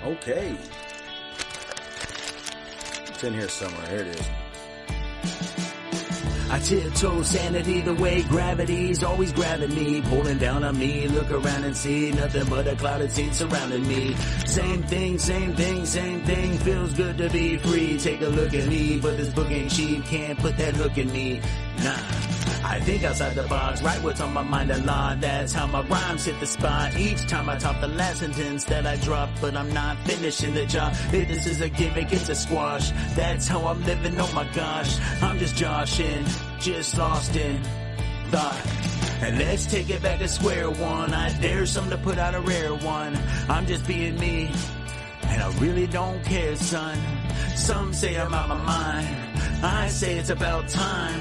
Okay. It's in here somewhere. Here it is. I tiptoe sanity the way gravity's always grabbing me, pulling down on me. Look around and see nothing but a clouded scene surrounding me. Same thing, same thing, same thing. Feels good to be free. Take a look at me, but this book ain't cheap. Can't put that hook in me. Nah. I think outside the box, write what's on my mind a lot. That's how my rhymes hit the spot. Each time I top the last sentence that I drop, but I'm not finishing the job. This is a gimmick, it's a squash. That's how I'm living, oh my gosh. I'm just joshing, just lost in thought. And let's take it back to square one. I dare some to put out a rare one. I'm just being me, and I really don't care, son. Some say I'm out my mind. I say it's about time.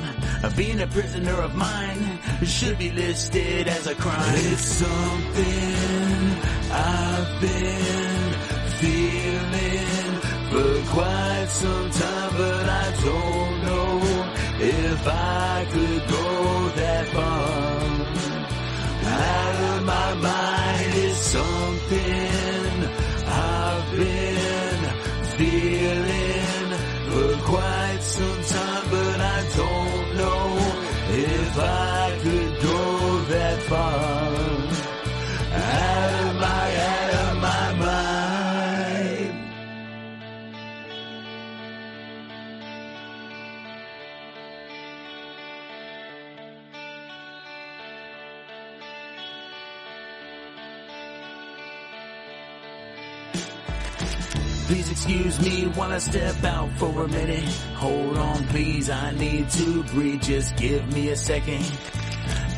Being a prisoner of mine should be listed as a crime. It's something I've been feeling for quite some time, but I don't know if I could go that far. Out of my mind is something I've been feeling for quite some time, but I don't know if I could go that far. Out of my mind. Please excuse me while I step out for a minute. Hold on please, I need to breathe, just give me a second.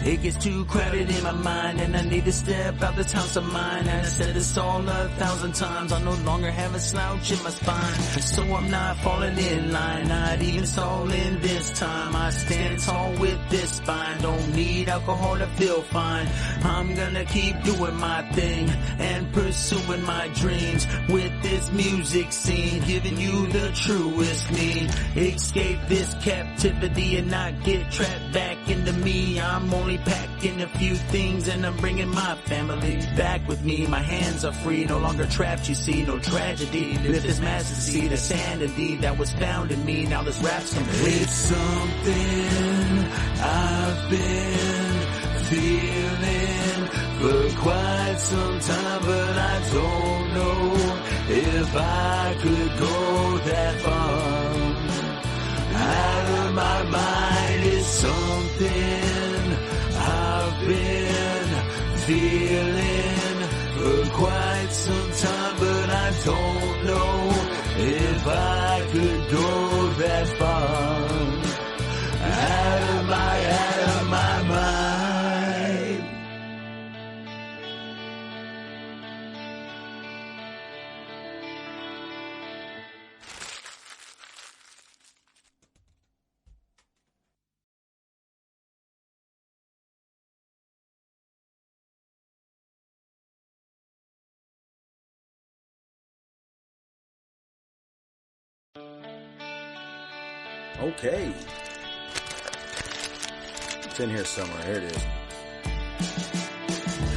It gets too crowded in my mind and I need to step out this house of mine. And I said this all 1,000 times, I no longer have a slouch in my spine. So I'm not falling in line, not even stalling this time. I stand tall with this spine, don't need alcohol to feel fine. I'm gonna keep doing my thing and pursuing my dreams with this music scene, giving you the truest me. Escape this captivity and not get trapped back into me. I'm only packing a few things and I'm bringing my family back with me. My hands are free, no longer trapped, you see, no tragedy. Lift this massive seed of sanity that was found in me. Now this rap's complete. It's something I've been feeling for quite some time, but I don't know if I could go that far. Out of my mind is something I've been feeling for quite some time, but I don't know if I could go that far. Out of my mind. Okay. It's in here somewhere. Here it is.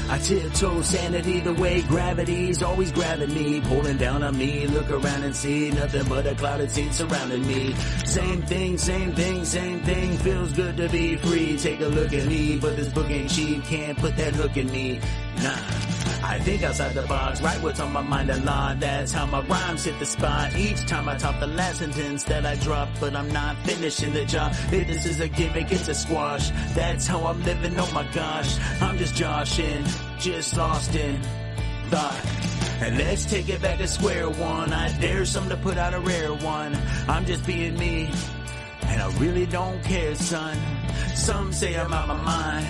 I tiptoe sanity the way gravity's always grabbing me, pulling down on me. Look around and see nothing but a clouded scene surrounding me. Same thing, same thing, same thing. Feels good to be free. Take a look at me, but this book ain't cheap. Can't put that hook in me. Nah. I think outside the box, write what's on my mind a lot. That's how my rhymes hit the spot. Each time I top the last sentence that I drop, but I'm not finishing the job. This is a gimmick, it's a squash. That's how I'm living, oh my gosh. I'm just joshing, just lost in thought. And let's take it back to square one. I dare some to put out a rare one. I'm just being me, and I really don't care, son. Some say I'm out my mind.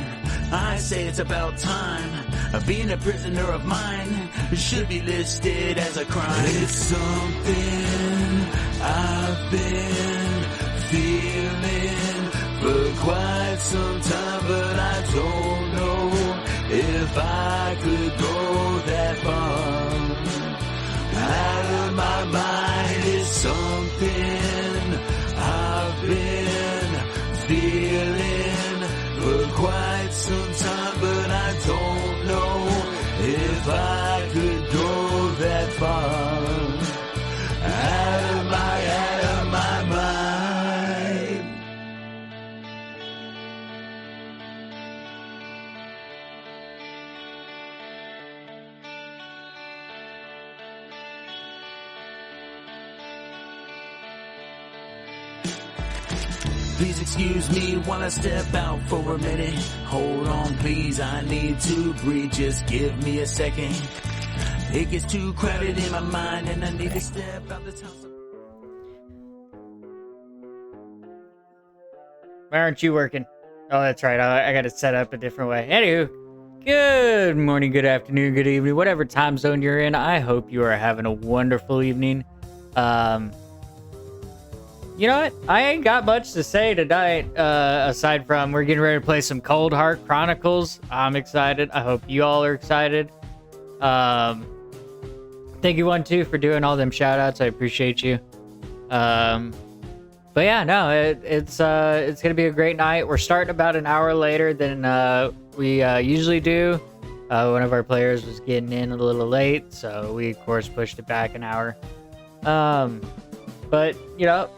I say it's about time. Being a prisoner of mine should be listed as a crime. It's something I've been feeling for quite some time, but I don't know if I could go that far. Out of my mind is something I've been feeling for quite some time, but I don't know if I Please excuse me while I step out for a minute. Hold on, please, I need to breathe. Just give me a second. It gets too crowded in my mind and I need to step out this house. Why aren't you working? Oh, that's right. I got to set up a different way. Anywho, good morning, good afternoon, good evening, whatever time zone you're in. I hope you are having a wonderful evening. You know what? I ain't got much to say tonight, aside from we're getting ready to play some Cold Heart Chronicles. I'm excited. I hope you all are excited. Thank you, 1-2, for doing all them shout outs. I appreciate you. But yeah, no, it's gonna be a great night. We're starting about an hour later than we usually do. One of our players was getting in a little late, so we of course pushed it back an hour. But you know,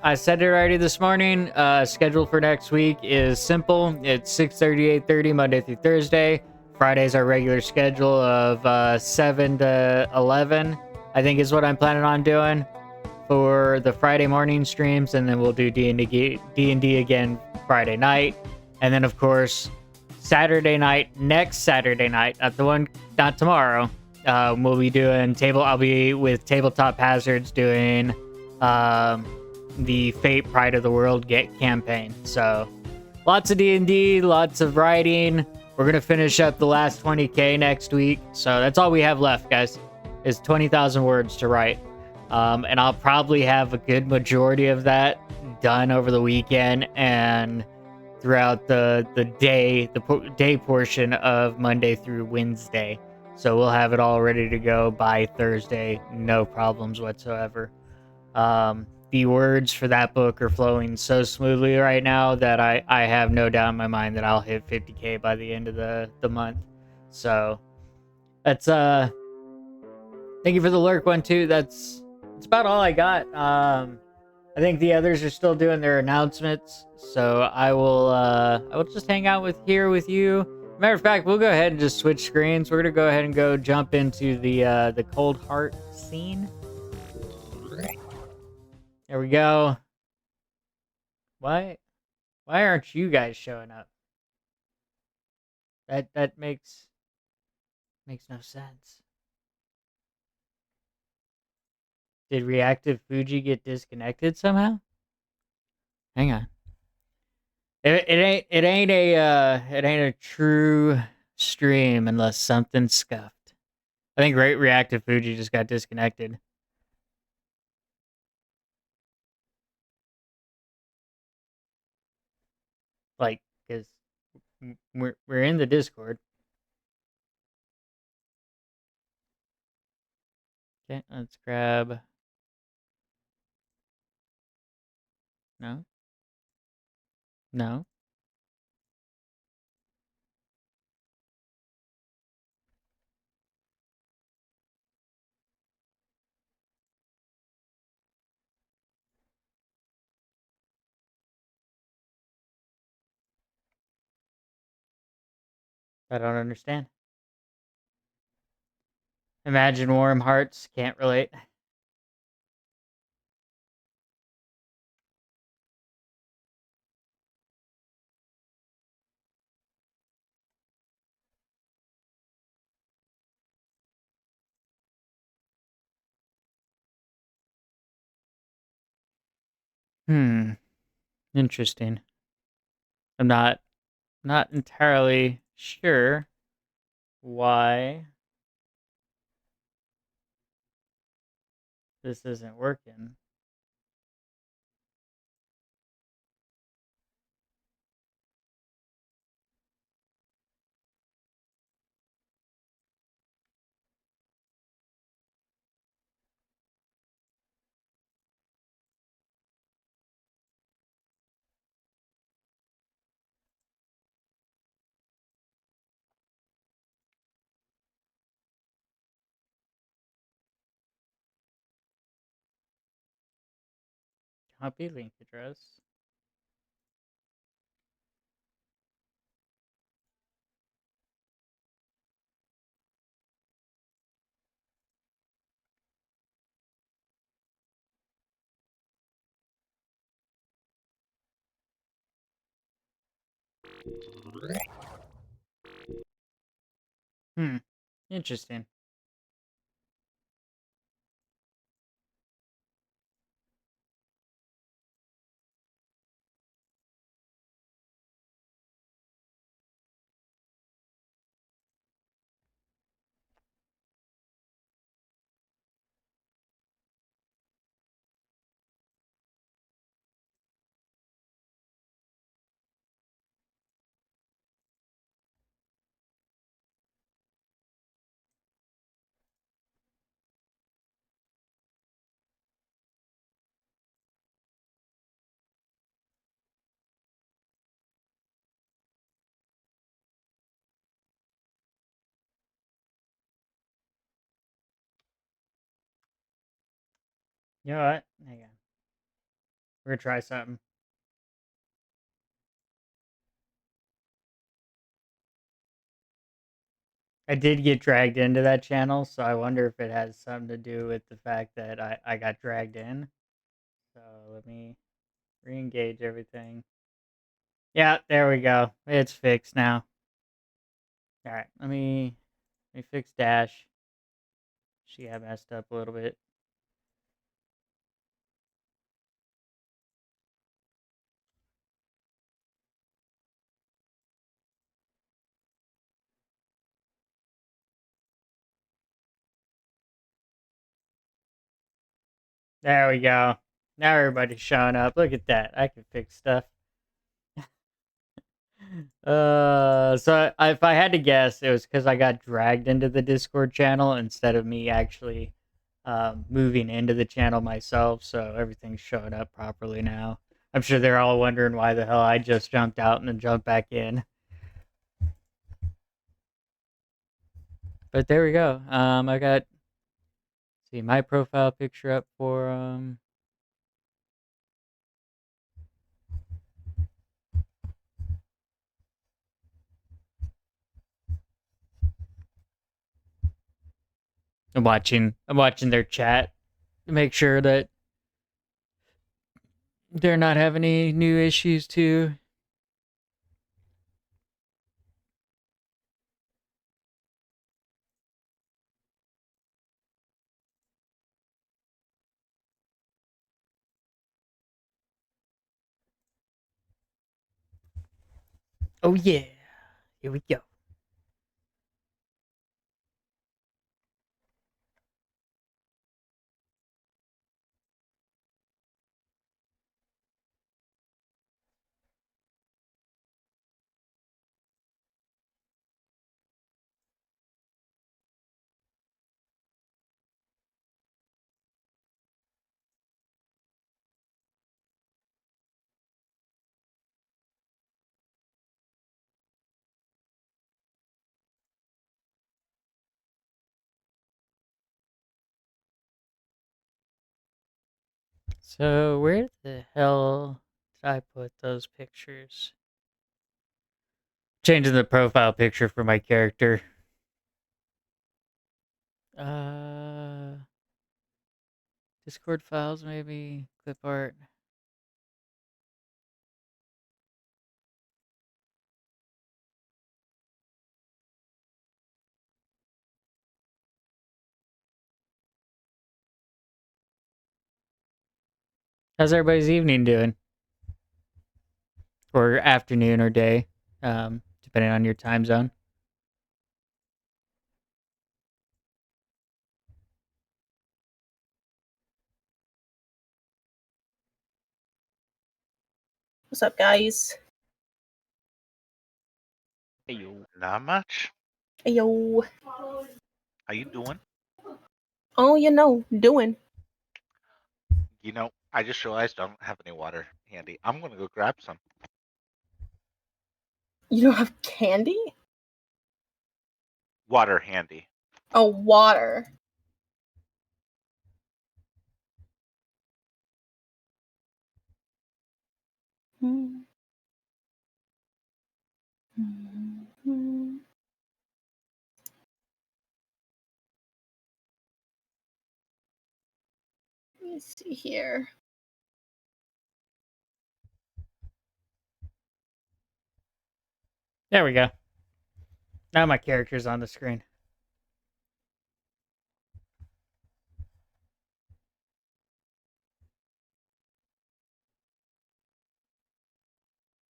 I said it already this morning. Schedule for next week is simple. It's 6:30, 8:30 Monday through Thursday. Friday's our regular schedule of 7 to 11. I think is what I'm planning on doing for the Friday morning streams, and then we'll do D&D again Friday night, and then of course next Saturday night, not tomorrow. We'll be doing I'll be with Tabletop Hazards doing the Fate Pride of the World campaign. So lots of D&D, lots of writing. We're gonna finish up the last 20k next week, so that's all we have left, guys, is 20,000 words to write. And I'll probably have a good majority of that done over the weekend and throughout the day portion of Monday through Wednesday. So we'll have it all ready to go by Thursday, no problems whatsoever. The words for that book are flowing so smoothly right now that I have no doubt in my mind that I'll hit 50k by the end of the month. So that's thank you for the lurk, 1-2. That's about all I got. I think the others are still doing their announcements, so I will just hang out with you. Matter of fact, we'll go ahead and just switch screens. We're gonna go ahead and go jump into the Cold Heart scene. There we go. Why aren't you guys showing up? That makes no sense. Did Reactive Fuji get disconnected somehow? Hang on. It ain't a true stream unless something's scuffed. I think Reactive Fuji just got disconnected. Like, cause we're in the Discord. Okay, let's grab. No. I don't understand. Imagine warm hearts, can't relate. Interesting. I'm not entirely sure why this isn't working. Copy link address. Hmm. Interesting. You know what? Hang on. We're gonna try something. I did get dragged into that channel, so I wonder if it has something to do with the fact that I got dragged in. So let me re-engage everything. Yeah, there we go. It's fixed now. All right, let me fix Dash. She got messed up a little bit. There we go. Now everybody's showing up. Look at that. I can fix stuff. If I had to guess, it was because I got dragged into the Discord channel instead of me actually moving into the channel myself. So everything's showing up properly now. I'm sure they're all wondering why the hell I just jumped out and then jumped back in. But there we go. I got see my profile picture up for I'm watching their chat to make sure that they're not having any new issues too. Oh yeah. Here we go. So where the hell did I put those pictures? Changing the profile picture for my character. Uh, Discord files maybe, clip art. How's everybody's evening doing? Or afternoon or day, depending on your time zone. What's up, guys? Hey, you. Not much. Hey, yo. How you doing? Oh, doing. I just realized I don't have any water handy. I'm gonna go grab some. You don't have candy? Water handy. Oh, water. Hmm. Hmm. Let me see here. There we go. Now my character's on the screen.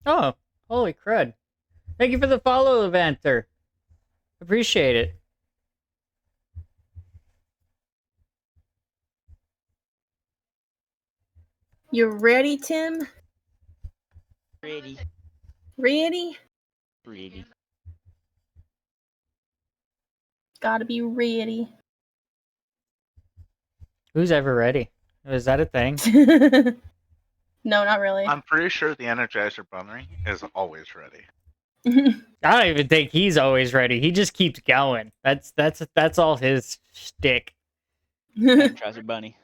Oh, holy crud. Thank you for the follow, Evanter. Appreciate it. You ready, Tim? Ready. Ready? Ready. Gotta be ready. Who's ever ready? Is that a thing? No, not really. I'm pretty sure the Energizer Bunny is always ready. I don't even think he's always ready. He just keeps going. That's all his shtick. Trouser Bunny.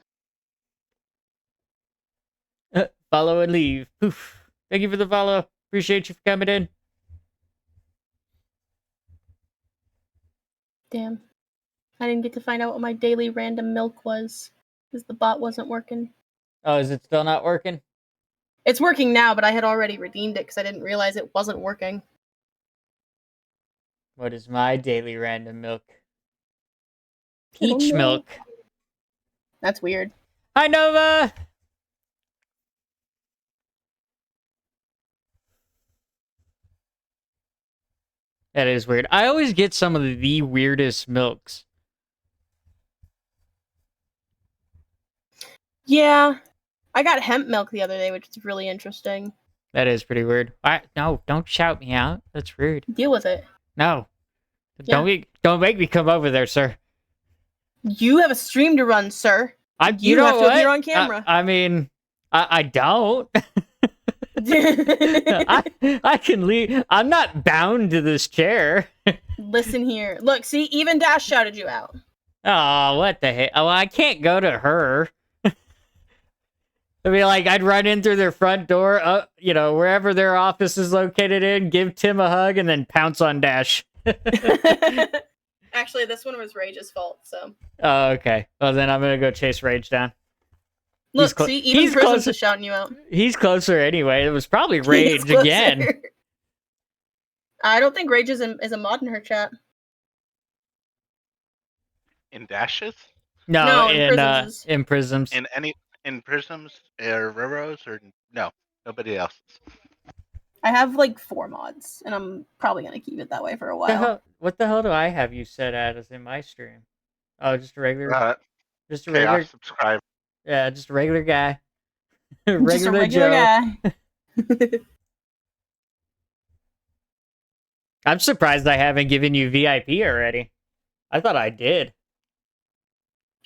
Follow and leave. Poof. Thank you for the follow. Appreciate you for coming in. Damn. I didn't get to find out what my daily random milk was because the bot wasn't working. Oh, is it still not working? It's working now, but I had already redeemed it because I didn't realize it wasn't working. What is my daily random milk? I don't Peach know. milk. That's weird. Hi, Nova! That is weird. I always get some of the weirdest milks. Yeah. I got hemp milk the other day, which is really interesting. That is pretty weird. No, don't shout me out. That's rude. Deal with it. No. Yeah. Don't make me come over there, sir. You have a stream to run, sir. You know have to what? appear on camera. I mean, I don't. I can leave. I'm not bound to this chair. Listen here. Look, see, even Dash shouted you out. Oh, what the heck? Oh, I can't go to her. I mean, like, I'd run in through their front door, wherever their office is located in, give Tim a hug, and then pounce on Dash. Actually, this one was Rage's fault, so. Oh, okay. Well, then I'm gonna go chase Rage down. Look, see, even he's Prisms closer. is shouting you out. He's closer anyway. It was probably Rage He's again. closer. I don't think Rage is a mod in her chat. In dashes? No, in in Prisms. in Prisms. In Prisms or Railroads or no? Nobody else. I have like 4 mods, and I'm probably gonna keep it that way for a while. What the hell do I have you set as in my stream? Oh, just a regular, just a Chaos regular, subscribe. yeah, just a regular guy, Just a regular Joe. guy. I'm surprised I haven't given you VIP already. I thought I did.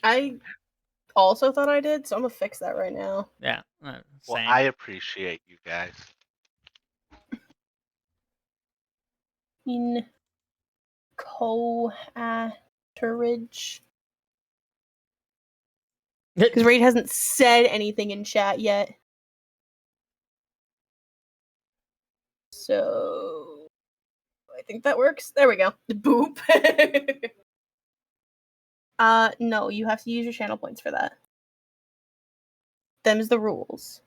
I also thought I did, so I'm gonna fix that right now. Yeah. Well, Same. I appreciate you guys. Encourage. Because Raid hasn't said anything in chat yet. So I think that works. There we go. Boop. No, you have to use your channel points for that. Them's the rules.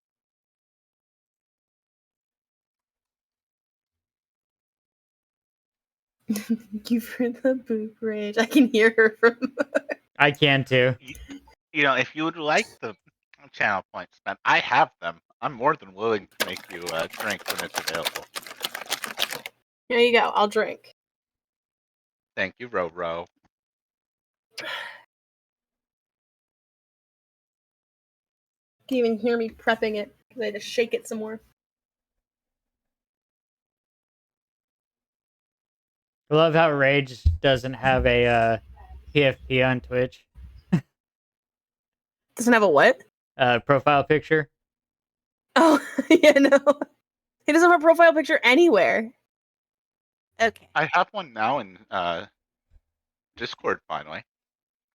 Thank you for the boop, Rage. I can hear her from. I can too. If you would like the channel points spent, I have them. I'm more than willing to make you drink when it's available. There you go. I'll drink. Thank you, Ro. You can even hear me prepping it because I had to shake it some more. I love how Rage doesn't have a PFP on Twitch. Doesn't have a what? Profile picture. Oh, yeah, no. He doesn't have a profile picture anywhere. Okay. I have one now in Discord finally.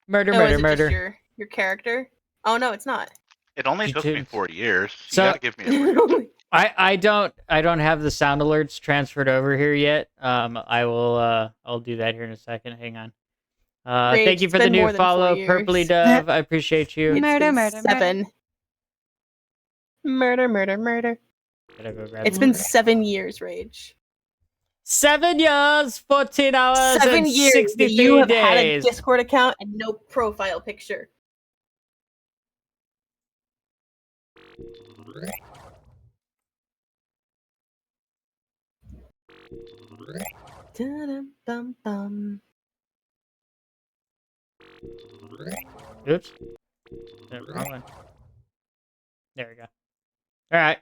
Murder, Oh, murder, is it murder. just your character? Oh no, it's not. It only took me YouTube. 4 years. So- You gotta give me a break. I don't have the sound alerts transferred over here yet. I'll do that here in a second. Hang on. Rage, Thank you it's for the been new more than 4 follow, years. Purpley Dove. I appreciate you. It's Murder, been murder, 7. Murder. Gotta go grab It's some been more. 7 years, Rage. 7 years, 14 hours, 7 and years that 63 you have had a days. Discord account and no profile picture. Dun-dum-bum-bum. Oops. Wrong one. There we go. All right.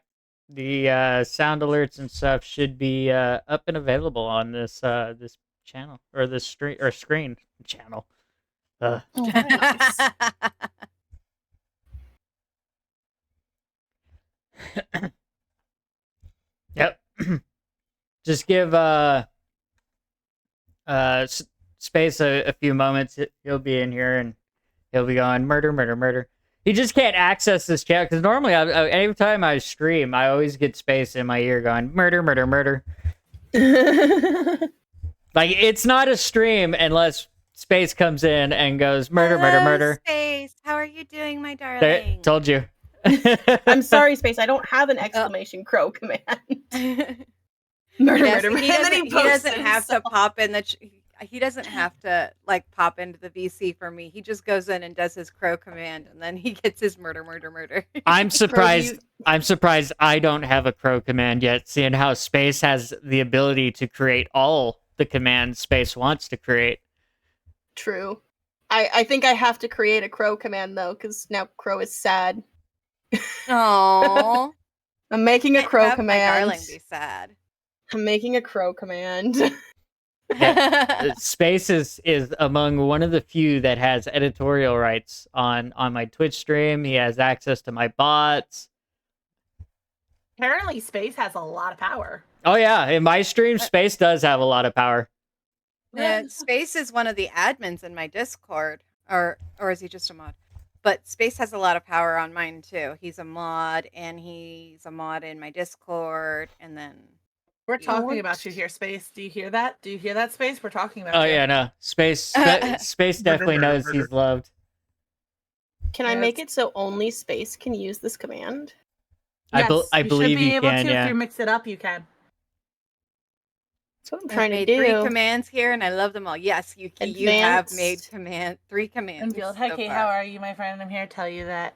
The sound alerts and stuff should be up and available on this this channel or this screen channel. Nice. Yep. Just give Space a few moments. He'll be in here and he'll be going murder, murder, murder. He just can't access this chat because normally, every time I stream, I always get Space in my ear going murder, murder, murder. Like it's not a stream unless Space comes in and goes murder, murder, Hello, murder. Space. How are you doing, my There, darling? told you. I'm sorry, Space. I don't have an exclamation crow command. Murder, Yes, murder, he murder. And then doesn't, he posts doesn't have to himself. pop in the. He doesn't have to like pop into the VC for me. He just goes in and does his crow command, and then he gets his murder, murder, murder. I'm surprised. you- I'm surprised I don't have a crow command yet, seeing how Space has the ability to create all the commands Space wants to create. True. I think I have to create a crow command though, because now crow is sad. Aww. I'm making a Can't crow have my command. darling be sad. I'm making a crow command. Space is among one of the few that has editorial rights on my Twitch stream. He has access to my bots. Apparently, Space has a lot of power. Oh yeah, in my stream, Space does have a lot of power. Space is one of the admins in my Discord, or is he just a mod? But Space has a lot of power on mine too. He's a mod, and he's a mod in my Discord, and then We're talking What? about you here, Space. Do you hear that? Do you hear that, Space? We're talking about Oh you. yeah, no, Space definitely knows he's loved. Can I Yes. make it so only Space can use this command? Yes, I believe should be you able can. to. Yeah. If you mix it up, you can. That's what I'm I've trying to made do. 3 commands here, and I love them all. Yes, Yuki, you have made Advanced. 3 commands. And Field, so hi Kate, far. how are you, my friend? I'm here to tell you that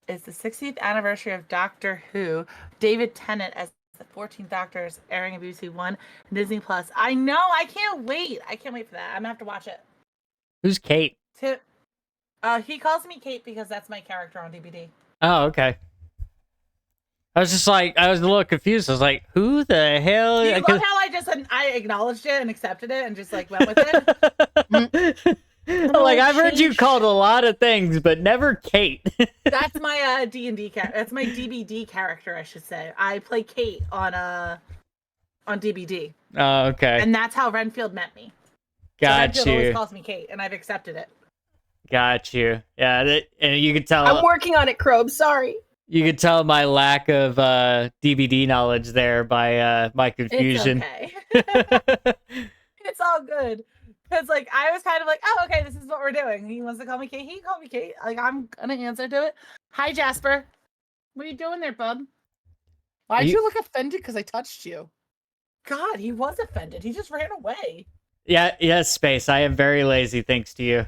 it's the 60th anniversary of Doctor Who. David Tennant as the 14th Doctor is airing on BBC One and Disney Plus. I know, I can't wait. I can't wait for that. I'm gonna have to watch it. Who's Kate? Tip. He calls me Kate because that's my character on DVD. Oh, okay. I was just like, I was a little confused. I was like, who the hell? You love how I acknowledged it and accepted it and just like went with it. Like I've heard you called a lot of things, but never Kate. That's my D&D character. That's my DBD character, I should say. I play Kate on DBD, Oh, okay. and that's how Renfield met me. Got Renfield always you. calls me Kate, and I've accepted it. Got you. Yeah, and you could tell. I'm working on it, Crobe. Sorry. You could tell my lack of DBD knowledge there by my confusion. It's okay. It's all good. Because like I was kind of like, oh, okay, this is what we're doing. He wants to call me Kate. He can call me Kate. Like I'm gonna answer to it. Hi, Jasper. What are you doing there, bub? Why'd you look offended because I touched you? God, he was offended. He just ran away. Yeah, yes, Space. I am very lazy, thanks to you.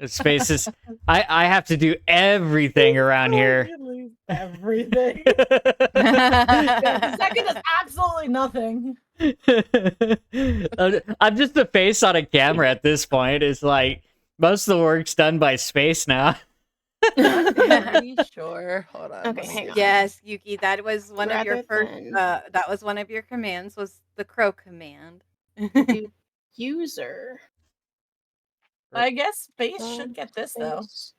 Space is. I have to do everything around here. Everything. The second does absolutely nothing. I'm just a face on a camera at this point. It's like most of the work's done by Space now. Pretty sure. Hold on. Okay, hang on. Yes, Yuki, that was one of your Rather first. than- That was one of your commands. Was the crow command? User. I guess Space should get this though. Space,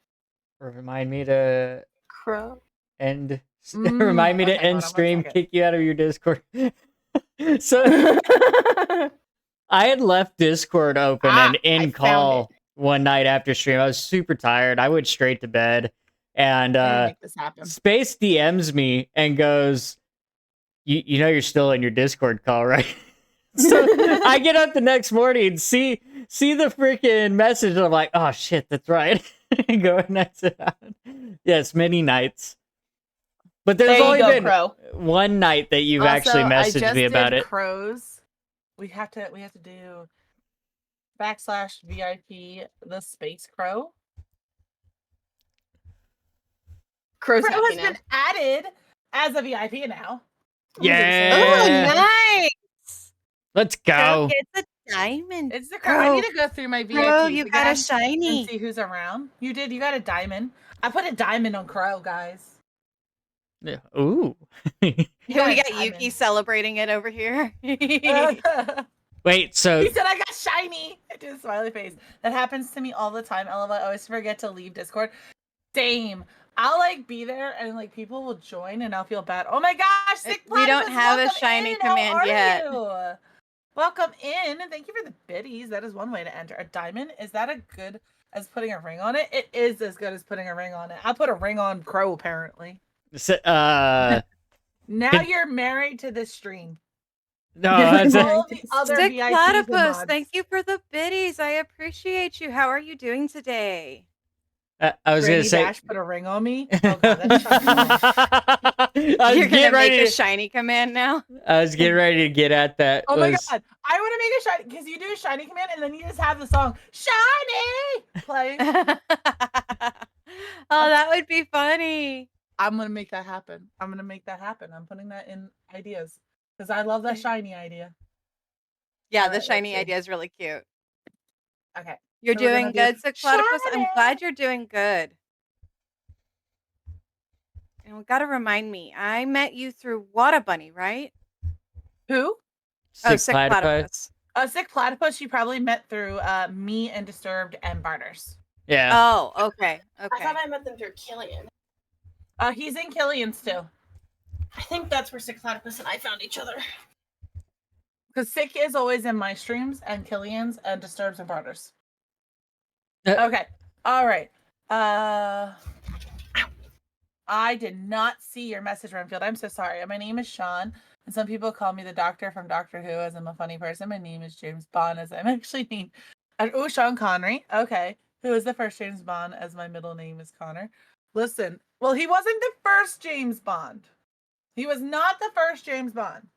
Remind me to Crow. end. Remind me to okay, hold end on one stream. second. Kick you out of your Discord. So I had left Discord open and I in found call one night after stream. I was super tired. I went straight to bed, and I'm gonna make this happen. Space DMs me and goes, "You know you're still in your Discord call, right?" So I get up the next morning and see the freaking message, and I'm like, "Oh shit, that's right." Go and exit out. Yes, many nights. But there's There you only go, been Crow. one night that you've actually Also, I messaged just me about did it. Crows. We have to do /VIP the Space Crow. Crow's Crow happy has now. been added as a VIP now. Yeah. Oh, nice. Let's Crow go. gets a diamond. It's the Crow. I need to go through my Crow, VIPs you got a again shiny. and see who's around. You did. You got a diamond. I put a diamond on Crow, guys. Yeah. Ooh. We a got diamond. Yuki celebrating it over here. Wait, so He said I got shiny. I did a smiley face. That happens to me all the time. LOL. I always forget to leave Discord. Same. I'll like be there and like people will join and I'll feel bad. Oh my gosh, Sick We don't Platypus, have a welcome shiny in. command How are yet. you? Welcome in and thank you for the biddies. That is one way to enter. A diamond, is that as good as putting a ring on it? It is as good as putting a ring on it. I put a ring on Crow apparently. now You're married to this stream. no, that's All the other Sick VIPs and Platypus, mods. thank you for the biddies. I appreciate you. How are you doing today? I was Granny gonna say. Dash put a ring on me. Oh god, that's I was You're gonna getting make ready a to. shiny command now? I was getting ready to get at that. Oh my god, I want to make a shiny because you do a shiny command and then you just have the song "Shiny" playing. Oh, that would be funny. I'm gonna make that happen. I'm putting that in ideas because I love that shiny idea. Yeah, Alright, the let's shiny see. idea is really cute. Okay, You're So we're doing gonna do good, Sick Platypus. I'm shiny. glad you're doing good. And we gotta remind me, I met you through Water Bunny, right? Who? Sick Platypus. Sick Platypus. You probably met through me and Disturbed and Barters. Yeah. Oh, okay. I thought I met them through Killian. He's in Killian's too. I think that's where Sick Platypus and I found each other. Because Sick is always in my streams and Killian's and Disturbs and Barters. Uh, Okay. All right. I did not see your message, Renfield. I'm so sorry. My name is Sean, and some people call me the Doctor from Doctor Who as I'm a funny person. My name is James Bond as I'm actually named. Oh, Sean Connery. Okay. Who is the first James Bond as my middle name is Connor? Listen. Well, he wasn't the first James Bond. He was not the first James Bond.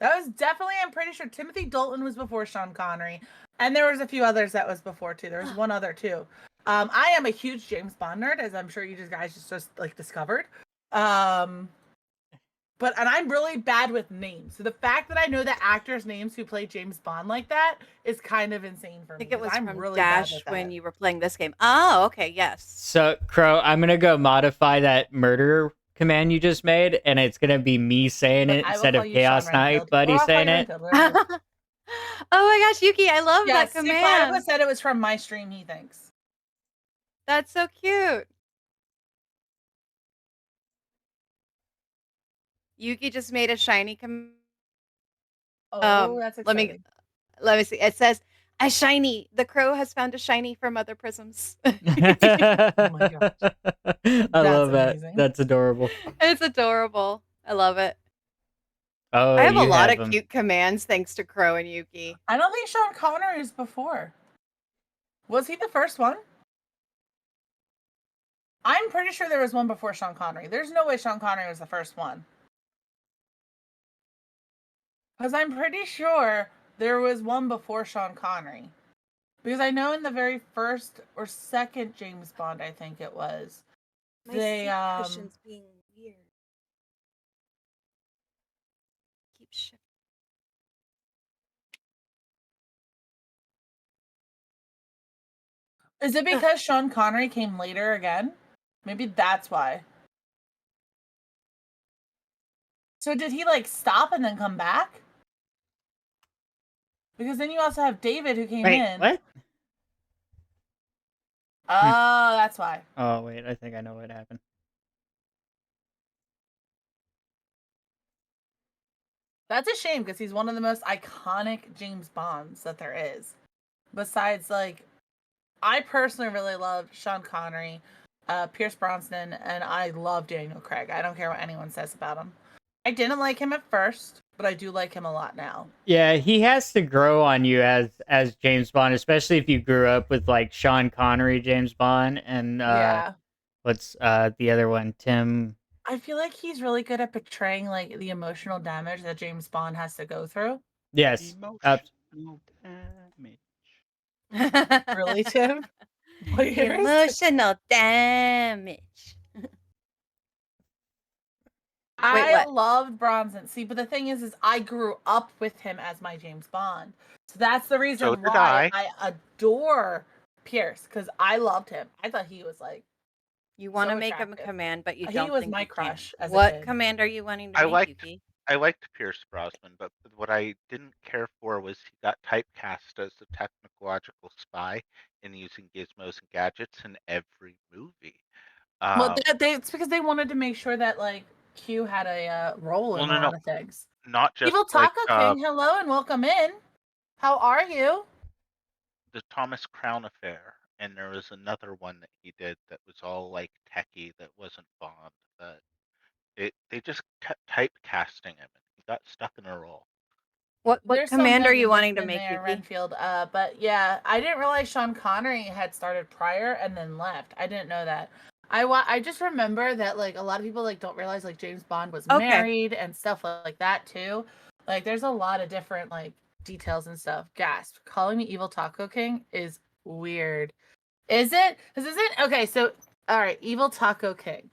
That was definitely, I'm pretty sure Timothy Dalton was before Sean Connery. And there was a few others that was before too. There was one other too. I am a huge James Bond nerd, as I'm sure you guys just like discovered. And I'm really bad with names. So the fact that I know the actors' names who play James Bond like that is kind of insane for me. I think it was I'm from really bad Dash with when that. you were playing this game. Oh, okay, yes. So, Crow, I'm gonna go modify that murder command you just made, and it's gonna be me saying it I will instead call of you Chaos Sean Knight Renfield. Buddy Or I'll call saying you it. Renfield, whatever. Oh my gosh, Yuki, I love Yeah, that Sick command. Platypus said it was from my stream, he thinks. That's so cute. Yuki just made a shiny command. Oh, that's exciting. Let me see. It says a shiny. The crow has found a shiny for Mother Prisms. Oh my gosh. I love that. amazing. That's adorable. It's adorable. I love it. Oh, I have a you lot have of 'em. cute commands thanks to Crow and Yuki. I don't think Sean Connery is before. Was he the first one? I'm pretty sure there was one before Sean Connery. There's no way Sean Connery was the first one. Because I'm pretty sure there was one before Sean Connery. Because I know in the very first or second James Bond, I think it was. My They, seat cushion's being weird. Keep shifting. Is it because Sean Connery came later again? Maybe that's why. So did he like stop and then come back? Because then you also have David who came Wait, in. what? Oh, that's why. Oh, wait, I think I know what happened. That's a shame because he's one of the most iconic James Bonds that there is. Besides, like, I personally really love Sean Connery, Pierce Brosnan, and I love Daniel Craig. I don't care what anyone says about him. I didn't like him at first, but I do like him a lot now. Yeah, he has to grow on you as James Bond, especially if you grew up with like Sean Connery James Bond and Yeah. what's the other one? Tim I feel like he's really good at portraying like the emotional damage that James Bond has to go through. Yes. Emotional damage. Really, Tim? What yours? Emotional damage. I what? loved Bronson. See, but the thing is I grew up with him as my James Bond. So that's the reason So did why I. I adore Pierce, because I loved him. I thought he was like You want to so make him a attractive. command, but you He don't was think my you can. crush as a What kid. command are you wanting to I make, liked Yuki? I liked Pierce Brosnan, but what I didn't care for was he got typecast as a technological spy and using gizmos and gadgets in every movie. Well, it's because they wanted to make sure that like Q had a role in a lot No, of things. not just Evil like Taco King, hello and welcome in. How are you? the Thomas Crown Affair, and there was another one that he did that was all like techie that wasn't Bond. But they just kept typecasting him, and he got stuck in a role. What There's some command are you nuttiness wanting to in make, there, Yuki? Renfield. But yeah, I didn't realize Sean Connery had started prior and then left. I didn't know that. I just remember that like a lot of people like don't realize like James Bond was married and stuff like that too. Like there's a lot of different like details and stuff. Gasp! Calling me Evil Taco King is weird. Is it? Because isn't okay. So all right, Evil Taco King.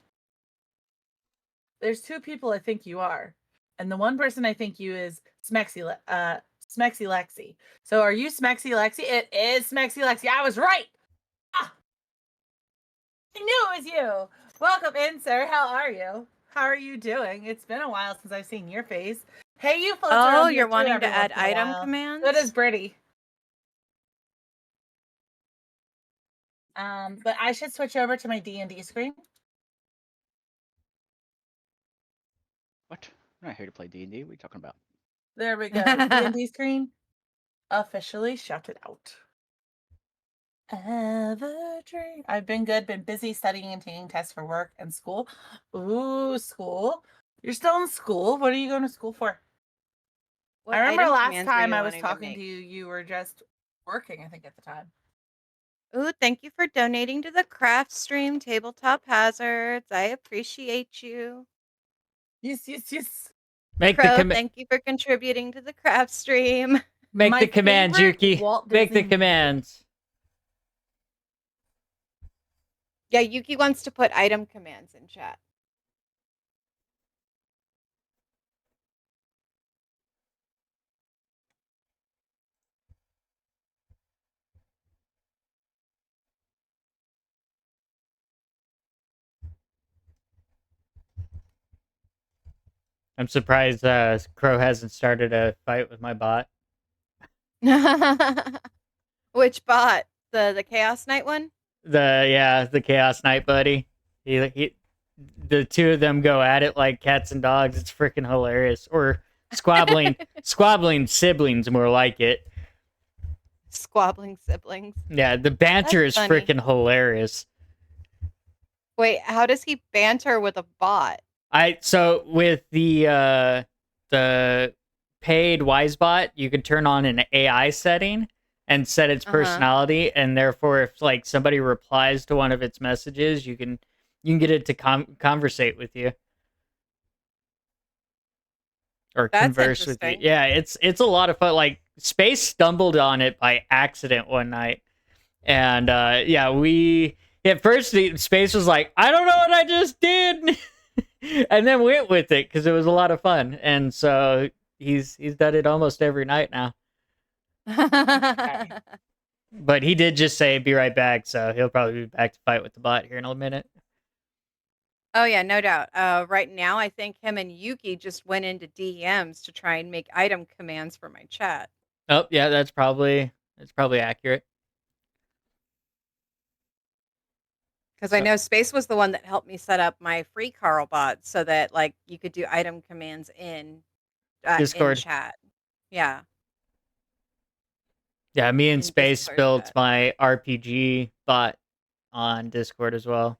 There's two people I think you are. And the one person I think you is Smexy Lexi. So are you Smexy Lexi? It is Smexy Lexi. I was right. Ah, I knew it was you. Welcome in, sir. How are you? How are you doing? It's been a while since I've seen your face. Hey, you floats around here you're too wanting every to add once in a item while. commands? That is pretty. But I should switch over to my D&D screen. What? I'm not here to play D&D. What are you talking about? There we go. D&D screen officially shouted out. Ever dream? I've been good, been busy studying and taking tests for work and school. Ooh, school. You're still in school. What are you going to school for? What I remember item last commands are time you I was wanting to talking make? to you, you were just working, I think, at the time. Ooh, thank you for donating to the craft stream, Tabletop Hazards. I appreciate you. Yes, yes, yes. Crow, thank you for contributing to the craft stream. Make My the commands, favorite Yuki. Walt Make the Disney commands. Yeah, Yuki wants to put item commands in chat. I'm surprised Crow hasn't started a fight with my bot. Which bot? The Chaos Knight one? The Chaos Knight buddy. The two of them go at it like cats and dogs. It's freaking hilarious. Or squabbling siblings, more like it. Squabbling siblings. Yeah, the banter is funny. freaking hilarious. Wait, how does he banter with a bot? So with the paid WiseBot, you can turn on an AI setting and set its personality, and therefore, if like somebody replies to one of its messages, you can get it to conversate with you or converse with you. Yeah, it's a lot of fun. Like Space stumbled on it by accident one night, and yeah, we at first Space was like, I don't know what I just did. And then went with it because it was a lot of fun, and so he's done it almost every night now. Okay. But he did just say be right back, so he'll probably be back to fight with the bot here in a minute. Oh yeah, no doubt. Right now, I think him and Yuki just went into DMs to try and make item commands for my chat. Oh yeah, that's probably accurate. Because I know Space was the one that helped me set up my free Carl bot so that like you could do item commands in Discord. in chat. Yeah. Yeah, me and Space Discord built chat. my RPG bot on Discord as well.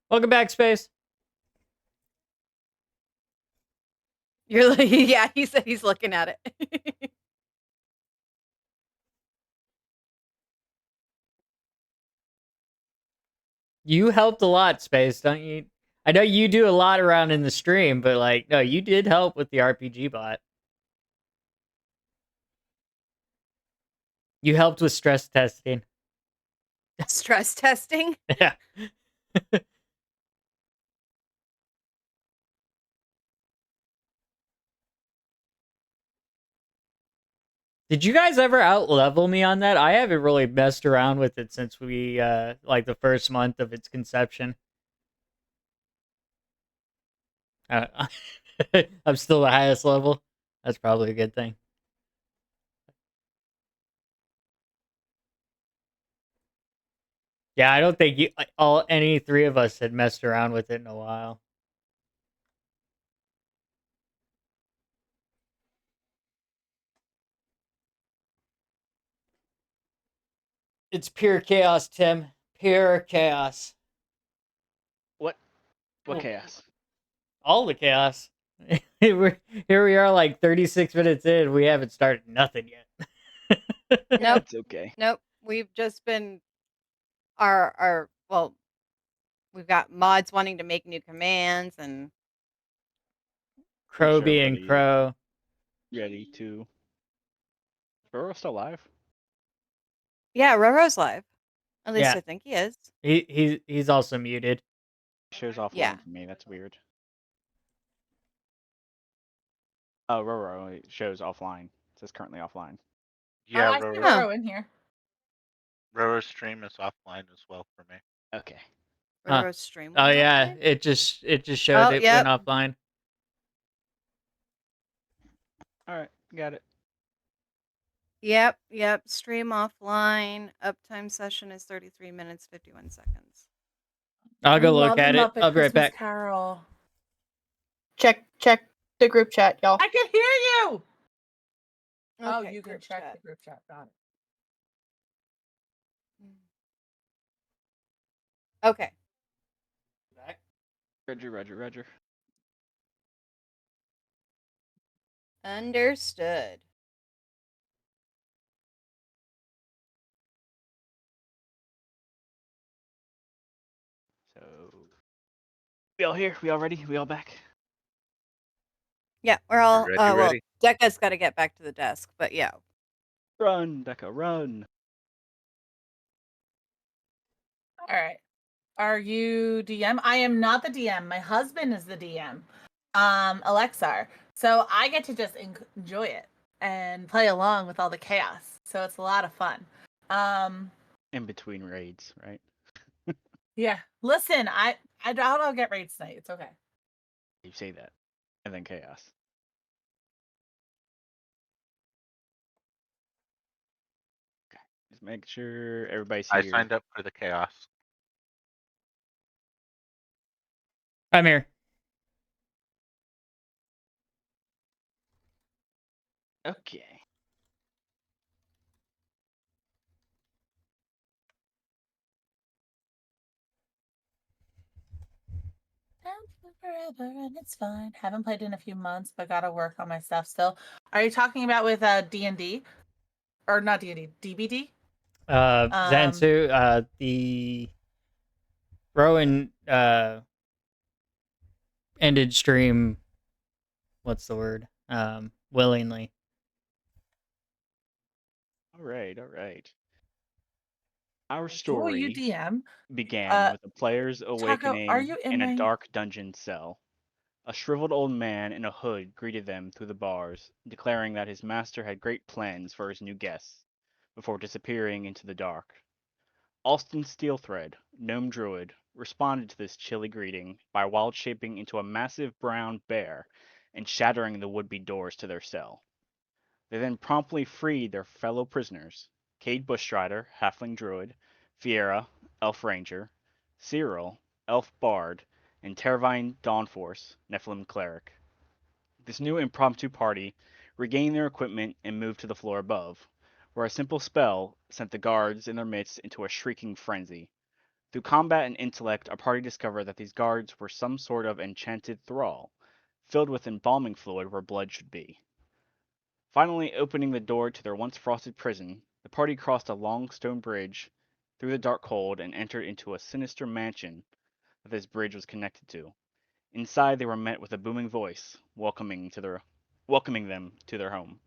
Welcome back, Space. You're like, yeah, he said he's looking at it. You helped a lot, Space, don't you? I know you do a lot around in the stream, but like, no, you did help with the RPG bot. You helped with stress testing. Stress testing? Yeah. Did you guys ever out level me on that? I haven't really messed around with it since we like the first month of its conception. I'm still the highest level. That's probably a good thing. Yeah, I don't think any three of us had messed around with it in a while. It's pure chaos, Tim. Pure chaos. What chaos? All the chaos. Here we are, like 36 minutes in. We haven't started nothing yet. Nope. It's okay. Nope. We've just been well, we've got mods wanting to make new commands and Crow being Crow. Ready to. Roro still alive? yeah, Roro's live. At least Yeah. I think he is. He's also muted. Shows offline Yeah. for me. That's weird. Oh, Roro it shows offline. It says currently offline. Yeah, I see Roro, Roro in here. Roro's stream is offline as well for me. Okay. Huh. Roro's stream. Oh went yeah, offline? it just showed it yep. went offline. All right, got it. Yep. Stream offline. Uptime session is 33 minutes 51 seconds. I'll go Love look the at it. Muppet I'll be right Christmas back. Carol. Check the group chat, y'all. I can hear you. Oh, Okay, you can group check chat. the group chat. Got it. Okay. Roger. Understood. So, we all here? We all ready? We all back? Yeah, we're all Ready, well, ready? Decca's got to get back to the desk, but yeah. Run, Deca, run. All right. Are you DM? I am not the DM. My husband is the DM. Alexar. So I get to just enjoy it and play along with all the chaos. So it's a lot of fun. In between raids, right? Yeah. Listen, I'll get raids tonight. It's okay. You say that. And then chaos. Okay. Just make sure everybody's here. I signed up for the chaos. I'm here. Okay. Forever and it's fine. Haven't played in a few months, but gotta work on my stuff still. Are you talking about with D&D? Or not D&D, DBD? Zansu, the Rowan ended stream, what's the word? Willingly. All right. Our Who are story you DM? began with the players Taco, awakening are you in a my... dark dungeon cell. A shriveled old man in a hood greeted them through the bars, declaring that his master had great plans for his new guests, before disappearing into the dark. Alston Steelthread, gnome druid, responded to this chilly greeting by wild shaping into a massive brown bear and shattering the would-be doors to their cell. They then promptly freed their fellow prisoners, Cade Bushrider, halfling druid, Fiera, elf ranger, Cyril, elf bard, and Tervine Dawnforce, Nephilim cleric. This new impromptu party regained their equipment and moved to the floor above, where a simple spell sent the guards in their midst into a shrieking frenzy. Through combat and intellect, our party discovered that these guards were some sort of enchanted thrall, filled with embalming fluid where blood should be. Finally opening the door to their once frosted prison, the party crossed a long stone bridge through the dark cold and entered into a sinister mansion that this bridge was connected to. Inside, they were met with a booming voice, welcoming them to their home.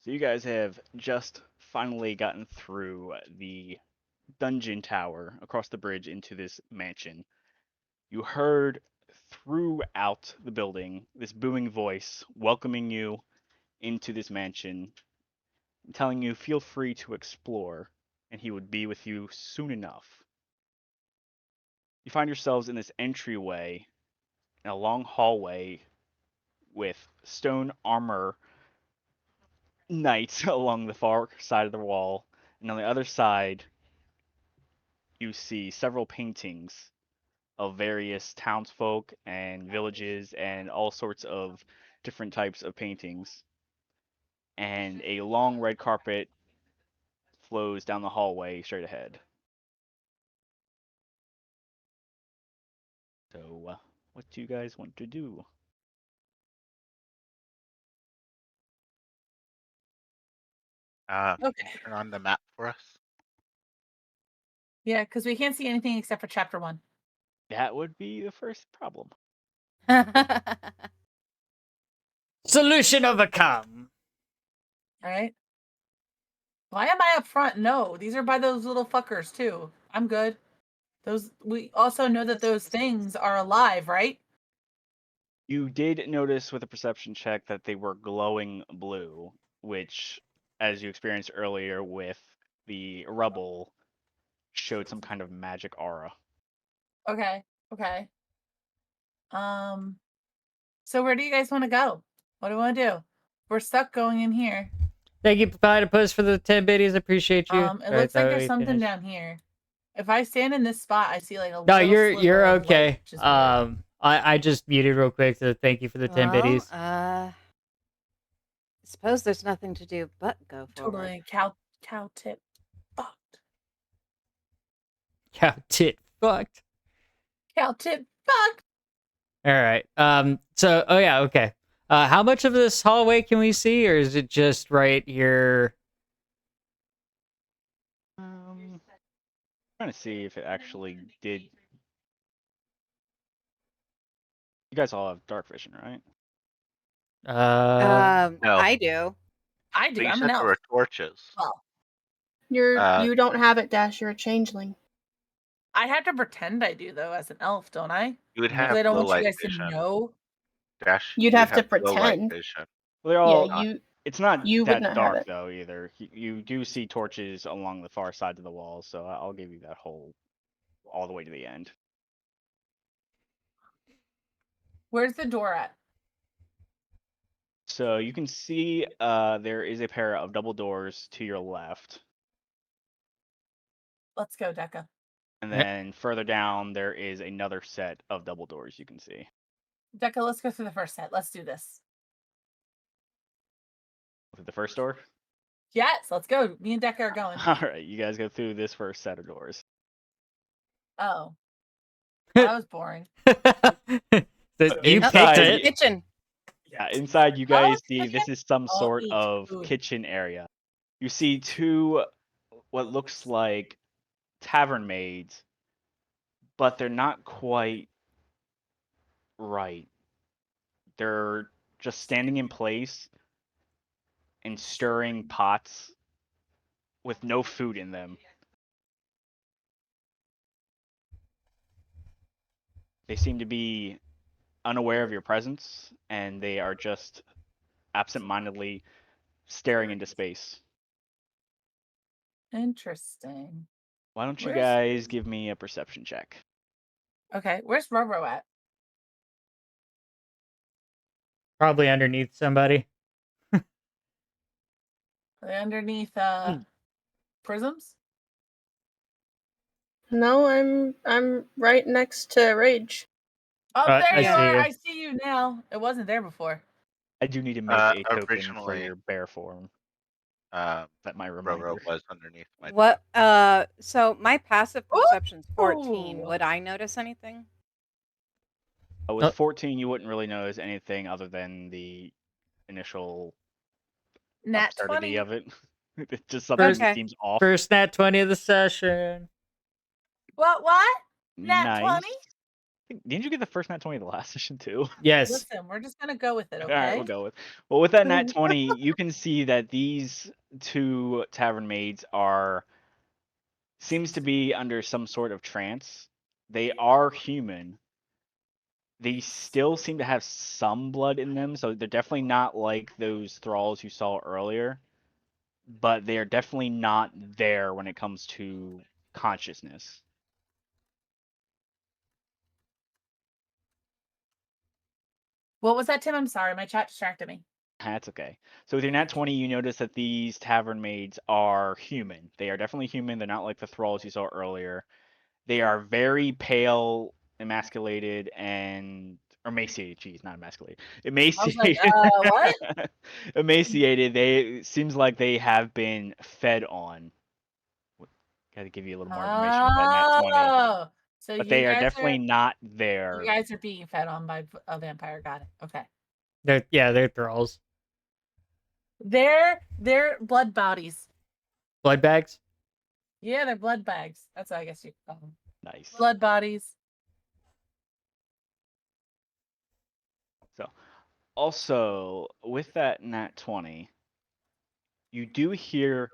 So you guys have just finally gotten through the dungeon tower across the bridge into this mansion. You heard throughout the building this booming voice welcoming you into this mansion, telling you feel free to explore, and he would be with you soon enough. You find yourselves in this entryway, in a long hallway with stone armor knights along the far side of the wall, and on the other side, you see several paintings of various townsfolk and villages and all sorts of different types of paintings. And a long red carpet flows down the hallway straight ahead. So, what do you guys want to do? Can you Okay. turn on the map for us? Yeah, because we can't see anything except for chapter 1. That would be the first problem. Solution overcome. All right. Why am I up front? No, these are by those little fuckers too. I'm good. Those we also know that those things are alive, right? You did notice with a perception check that they were glowing blue, which, as you experienced earlier with the rubble, showed some kind of magic aura. Okay. Okay. So where do you guys want to go? What do we want to do? We're stuck going in here. Thank you, Platypus, for the 10 biddies. Appreciate you. It Alright, looks like that there's way something finish. down here. If I stand in this spot, I see like a No, little you're sliver of okay. light, which is weird. I just muted real quick, so thank you for the 10 Well, biddies. I suppose there's nothing to do but go forward. Totally cow tip fucked. Cow tit fucked. Cow tip fucked. All right. So, oh yeah, okay. How much of this hallway can we see, or is it just right here? Trying to see if it actually did. You guys all have dark vision, right? No. I do. I But do. you I'm said an there elf. were torches. Well, You don't have it, Dash. You're a changeling. I have to pretend I do though as an elf, don't I? You would Yeah. Because have I don't low want you light guys vision. to know. Dash, You'd you have would to low light pretend. vision. Well, they're all. Yeah, It's not you would that not have dark it. though either. You do see torches along the far side of the wall, so I'll give you that whole all the way to the end. Where's the door at? So you can see there is a pair of double doors to your left, Let's go, Deca. and Yep. then further down there is another set of double doors you can see. Deca, let's go through the first set. Let's do this. With the first door. Yes, let's go. Me and Deca are going. All right, you guys go through this first set of doors. Oh. Well, that was boring. You picked Inside- it. Kitchen. Yeah, inside you guys Oh, see kitchen? this is some Oh, sort eat of food. kitchen area. You see two what looks like tavern maids, but they're not quite right. They're just standing in place and stirring pots with no food in them. They seem to be unaware of your presence, and they are just absent-mindedly staring into space. Interesting. Why don't you Where's- guys give me a perception check? Okay, where's Roro at? Probably underneath somebody. Are they underneath prisms? No, I'm right next to Rage. Oh, I there you see are. you. I see you now. It wasn't there before. I do need to make a token for originally- your bear form. That might remind Roro you. was underneath my What? So my passive perception's 14. Ooh. Would I notice anything? With Oh. 14, you wouldn't really notice anything other than the initial Nat absurdity 20. of it. It's just something First- that Okay. seems off. First nat 20 of the session. What? Nat 20? Didn't you get the first nat 20 of the last session too? Yes. Listen, we're just gonna go with it, okay? All right, we'll go with. Well, with that nat 20, you can see that these two tavern maids seems to be under some sort of trance. They are human. They still seem to have some blood in them, so they're definitely not like those thralls you saw earlier. But they are definitely not there when it comes to consciousness. What was that, Tim? I'm sorry, my chat distracted me. That's okay. So with your nat 20, you notice that these tavern maids are human. They are definitely human. They're not like the thralls you saw earlier. They are very pale, emasculated, and emaciated. Jeez, not emasculated. Emaciated. What? Emaciated. It seems like they have been fed on. Got to give you a little more information with that nat 20. Oh, so But you they are guys definitely not there. you guys are being fed on by a vampire. Got it. Okay. They're thralls. They're blood bodies. Blood bags? Yeah, they're blood bags. That's what I guess you call them. Nice. Blood bodies. So, also with that nat 20, you do hear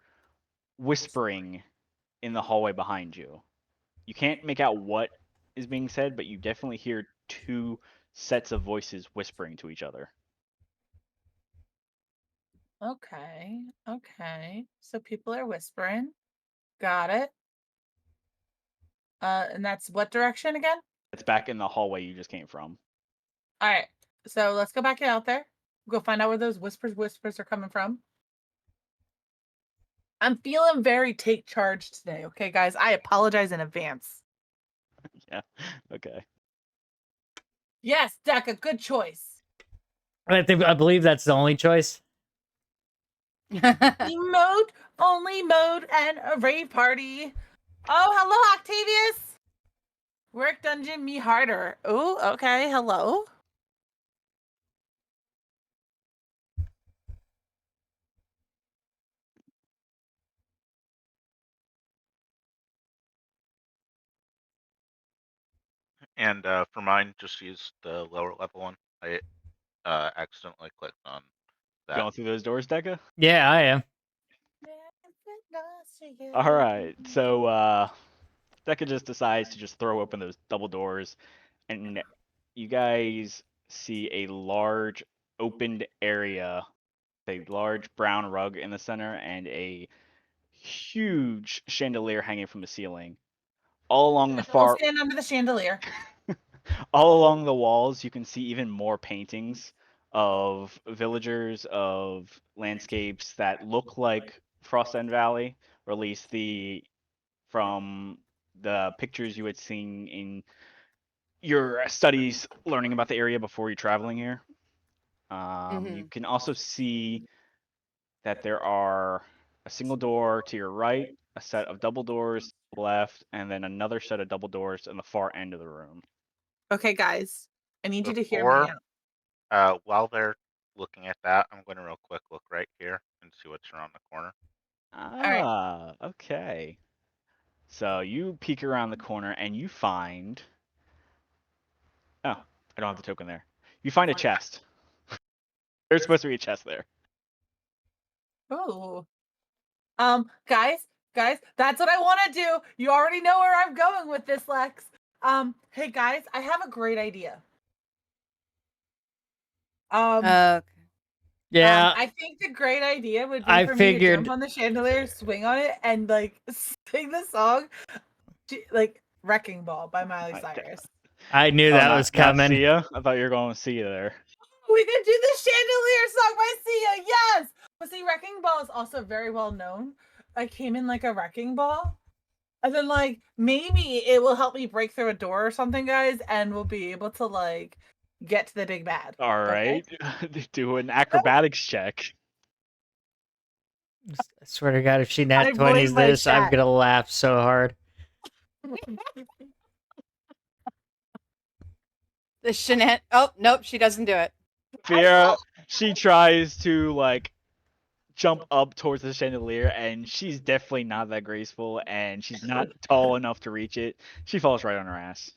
whispering in the hallway behind you. You can't make out what is being said, but you definitely hear two sets of voices whispering to each other. Okay. Okay. So people are whispering. Got it. And that's what direction again? It's back in the hallway you just came from. All right. So let's go back out there. Go find out where those whispers are coming from. I'm feeling very take charge today. Okay, guys. I apologize in advance. Yeah. Okay. Yes, Deca, good choice. I believe that's the only choice. Emote, only mode, and a rave party. Oh, hello, Octavius. Work dungeon me harder. Oh, okay. Hello. And for mine, just use the lower level one. I accidentally clicked on that. Going through those doors, Deca? Yeah, I am. All right. So Deca just decides to just throw open those double doors, and you guys see a large opened area, a large brown rug in the center, and a huge chandelier hanging from the ceiling. All along the Don't stand under the chandelier. all along the walls, you can see even more paintings of villagers, of landscapes that look like Frost End Valley, or at least from the pictures you had seen in your studies learning about the area before you're traveling here. You can also see that there are a single door to your right, a set of double doors to the left, and then another set of double doors in the far end of the room. Okay, guys. I need you to hear me out. While they're looking at that, I'm going to real quick look right here and see what's around the corner. Ah, okay. So you peek around the corner and you find. Oh, I don't have the token there. You find a chest. There's supposed to be a chest there. Oh. Guys, that's what I want to do. You already know where I'm going with this, Lex. Hey guys, I have a great idea. Yeah. I think the great idea would be for me to jump on the chandelier, swing on it, and like sing the song, like "Wrecking Ball" by Miley Cyrus. I knew that was coming. Sia? I thought you were going to Sia there. We could do the chandelier song by Sia, yes. But see, Wrecking Ball is also very well known. I came in like a wrecking ball. And then like maybe it will help me break through a door or something, guys, and we'll be able to like get to the big bad. All right. Okay? Do an acrobatics check. I swear to God, if she nat 20s this, I'm gonna laugh so hard. The shenan. Oh nope, she doesn't do it. Fia, she tries to like jump up towards the chandelier, and she's definitely not that graceful, and she's not tall enough to reach it. She falls right on her ass.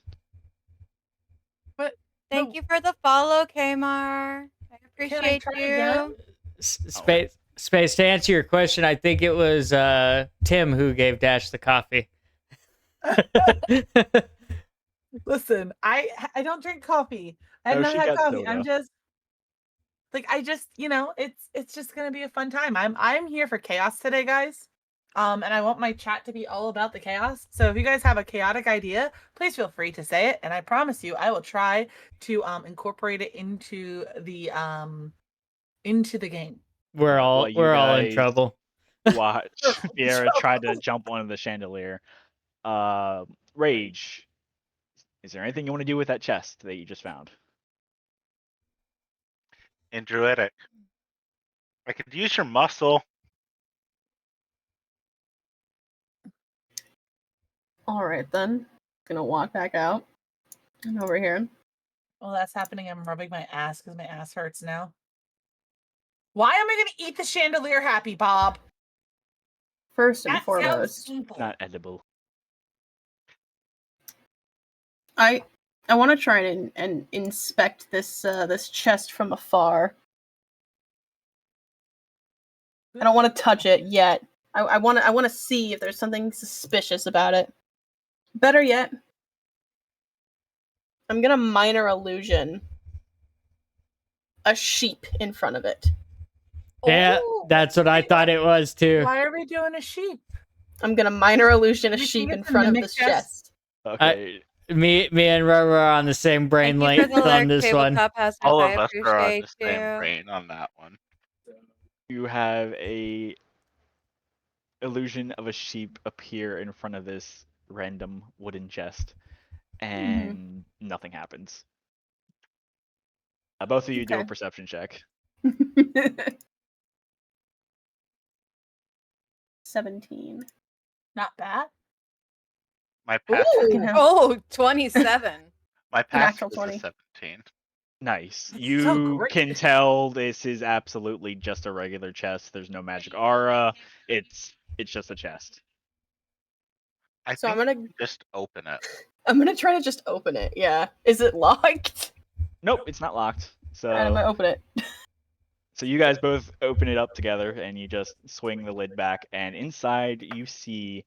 But Thank no, you for the follow, Kmar. I Can I appreciate try you. again? Space, to answer your question, I think it was Tim who gave Dash the coffee. Listen, I don't drink coffee. I've Oh, not she had got coffee. soda. I'm just like it's just gonna be a fun time. I'm here for chaos today, guys. And I want my chat to be all about the chaos. So if you guys have a chaotic idea, please feel free to say it, and I promise you, I will try to incorporate it into the game. We're all While you in guys trouble. watch Sure. Fiera try to jump onto the chandelier. Rage. Is there anything you want to do with that chest that you just found? In Druidic. I could use your muscle. All right then. Gonna walk back out and over here. Well, that's happening. I'm rubbing my ass because my ass hurts now. Why am I going to eat the chandelier, Happy Bob? First and That sounds foremost, simple. Not edible. I want to try and inspect this this chest from afar. I don't want to touch it yet. I want to see if there's something suspicious about it. Better yet, I'm gonna minor illusion a sheep in front of it. Yeah, Oh, that's what I thought it was too. why are we doing a sheep? I'm gonna minor illusion a You think sheep in it's a front of mimic this chest? chest. Okay. Me and Roro are on the same brain Thank you for length the on lyric this one. tabletop hazards. All I of us are on appreciate the same you. brain on that one. You have a illusion of a sheep appear in front of this random wooden chest, and nothing happens. Both of you do a Okay. perception check. 17. Not bad. My pass, Ooh. Oh, 27. my pass Natural was 20. a 17. Nice. That's You so great. can tell this is absolutely just a regular chest. There's no magic aura. It's just a chest. I So I'm think gonna we just open it. I'm gonna try to just open it. Yeah. Is it locked? Nope, it's not locked. And I'm gonna So open it. so you guys both open it up together, and you just swing the lid back, and inside you see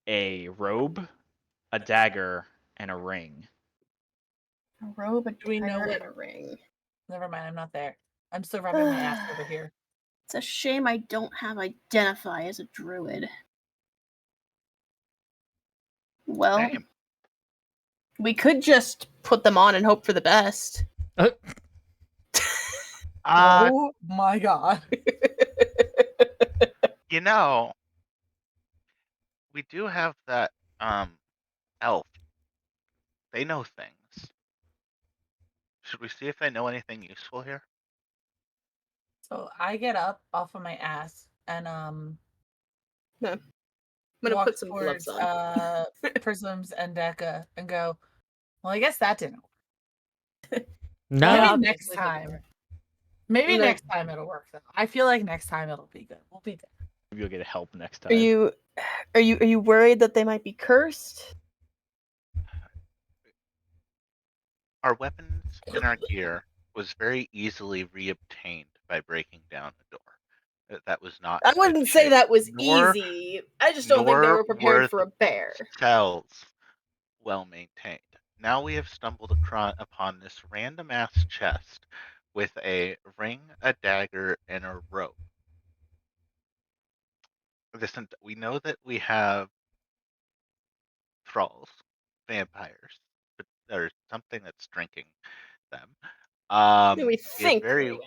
a robe, a dagger, and a ring. A robe, a Do we know dagger, what- and a ring. Never mind, I'm not there. I'm still rubbing my ass over here. It's a shame I don't have identify as a druid. Well, Same. we could just put them on and hope for the best. Oh my god. You know, we do have that elf. They know things. Should we see if they know anything useful here? So I get up off of my ass and I'm gonna walk put some towards gloves on. Prisms and Deca and go, well, I guess that didn't work. No, Maybe Obviously next didn't time. work. Maybe No. next time it'll work though. I feel like next time it'll be good. We'll be there. Maybe you'll get help next Are time. you worried that they might be cursed? Our weapons and our gear was very easily reobtained by breaking down the door. That was not. I in good wouldn't say shape. that was Nor- easy. I just don't think they nor were prepared were for a bear. Cells well maintained. Now we have stumbled upon this random ass chest with a ring, a dagger, and a rope. Listen, we know that we have thralls, vampires, but there's something that's drinking them. We think vampires.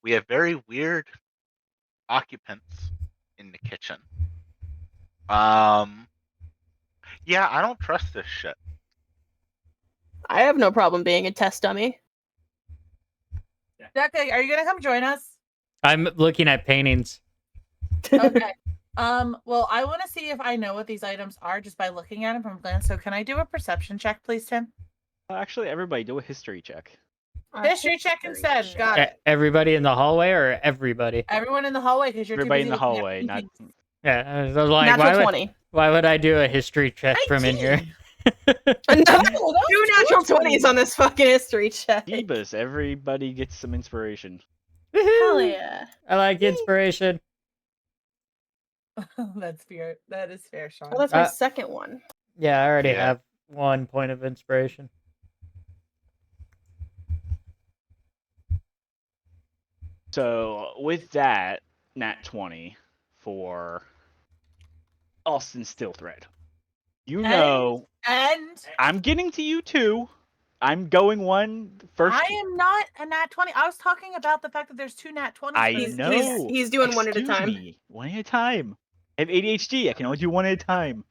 We have very weird occupants in the kitchen. Yeah, I don't trust this shit. I have no problem being a test dummy. Deca, are you gonna come join us? I'm looking at paintings. Okay. Well, I want to see if I know what these items are just by looking at them from a glance. So can I do a perception check, please, Tim? Actually, everybody do a history check. History check instead. Got it. Everybody in the hallway or everybody? Everyone in the hallway because you're Everybody too in busy the looking at hallway, not paintings. Yeah, I was like, Natural 20. why would I do a history check from in here? 19. Two natural 20s on this fucking history check. Phoebus. Everybody gets some inspiration. Hell yeah. I like inspiration. That's fair. That is fair, Sean. Well, that's my second one. Yeah, I already Yeah. have 1 point of inspiration. So with that, nat 20 for Austin Stillthread. You know, And I'm getting to you too. I'm going one first. I am not a nat 20. I was talking about the fact that there's 2 nat 20s. I for this know. He's doing one at a Excuse time. me. One at a time. I have ADHD. I can only do one at a time.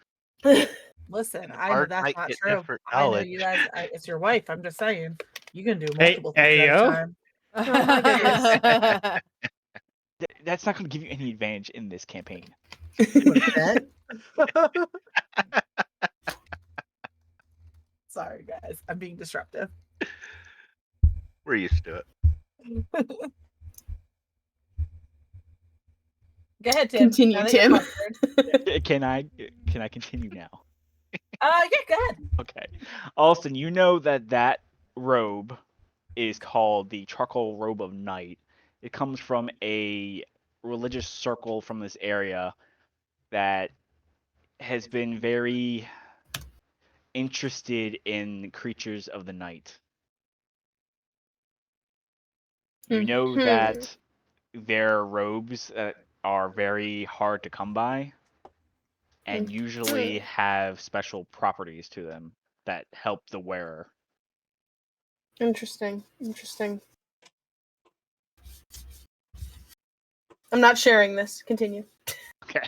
Listen, I know Bard that's might not get true. different I know knowledge. you guys. It's your wife. I'm just saying. You can do Hey- multiple things hey, at yo. a time. Oh my goodness. That's not going to give you any advantage in this campaign. Sorry, guys. I'm being disruptive. We're used to it. Go ahead, Tim. Continue, Now that you're Tim. flustered. Can I continue now? Yeah, go ahead. Okay. Austin, you know that robe is called the charcoal robe of night. It comes from a religious circle from this area that has been very interested in creatures of the night. You know that their robes are very hard to come by and usually have special properties to them that help the wearer. Interesting. I'm not sharing this. Continue. Okay.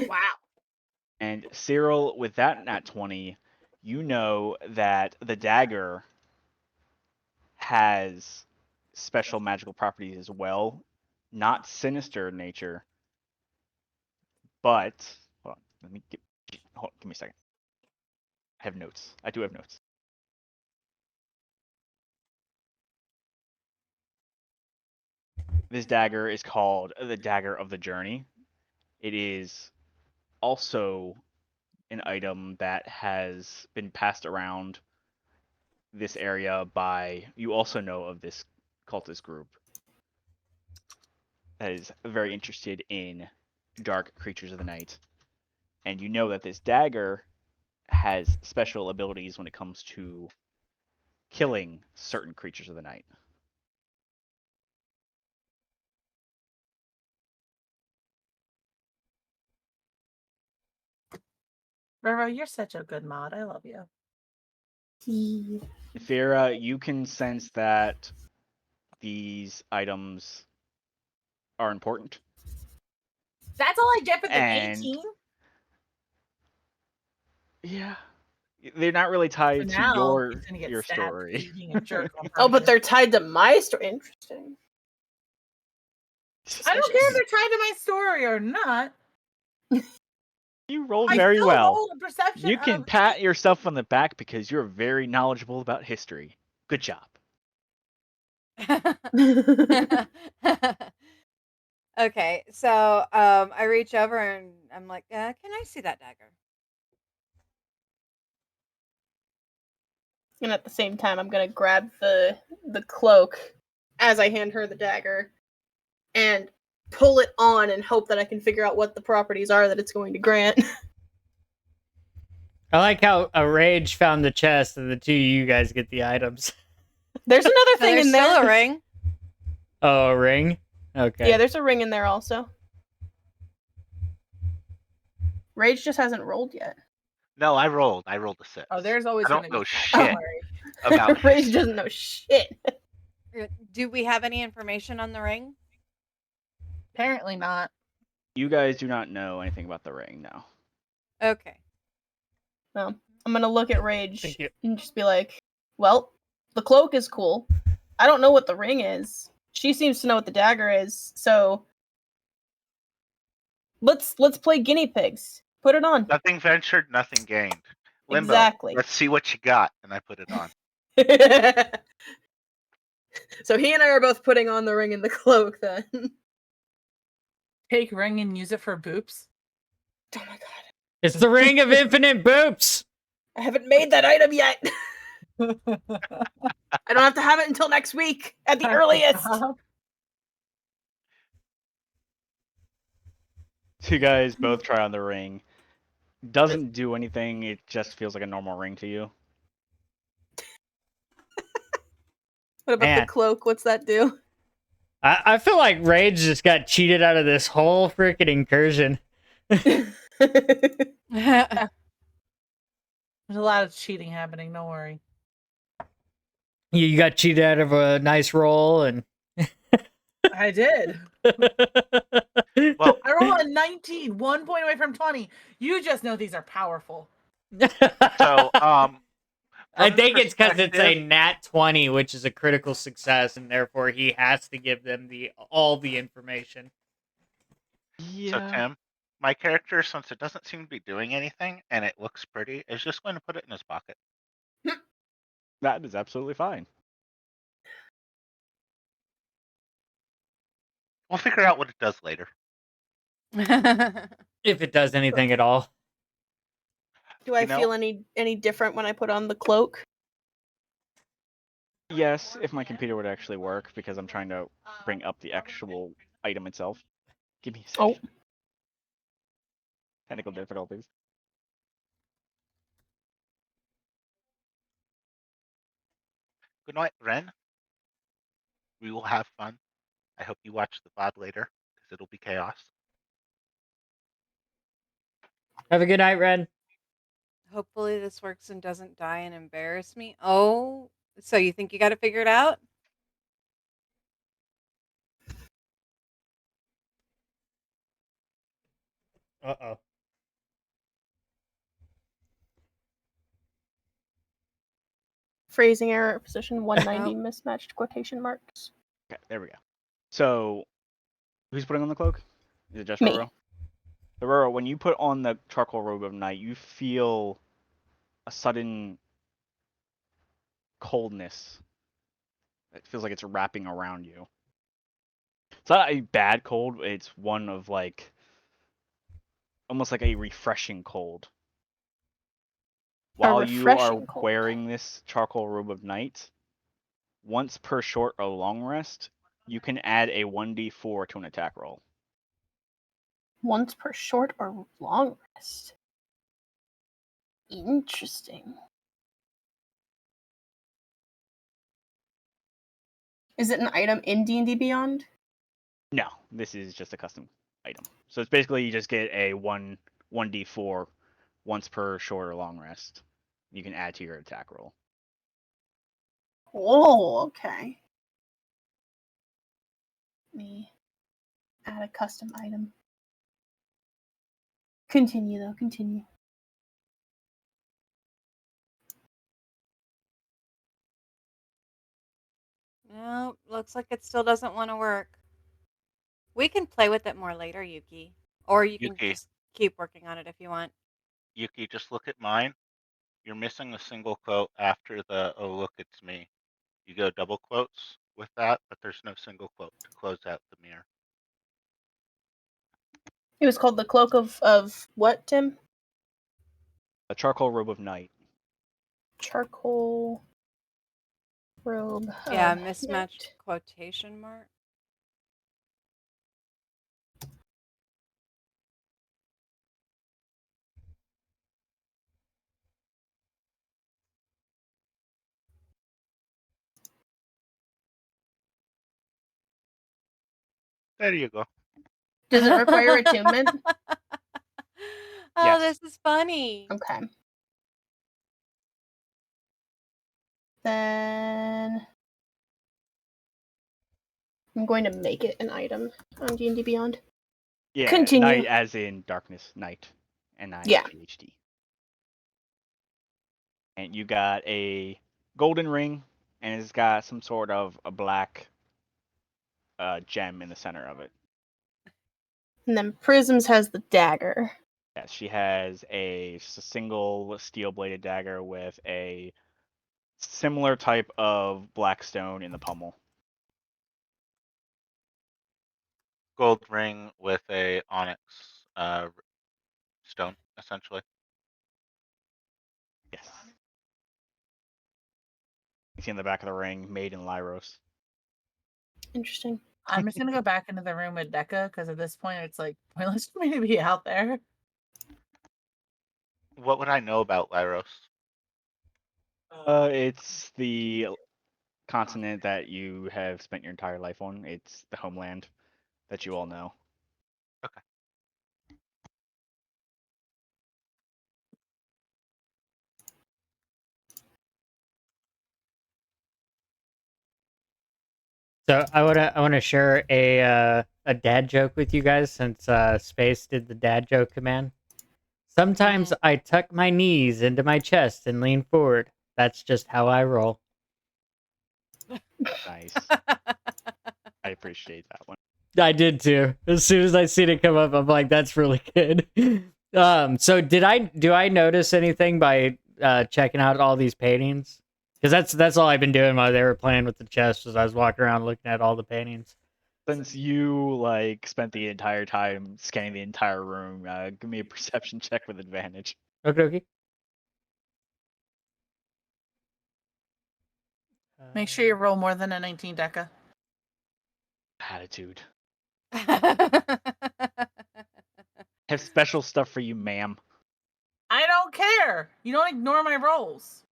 Wow. And Cyril, with that nat 20, you know that the dagger has special magical properties as well. Not sinister in nature, but hold on, give me a second. I have notes. I do have notes. This dagger is called the Dagger of the Journey. It is also an item that has been passed around this area by, you also know of this cultist group that is very interested in dark creatures of the night. And you know that this dagger has special abilities when it comes to killing certain creatures of the night. Roro, you're such a good mod. I love you. Fira, you can sense that these items are important. That's all I get for the And 18. yeah, they're not really For tied now, to he's gonna get your stabbed for story. being a jerk on Oh, but purpose. they're tied to my story. Interesting. I don't care if they're tied to my story or not. You rolled I very still well. roll a perception You can of- pat yourself on the back because you're very knowledgeable about history. Good job. Okay, so I reach over and I'm like, can I see that dagger? And at the same time, I'm gonna grab the cloak as I hand her the dagger and pull it on and hope that I can figure out what the properties are that it's going to grant. I like how a rage found the chest and the two of you guys get the items. There's another thing There's in still there. a ring. Oh, a ring? Okay. Yeah, there's a ring in there also. Rage just hasn't rolled yet. No, I rolled. I rolled a 6. Oh, there's always I don't gonna know be stuff, shit don't worry. about Rage history. doesn't know shit. Do we have any information on the ring? Apparently not. You guys do not know anything about the ring now. Okay. Well, I'm gonna look at Rage Thank you. and just be like, well, the cloak is cool. I don't know what the ring is. She seems to know what the dagger is, so let's play guinea pigs. Put it on. Nothing ventured, nothing gained. Limbo. Exactly. Let's see what you got, and I put it on. So he and I are both putting on the ring and the cloak then. Take ring and use it for boops. Oh my god. It's the ring of infinite boops. I haven't made that item yet. I don't have to have it until next week at the earliest. So you guys both try on the ring. Doesn't do anything. It just feels like a normal ring to you. What about Man. the cloak? What's that do? I feel like Rage just got cheated out of this whole freaking incursion. There's a lot of cheating happening. Don't worry. You got cheated out of a nice roll, and I did. Well, I rolled a 19, 1 point away from 20. You just know these are powerful. so I from think it's because it's a perspective- nat 20, which is a critical success, and therefore he has to give them all the information. So Tim, my character, since it doesn't seem to be doing anything and it looks pretty, is just going to put it in his pocket. That is absolutely fine. We'll figure out what it does later. If it does anything at all. Do I You know- feel any different when I put on the cloak? Yes, if my computer would actually work, because I'm trying to bring up the actual item itself. Give me a second. Oh. Technical difficulties. Good night, Ren. We will have fun. I hope you watch the VOD later, because it'll be chaos. Have a good night, Ren. Hopefully this works and doesn't die and embarrass me. Oh, so you think you got to figure it out? Uh-oh. Phrasing error, position 190, mismatched quotation marks. Okay, there we go. So, who's putting on the cloak? Is it just Me. Roro? So, Roro, when you put on the charcoal robe of night, you feel a sudden coldness. It feels like it's wrapping around you. It's not a bad cold, it's one of like almost like a refreshing cold. While you are refreshing cold. wearing this charcoal robe of night, once per short or long rest, you can add a 1d4 to an attack roll. Once per short or long rest. Interesting. Is it an item in D&D Beyond? No, this is just a custom item. So it's basically you just get a 1d4 once per short or long rest. You can add to your attack roll. Oh, okay. Let me add a custom item. Continue, though. Continue. No, looks like it still doesn't want to work. We can play with it more later, Yuki. Or you can Yuki. just keep working on it if you want. Yuki, just look at mine. You're missing a single quote after the "oh look, it's me." You go double quotes with that, but there's no single quote to close out the mirror. It was called the Cloak of what, Tim? A charcoal robe of night. Charcoal robe. Yeah, of mismatched night. quotation mark. There you go. Does it require attunement? Oh, Yes. this is funny. Okay. Then I'm going to make it an item on D&D Beyond. Yeah, Continue. night as in darkness, night. Yeah. N-I-G-H-T. And you got a golden ring, and it's got some sort of a black gem in the center of it. And then Prisms has the dagger. Yes, she has a single steel-bladed dagger with a similar type of black stone in the pommel. gold ring with a onyx stone, essentially. Yes. You see in the back of the ring, made in Lyros. Interesting. I'm just gonna go back into the room with Decca because at this point it's like pointless for me to be out there. What would I know about Lyros? It's the continent that you have spent your entire life on. It's the homeland that you all know. Okay. So I wanna share a dad joke with you guys since Space did the dad joke command. Sometimes I tuck my knees into my chest and lean forward. That's just how I roll. Nice. I appreciate that one. I did too. As soon as I seen it come up, I'm like, that's really good. So do I notice anything by checking out all these paintings? Because that's all I've been doing while they were playing with the chest, was I was walking around looking at all the paintings. Since you like spent the entire time scanning the entire room, give me a perception check with advantage. Okay, okay. Make sure you roll more than a 19, Decca. Attitude. Have special stuff for you, ma'am. I don't care. You don't ignore my rolls.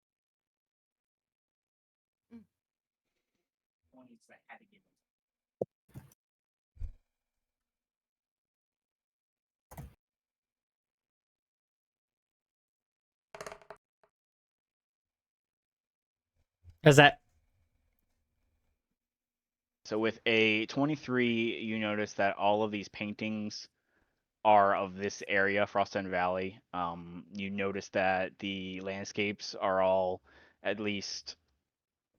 Is that So with a 23, you notice that all of these paintings are of this area, Frost End Valley. You notice that the landscapes are all at least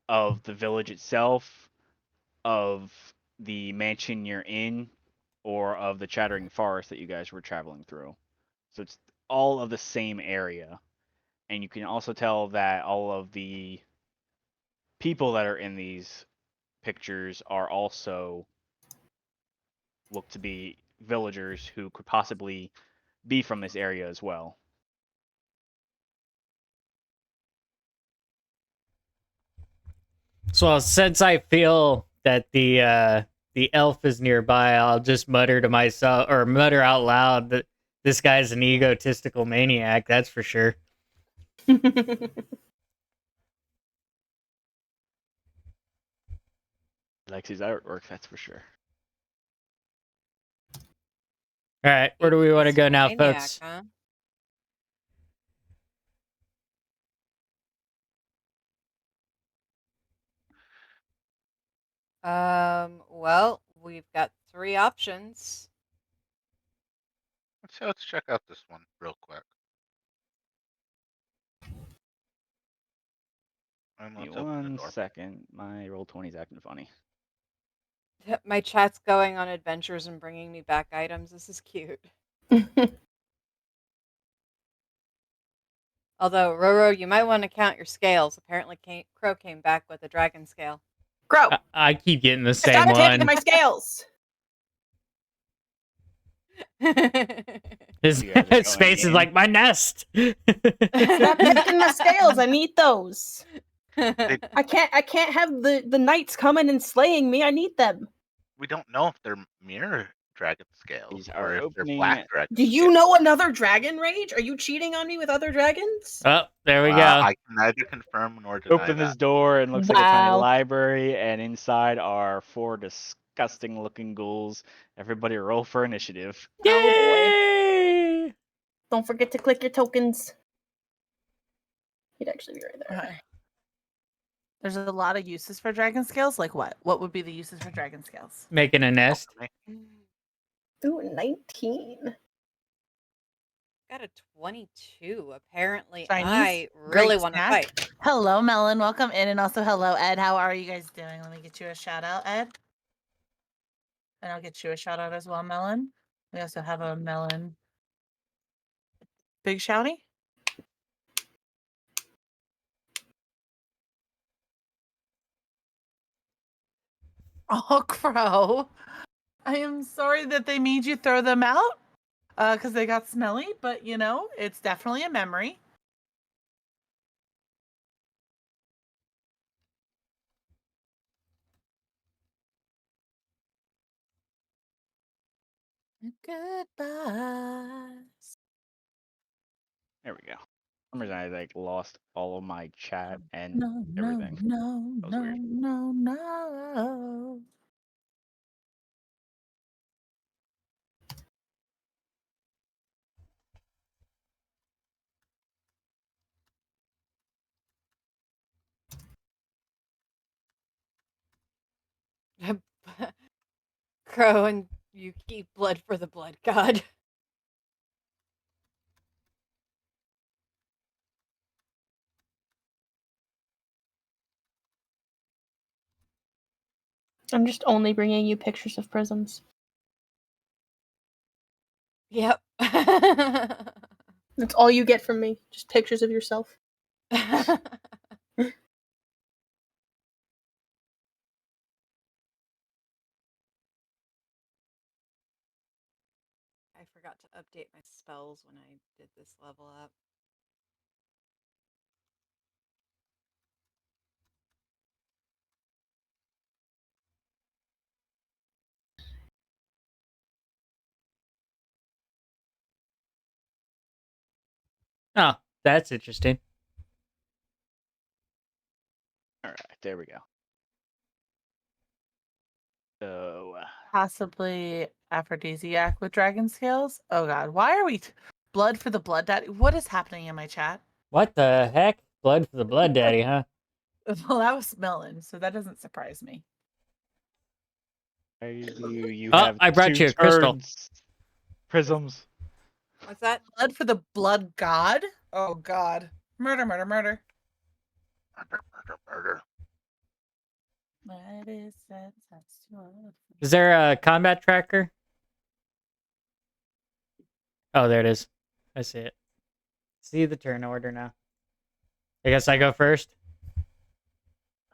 of the village itself, of the mansion you're in, or of the Chattering Forest that you guys were traveling through. So it's all of the same area. And you can also tell that all of the people that are in these pictures are also look to be villagers who could possibly be from this area as well. so? Since I feel that the elf is nearby, I'll just mutter to myself or mutter out loud that this guy's an egotistical maniac. That's for sure. Likes his artwork, that's for sure. All right, where do we want to go now, Maniac, folks? huh? Well, we've got 3 options. Let's check out this one real quick. And Give me let's open the 1 door. second. My roll 20's acting funny. My chat's going on adventures and bringing me back items. This is cute. Although, Roro, you might want to count your scales. Apparently, Crow came back with a dragon scale. Grow. I keep getting the same Stop attacking one. my scales. His You guys are going space is in. like my nest. Stop taking my scales. I need those. They, I can't have the knights coming and slaying me. I need them. we don't know if they're mirror dragon scales These or are if they're opening. black dragon Do you scales. know another dragon rage? Are you cheating on me with other dragons? Oh, there we go. I can neither confirm nor deny Open this that. door and looks like a tiny Wow. library, and inside are 4 disgusting looking ghouls. Everybody roll for initiative. Oh boy. Yay! Don't forget to click your tokens. He'd actually be right there. Okay. There's a lot of uses for dragon scales. Like what? What would be the uses for dragon scales? Making a nest. Ooh, 19. Got a 22. Apparently, Chinese? I really Great want to snack. fight. Hello, Melon. Welcome in. And also, hello, Ed. How are you guys doing? Let me get you a shout out, Ed. And I'll get you a shout out as well, Melon. We also have a Melon. Big shouty. Oh, Crow. I am sorry that they made you throw them out because they got smelly, but you know, it's definitely a memory. Goodbye. There we go. For some reason, I like lost all of my chat and No, everything. no, That was no, weird. no, no. Crow and Yuki, blood for the blood god. I'm just only bringing you pictures of prisms. Yep. That's all you get from me. Just pictures of yourself. I forgot to update my spells when I did this level up. Oh, that's interesting. All right, there we go. So, Possibly aphrodisiac with dragon scales. Oh god, why are we blood for the blood daddy? What is happening in my chat? What the heck? Blood for the blood daddy, huh? Well, that was smelling, so that doesn't surprise me. you Oh, have I brought two you a crystal. turds. Prisms. What's that? Blood for the blood god? Oh god. Murder, murder, murder. Murder, murder, murder. What is that? That's too loud. Is there a combat tracker? Oh, there it is. I see it. See the turn order now. I guess I go first.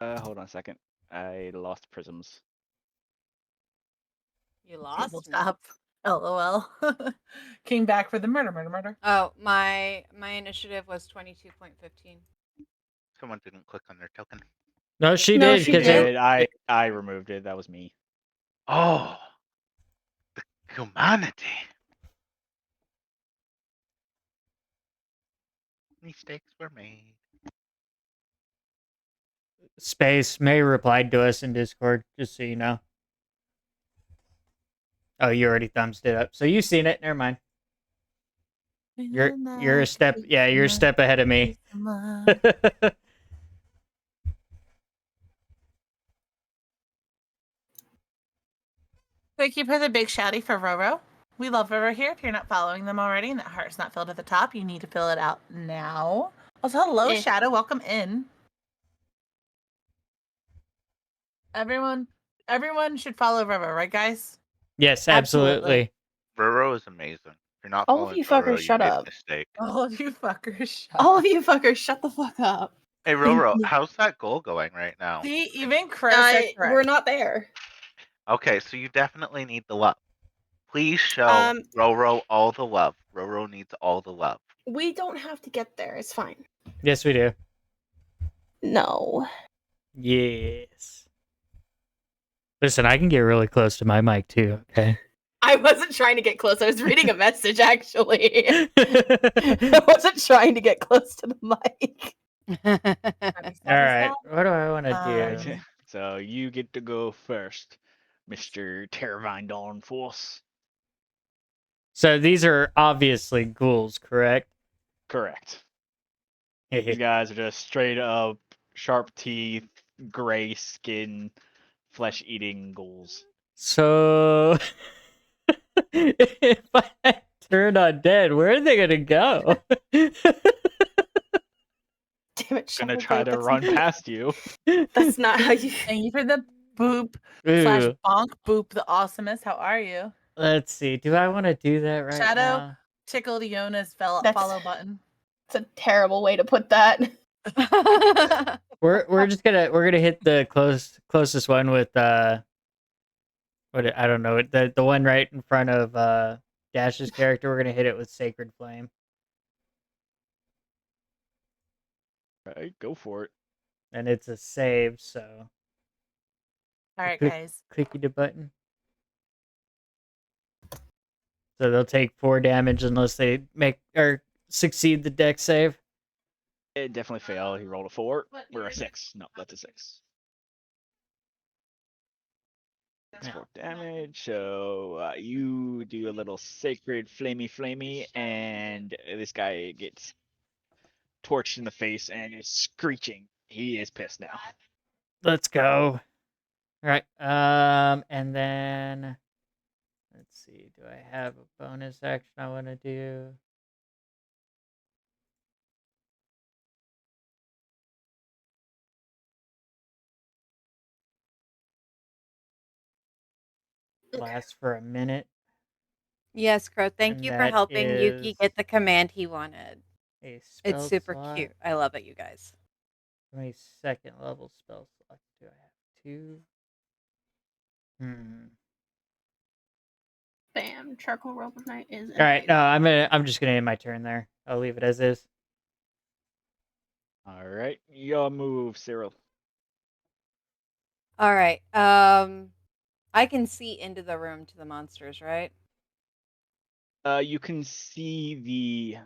Hold on a second. I lost prisms. You lost me. Tabletop. LOL. Came back for the murder, murder, murder. Oh, my initiative was 22.15. Someone didn't click on their token. No, she No, did she because did. I removed it. That was me. Oh, the humanity. Mistakes were made. Space May replied to us in Discord, just so you know. Oh, you already thumbs it up, so you've seen it. Never mind. You're a step, yeah, you're a step ahead of me. Thank you for the big shouty for Roro. We love Roro here. If you're not following them already and that heart's not filled at the top, you need to fill it out now. Also, hello, Eh. Shadow. Welcome in. Everyone should follow Roro, right, guys? Yes, Absolutely. absolutely. Roro is amazing. If you're not All of following you fuckers, Roro, you shut made up. a mistake. All of you fuckers, shut All up. of you fuckers, shut the fuck up. Hey, Roro, how's that goal going right now? See, even Chris are correct. We're not there. Okay, so you definitely need the love. Please show Roro all the love. Roro needs all the love. We don't have to get there. It's fine. Yes, we do. No. Yes. Listen, I can get really close to my mic too, okay? I wasn't trying to get close. I was reading a message, actually. I wasn't trying to get close to the mic. All right, what do I want to Alright, do? so you get to go first, Mr. Terravine Dawn Force. So these are obviously ghouls, correct? Correct. These guys are just straight up sharp teeth, gray skin, flesh eating ghouls. So if I turn undead, where are they gonna go? Damn it, I'm gonna Shadow, try to that's run not- past you. That's not how you. Thank you for the boop / Ooh, bonk boop the awesomest. How are you? let's see. Do I want to do that right Shadow, now? tickle Iona's That's- follow button. It's a terrible way to put that. We're gonna hit the closest one with I don't know. The one right in front of Dash's character, we're gonna hit it with Sacred Flame. Right, go for it. And it's a save, so All right, click, guys. clicky the button. So they'll take 4 damage unless they make or succeed the deck save. It definitely failed. He rolled a 4. We're a 6. No, that's a 6. That's 4 damage. So you do a little sacred flamey, and this guy gets torched in the face and is screeching. He is pissed now. Let's go. All right. And then let's see. Do I have a bonus action I want to do? Lasts for a minute. Yes, Crow. Thank And you for that helping Yuki is get the command he wanted. a spell It's super slot. cute. I love it, you guys. How many second level spell slots do I have? 2. Bam. Charcoal Robe of Night is. All right. No, I'm just gonna end my turn there. I'll leave it as is. All right, your move, Cyril. All right. I can see into the room to the monsters, right? You can see the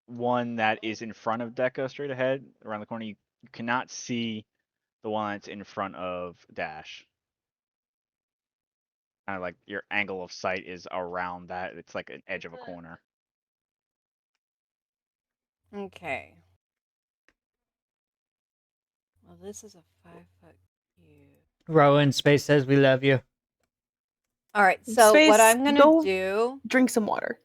one that is in front of Deca straight ahead around the corner. You cannot see the one that's in front of Dash. Kind of like your angle of sight is around that. It's like an edge of a corner. Okay. Well, this is a 5-foot cube. Rowan Space says we love you. All right. So Space, what I'm gonna go do? drink some water.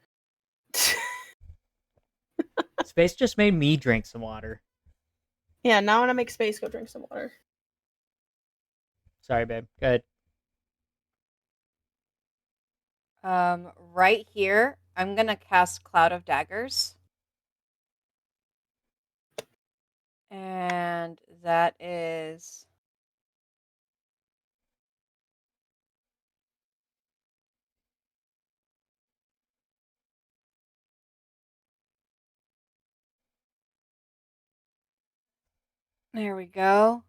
Space just made me drink some water. Yeah, now when I make Space go drink some water. Sorry, babe. Go ahead. Right here, I'm gonna cast Cloud of Daggers. And that is there we go.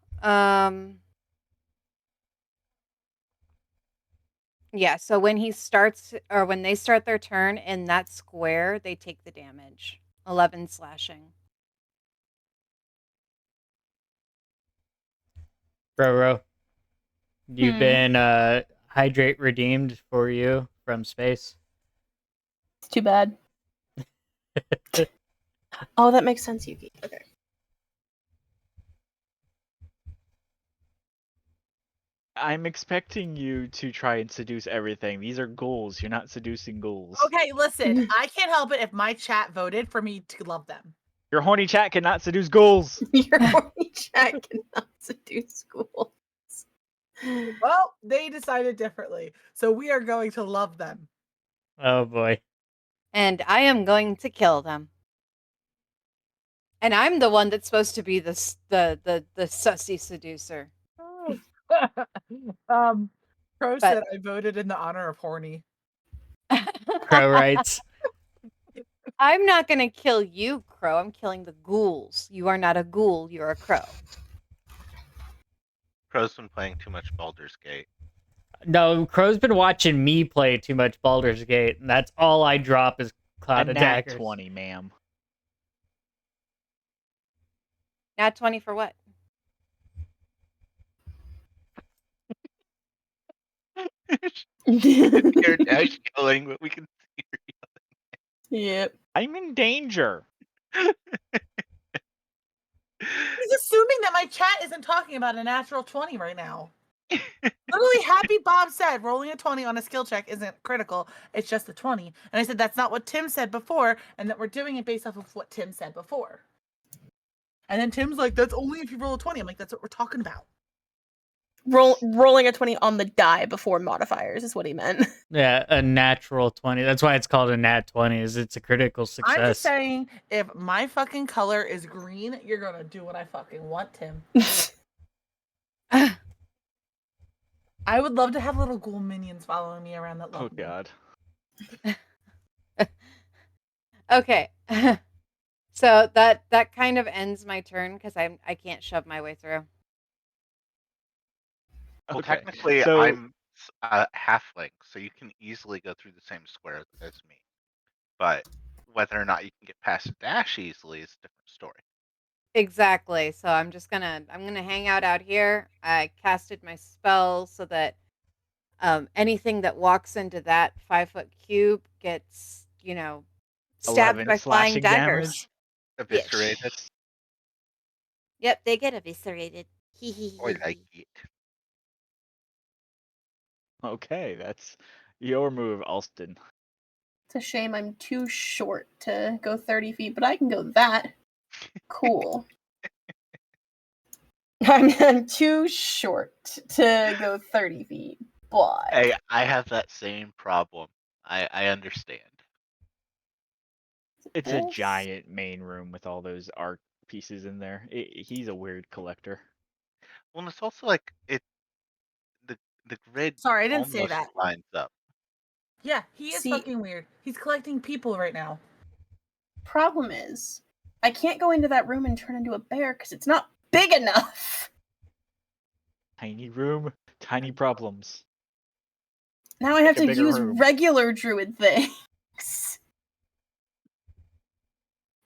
Yeah, so when he starts or when they start their turn in that square, they take the damage. 11 slashing. Roro. You've been hydrate redeemed for you from space. It's too bad. Oh, that makes sense, Yuki. Okay. I'm expecting you to try and seduce everything. These are ghouls. You're not seducing ghouls. Okay, listen. I can't help it if my chat voted for me to love them. Your horny chat cannot seduce ghouls. Your horny chat cannot seduce schools. Well, they decided differently, so we are going to love them. Oh boy. And I am going to kill them. And I'm the one that's supposed to be the sussy seducer. Crow said I voted in the honor of horny. Crow writes. I'm not going to kill you, Crow. I'm killing the ghouls. You are not a ghoul. You're a crow. Crow's been playing too much Baldur's Gate. No, Crow's been watching me play too much Baldur's Gate, and that's all I drop is Cloud A of nat Daggers. 20, ma'am. Nat 20 for what? You're Dash yelling, but we can see her Yep. I'm in danger. He's assuming that my chat isn't talking about a natural 20 right now. Literally, Happy Bob said rolling a 20 on a skill check isn't critical. It's just a 20. And I said that's not what Tim said before, and that we're doing it based off of what Tim said before. And then Tim's like, that's only if you roll a 20. I'm like, that's what we're talking about. Rolling a 20 on the die before modifiers is what he meant. Yeah, a natural 20. That's why it's called a nat 20, is it's a critical success. I'm just saying, if my fucking color is green, you're gonna do what I fucking want, Tim. I would love to have little ghoul minions following me around that Oh love me. God. Okay. So that kind of ends my turn because I can't shove my way through. Well, Okay. technically, So I'm a halfling, so you can easily go through the same square as me. But whether or not you can get past dash easily is a different story. Exactly. So I'm gonna hang out here. I casted my spell so that anything that walks into that 5-foot cube gets, stabbed 11 by flying slashing daggers. damage. Eviscerated. Yep, they get eviscerated. I like it. Okay, that's your move, Alston. It's a shame I'm too short to go 30 feet, but I can go that. Cool. I'm too short to go 30 feet. But Hey, I have that same problem. I understand. It's a Yes. giant main room with all those art pieces in there. He's a weird collector. Well, and it's also like the grid Sorry, I didn't say almost that. lines up. Yeah, he is See- fucking weird. He's collecting people right now. problem is, I can't go into that room and turn into a bear because it's not big enough. Tiny room, tiny problems. Now I have a to bigger use room. regular druid things.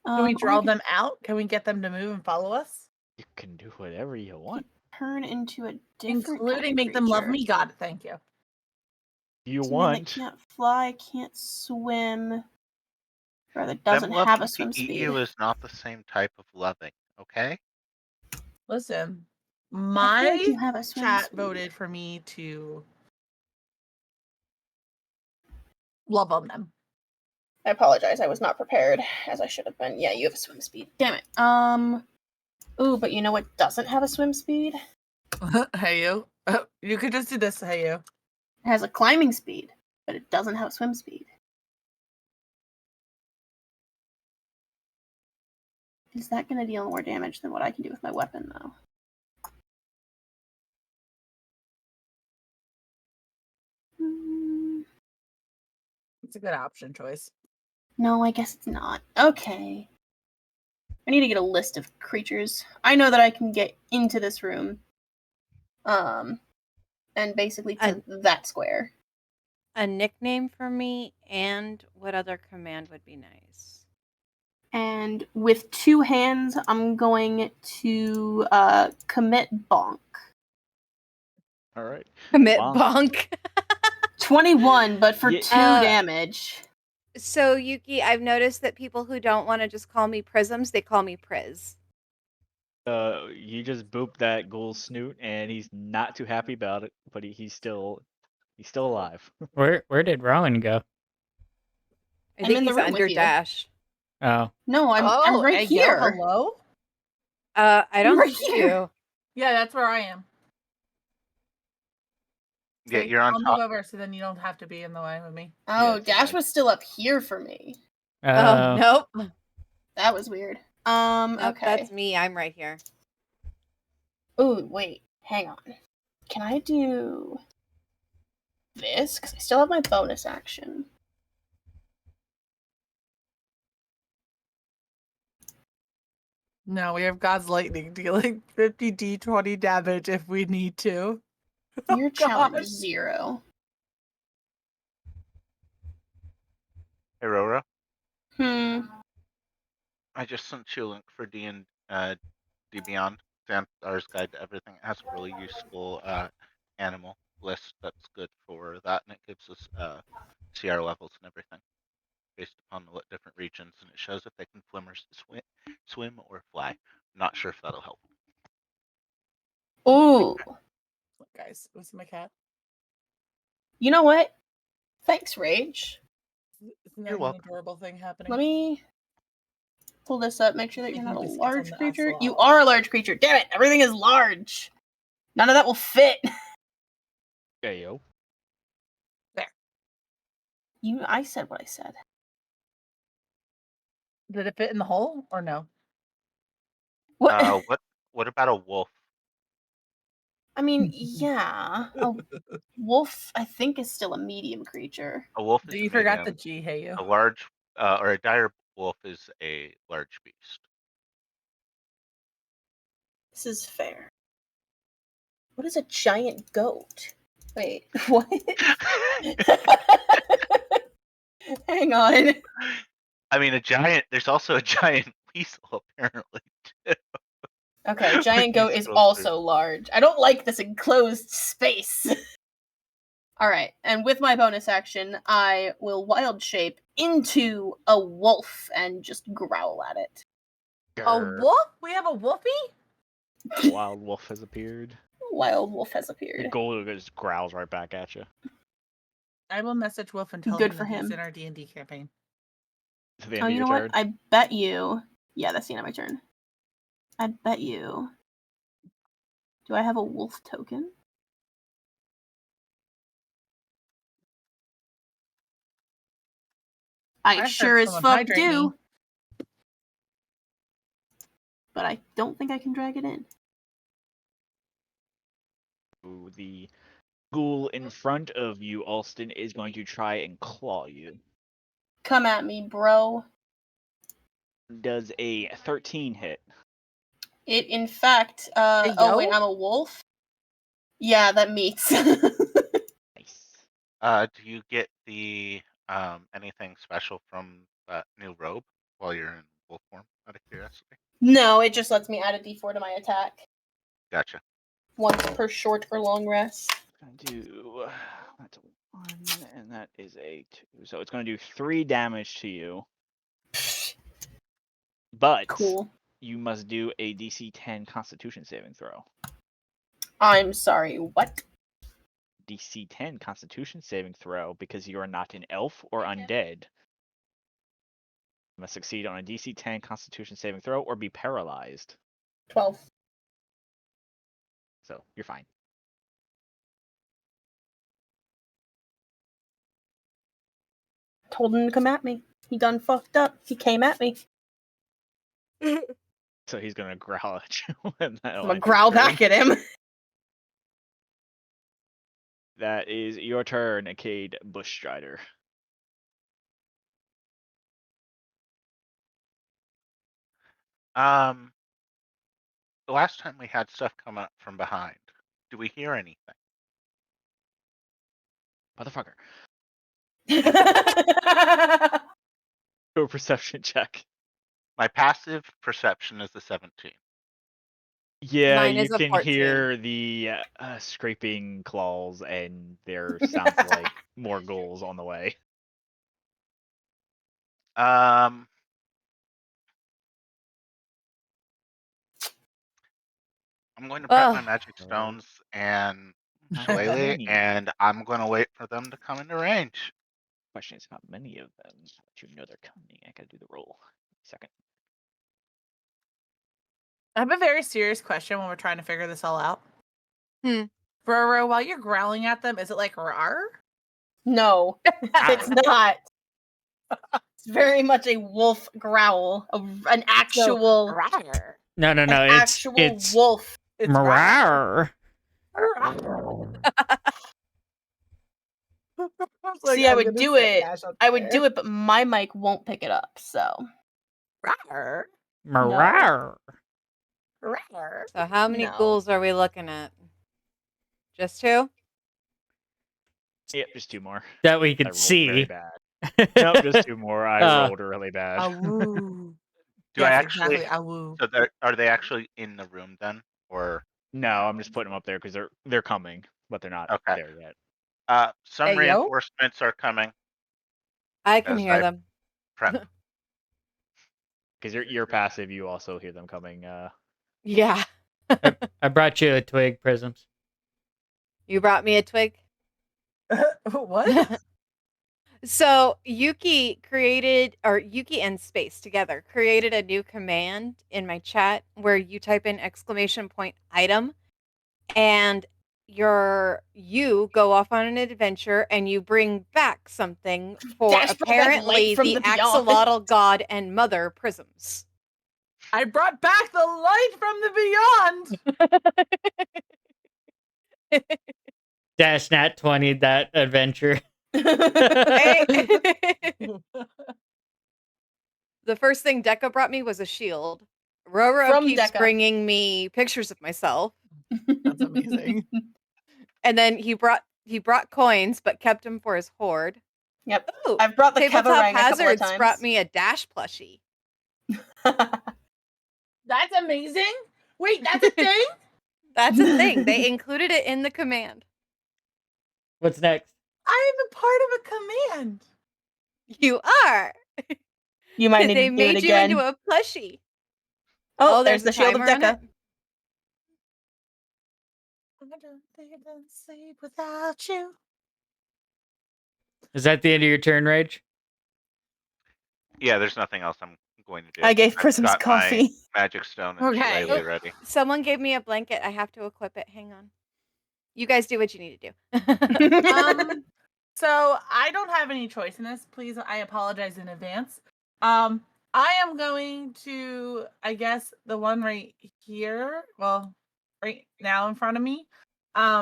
Can we draw I could them out? Can we get them to move and follow us? You can do whatever you want. turn into a different kind Including of make them love creature. me. Got it. Thank you. You Something that want. can't fly, can't swim, or that Them doesn't loving have a to swim eat speed. you is not the same type of loving, okay? Listen, I feel like my you have a swim chat speed. voted for me to love on them. I apologize. I was not prepared as I should have been. Yeah, you have a swim speed. Damn it. Ooh, but you know what doesn't have a swim speed? Hey you. You could just do this. Hey you. It has a climbing speed, but it doesn't have a swim speed. Is that going to deal more damage than what I can do with my weapon, though? It's a good option choice. No, I guess it's not. Okay. I need to get a list of creatures. I know that I can get into this room. And basically to that square. A nickname for me, and what other command would be nice? And with 2 hands, I'm going to commit bonk. All right. Commit Bonk. bonk. 21, but for Yeah. 2 damage. So Yuki, I've noticed that people who don't want to just call me Prisms, they call me Priz. You just booped that ghoul's snoot, and he's not too happy about it, but he's still alive. Where did Rowan go? I I'm think in the he's room under with you. Dash. Oh, No, I'm right hey, here. Yo, hello? I don't right see here. you. Yeah, that's where I am. Yeah, See, you're on I'll top. move over so then you don't have to be in the way with me. Oh, Yeah, it's Dash fine. was still up here for me. Oh, nope. That was weird. Nope, Okay. that's me. I'm right here. Ooh, wait. Hang on. Can I do this? Because I still have my bonus action. No, we have God's Lightning dealing 50 d20 damage if we need to. Your challenge gosh. 0. Hey, Roro, I just sent you a link for D Beyond, Xanathar's Guide to Everything. It has a really useful animal list that's good for that, and it gives us CR levels and everything based upon what different regions, and it shows if they can swim or fly. I'm not sure if that'll help. Ooh. Guys, was my cat? You know what? Thanks, Rage. Isn't that You're an welcome. adorable thing happening? Let me pull this up, make sure that you're Making not a biscuits on large the creature. axolotl. You are a large creature. Damn it! Everything is large. None of that will fit. Hey, yo. I said what I said. Did it fit in the hole or no? What? What about a wolf? I mean, yeah. A wolf, I think, is still a medium creature. A wolf is You a forgot medium. the G, hey you. A large or a dire wolf is a large beast. This is fair. What is a giant goat? Wait, what? Hang on. I mean, there's also a giant weasel, apparently, too. Okay, giant goat These is girls also large. I don't like this enclosed space. Alright, and with my bonus action, I will wild shape into a wolf and just growl at it. A Grr. wolf? We have a wolfie? A wild wolf has appeared. Wild wolf has The appeared. gold just growls right back at you. I will message Wolf and tell Good him for that he's him. in our D&D campaign. To the Oh, end of you your know turn. what? I bet you. Yeah, that's the end of my turn. I bet you. Do I have a wolf token? I heard sure as someone fuck hydrate do. me. But I don't think I can drag it in. Ooh, the ghoul in front of you, Alston, is going to try and claw you. Come at me, bro. Does a 13 hit? It, in fact, Hey, oh wait, yo? I'm a wolf? Yeah, that meets. Nice. Do you get the anything special from that new robe while you're in wolf form? Out of curiosity. No, it just lets me add a d4 to my attack. Gotcha. Once per short or long rest. Gonna do that's a 1 and that is a 2. So it's gonna do 3 damage to you. But Cool. you must do a DC 10 Constitution saving throw. I'm sorry, what? DC 10 Constitution saving throw because you are not an elf or undead. You must succeed on a DC 10 Constitution saving throw or be paralyzed. 12. So you're fine. Told him to come at me. He done fucked up. He came at me. So he's gonna growl at you. And I'm gonna growl back at him. That is your turn, Acade Bushstrider. The last time we had stuff come up from behind, do we hear anything? Motherfucker. Do a perception check. My passive perception is the 17. Yeah, Mine you is a can 14. hear the scraping claws, and there sounds like more ghouls on the way. I'm going to prep my Ugh. magic stones and How shillelagh, many? and I'm going to wait for them to come into range. Question is how many of them, but you know they're coming. I gotta do the roll. Second. I have a very serious question when we're trying to figure this all out. Hmm. Roro, while you're growling at them, is it like rar? No, it's not. It's very much a wolf growl. An actual, Rar. No, an actual it's wolf. It's Marar. See, I would do it. I would do it, but my mic won't pick it up. So Rar. Marar. Rar. So how many No. ghouls are we looking at? Just 2? Yep, just 2 more. That we I could rolled very see. bad. Nope, just 2 more. I rolled really bad. Awoo. Do I Yes, actually? exactly. Awoo. So are they actually in the room then, or? No, I'm just putting them up there because they're coming, but they're not Okay. there yet. Some Hey, yo. reinforcements are coming. I can As hear I them. prep. Because you're passive, you also hear them coming. Yeah. I brought you a twig, Prisms. You brought me a twig? What? So Yuki and Space together created a new command in my chat where you type in !item and you go off on an adventure and you bring back something for Dash brought back apparently light from the the beyond. axolotl god and mother prisms. I brought back the light from the beyond. Dash Nat 20 that adventure. Hey. The first thing Deca brought me was a shield. Roro From keeps Deca. bringing me pictures of myself. That's amazing. And then he brought coins, but kept them for his hoard. Yep. Ooh, I've brought the Tabletop Kevarang a couple of Hazards times. brought me a Dash plushie. That's amazing. Wait, that's a thing? That's a thing. They included it in the command. What's next? I am a part of a command. You are. You might need They to do made it you again. into a plushie. Oh, there's the a shield of timer on Deca. it. I don't think I can sleep without you. Is that the end of your turn, Rage? Yeah, there's nothing else I'm going to do. I gave I've Prism's got coffee. my magic stone and Okay. shillelagh ready. Someone gave me a blanket. I have to equip it. Hang on. You guys do what you need to do. So I don't have any choice in this. Please, I apologize in advance. I am going to, I guess, the one right here. Well, right now in front of me. I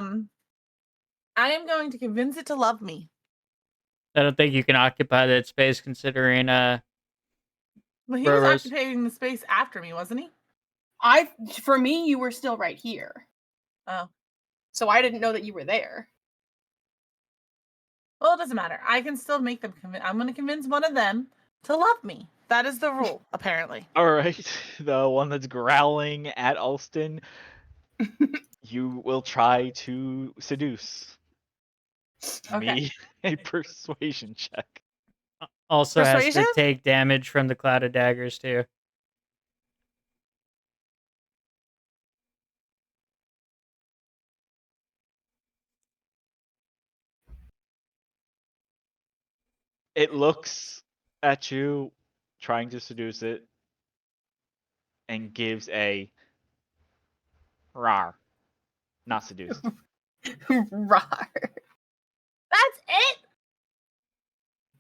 am going to convince it to love me. I don't think you can occupy that space considering Well, he was Roro's. occupying the space after me, wasn't he? For me, you were still right here. Oh. So I didn't know that you were there. Well, it doesn't matter. I can still make them convince. I'm going to convince one of them to love me. That is the rule, apparently. All right, the one that's growling at Alston, you will try to seduce. Okay. Me a persuasion check. Also has Persuasion? to take damage from the cloud of daggers too. It looks at you, trying to seduce it, and gives a rar. Not seduced. Rawr. That's it.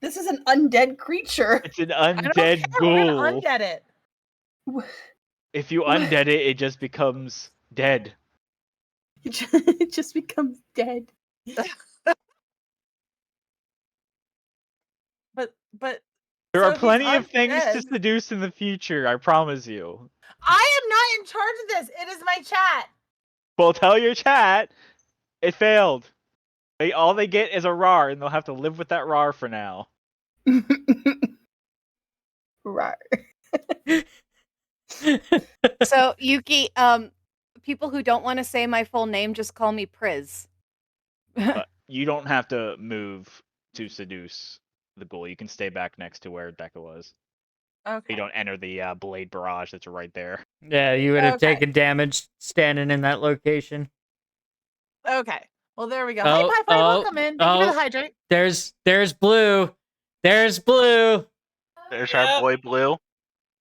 This is an undead creature. It's an I don't undead care. We're ghoul. gonna undead it. If you undead it, it just becomes dead. It just becomes dead. But There so are if plenty it's of things to undead- seduce in the future, I promise you. I am not in charge of this. It is my chat. Well, tell your chat it failed. All they get is a rar, and they'll have to live with that rar for now. Rawr. So, Yuki, people who don't want to say my full name just call me Priz. But you don't have to move to seduce the ghoul. You can stay back next to where Deca was. Okay. You don't enter the blade barrage that's right there. Yeah, you would have Okay. taken damage standing in that location. Okay. Well, there we go. Oh, Hi, Pie, welcome in. Thank you for the hydrate. There's Blue. There's Blue. There's Yep. our boy Blue.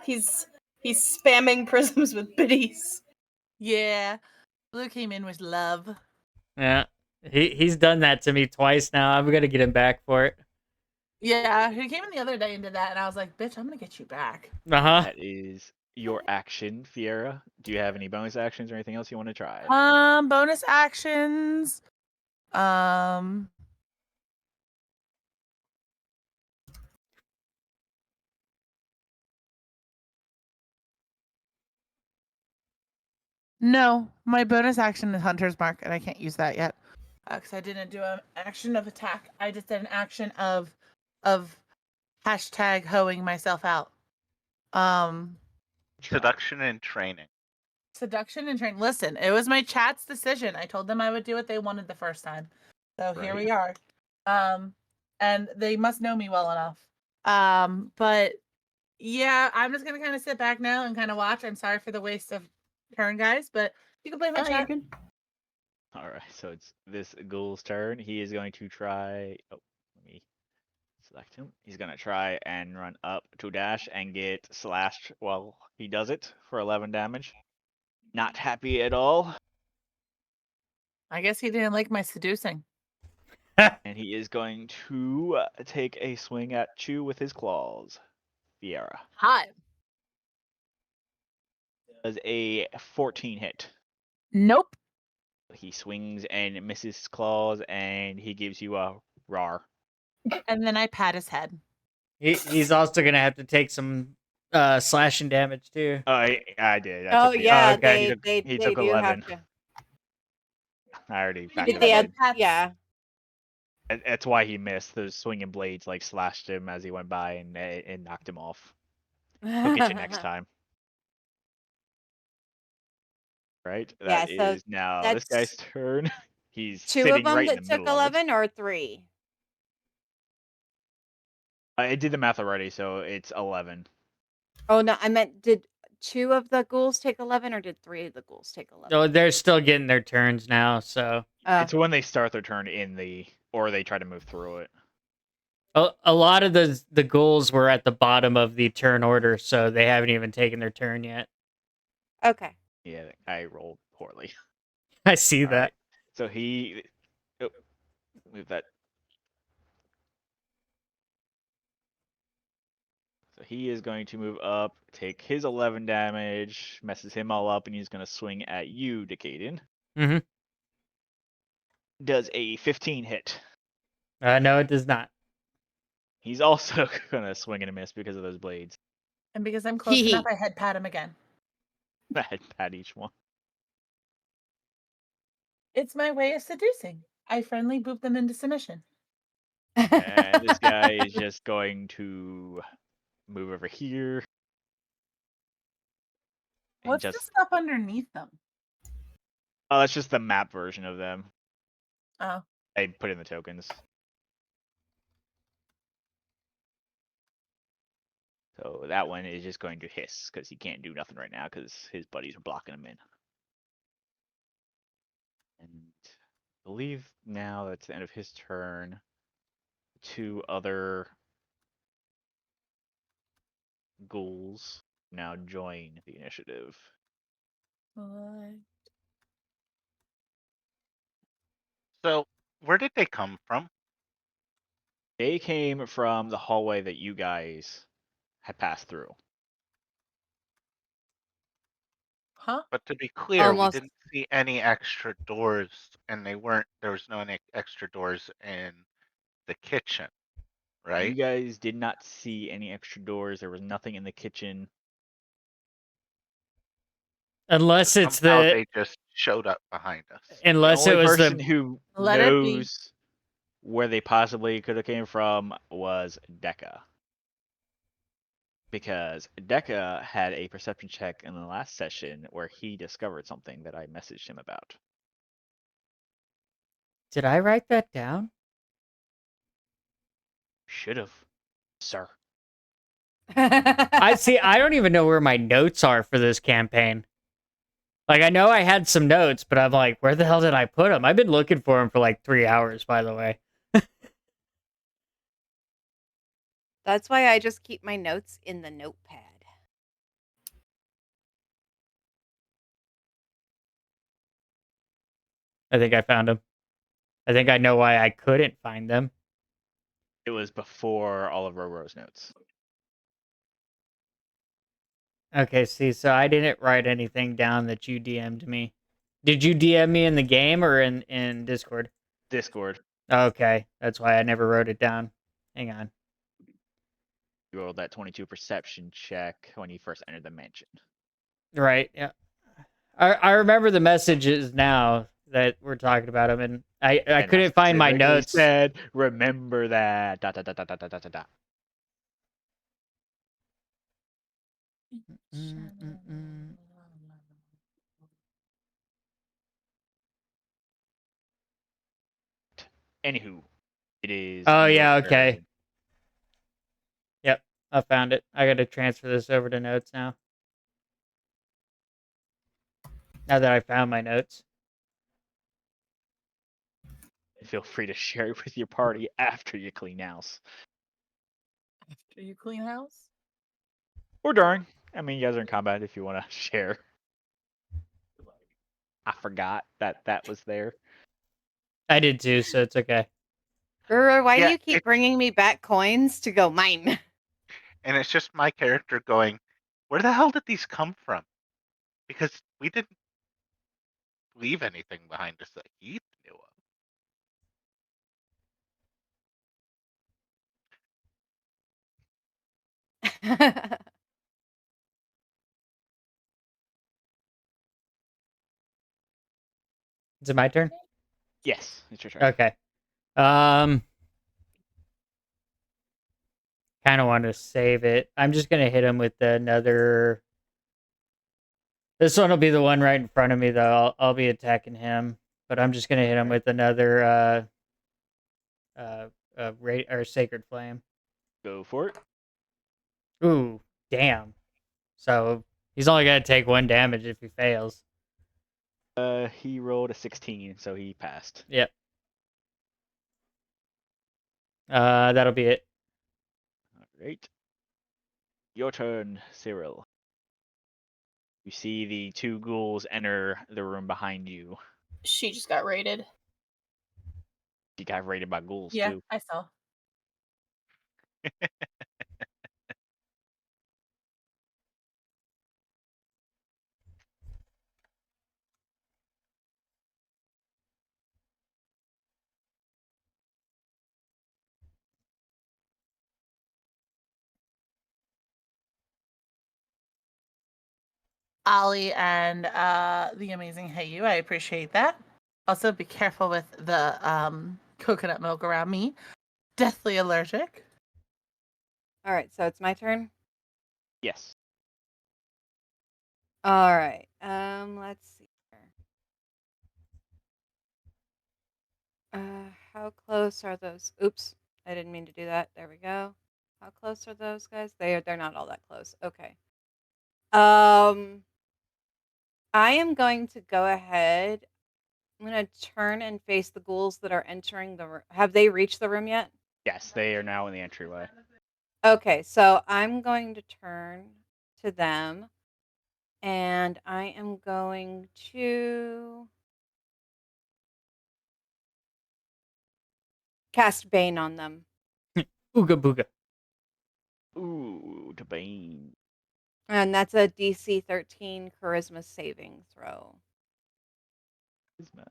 He's spamming prisms with biddies. Yeah. Blue came in with love. Yeah. He's done that to me twice now. I'm gonna get him back for it. Yeah, he came in the other day and did that, and I was like, bitch, I'm gonna get you back. Uh-huh. That is your action, Fiera. Do you have any bonus actions or anything else you want to try? Bonus actions. No, my bonus action is Hunter's Mark, and I can't use that yet because I didn't do an action of attack. I just did an action of hashtag hoeing myself out. Seduction and training. Seduction and training. Listen, it was my chat's decision. I told them I would do what they wanted the first time, so here we are. And they must know me well enough. But yeah, I'm just gonna kind of sit back now and kind of watch. I'm sorry for the waste of turn, guys, but you can play my chat. All right, so it's this ghoul's turn. He is going to try. Oh, let me select him. He's going to try and run up to dash and get slashed while he does it for 11 damage. Not happy at all. I guess he didn't like my seducing. And he is going to take a swing at you with his claws. Fiera. Hi. Does a 14 hit? Nope. He swings and misses claws, and he gives you a rar. And then I pat his head. He's also gonna have to take some slashing damage too. I did. I Oh took the, yeah, okay. he they took do have 11. to. I already You factored Did do they that have add? in. pats. Yeah. That's why he missed. Those swinging blades like slashed him as he went by and knocked him off. He'll get you next time. Right? Yeah, That so is now this guy's that's turn. He's 2 of sitting them right in the that took middle of it. 11 or 3? I did the math already, so it's 11. Oh, no, I meant did 2 of the ghouls take 11 or did 3 of the ghouls take 11? No, they're still getting their turns now, so It's when they start their turn or they try to move through it. a lot of the ghouls were at the bottom of the turn order, so they haven't even taken their turn yet. Okay. Yeah, I rolled poorly. I see All that. right. So he move that. So he is going to move up, take his 11 damage, messes him all up, and he's going to swing at you, Decaden. Mhm. Does a 15 hit. No, it does not. He's also going to swing and a miss because of those blades. And because I'm close Hee enough, hee. I head pat him again. I had pat each one. It's my way of seducing. I friendly boop them into submission. And this guy is just going to move over here. And What's the stuff underneath them? Oh, that's just the map version of them. Oh. I put in the tokens. So that one is just going to hiss because he can't do nothing right now because his buddies are blocking him in. And I believe now that's the end of his turn. 2 other ghouls now join the initiative. What? So, where did they come from? They came from the hallway that you guys had passed through. Huh? But to be clear, we Almost. didn't see any extra doors, and there was no any extra doors in the kitchen, You right? guys did not see any extra doors. There was nothing in the kitchen. Unless So it's somehow the they just showed up behind us. The unless it only was person the who Let it be. knows where they possibly could have came from was Decca. Because Decca had a perception check in the last session where he discovered something that I messaged him about. Did I write that down? Should have, sir. I see. I don't even know where my notes are for this campaign. Like, I know I had some notes, but I'm like, where the hell did I put them? I've been looking for them for like 3 hours, by the way. That's why I just keep my notes in the notepad. I think I found them. I think I know why I couldn't find them. It was before all of Roro's notes. Okay, see, so I didn't write anything down that you DM'd me. Did you DM me in the game or in Discord? Discord. Okay, that's why I never wrote it down. Hang on. You rolled that 22 perception check when you first entered the mansion. Right, yeah. I remember the messages now that we're talking about them, and I couldn't find my notes. Said, remember that. Dot, dot, dot, dot, dot, dot, dot, dot. Anywho, it is. Oh, your yeah, okay. turn. Yep, I found it. I gotta transfer this over to notes now. Now that I found my notes. Feel free to share it with your party after you clean house. After you clean house? Or during. I mean, you guys are in combat if you want to share. I forgot that was there. I did too, so it's okay. Ruru, why do Yeah, you keep bringing me back coins to go mine? And it's just my character going, where the hell did these come from? Because we leave anything behind us that Heath knew of. Is it my turn? Yes, it's your turn. Okay. Kind of want to save it. I'm just gonna hit him with another. This one will be the one right in front of me, though. I'll be attacking him, but I'm just gonna hit him with another or sacred flame. Go for it. Ooh, damn. So he's only gonna take 1 damage if he fails. He rolled a 16, so he passed. Yep. That'll be it. All right. Your turn, Cyril. You see the 2 ghouls enter the room behind you. She just got raided. You got raided by ghouls, Yeah, too. I saw. Ollie and the amazing Heyu, I appreciate that. Also, be careful with the coconut milk around me. Deathly allergic. All right, so it's my turn. Yes. All right. Let's see here. How close are those? Oops, I didn't mean to do that. There we go. How close are those guys? They're not all that close. Okay. I am going to go ahead. I'm going to turn and face the ghouls that are entering the room. Have they reached the room yet? Yes, they are now in the entryway. Okay, so I'm going to turn to them and I am going to cast Bane on them. Ooga booga. Ooh, to Bane. And that's a DC 13 charisma saving throw. Charisma.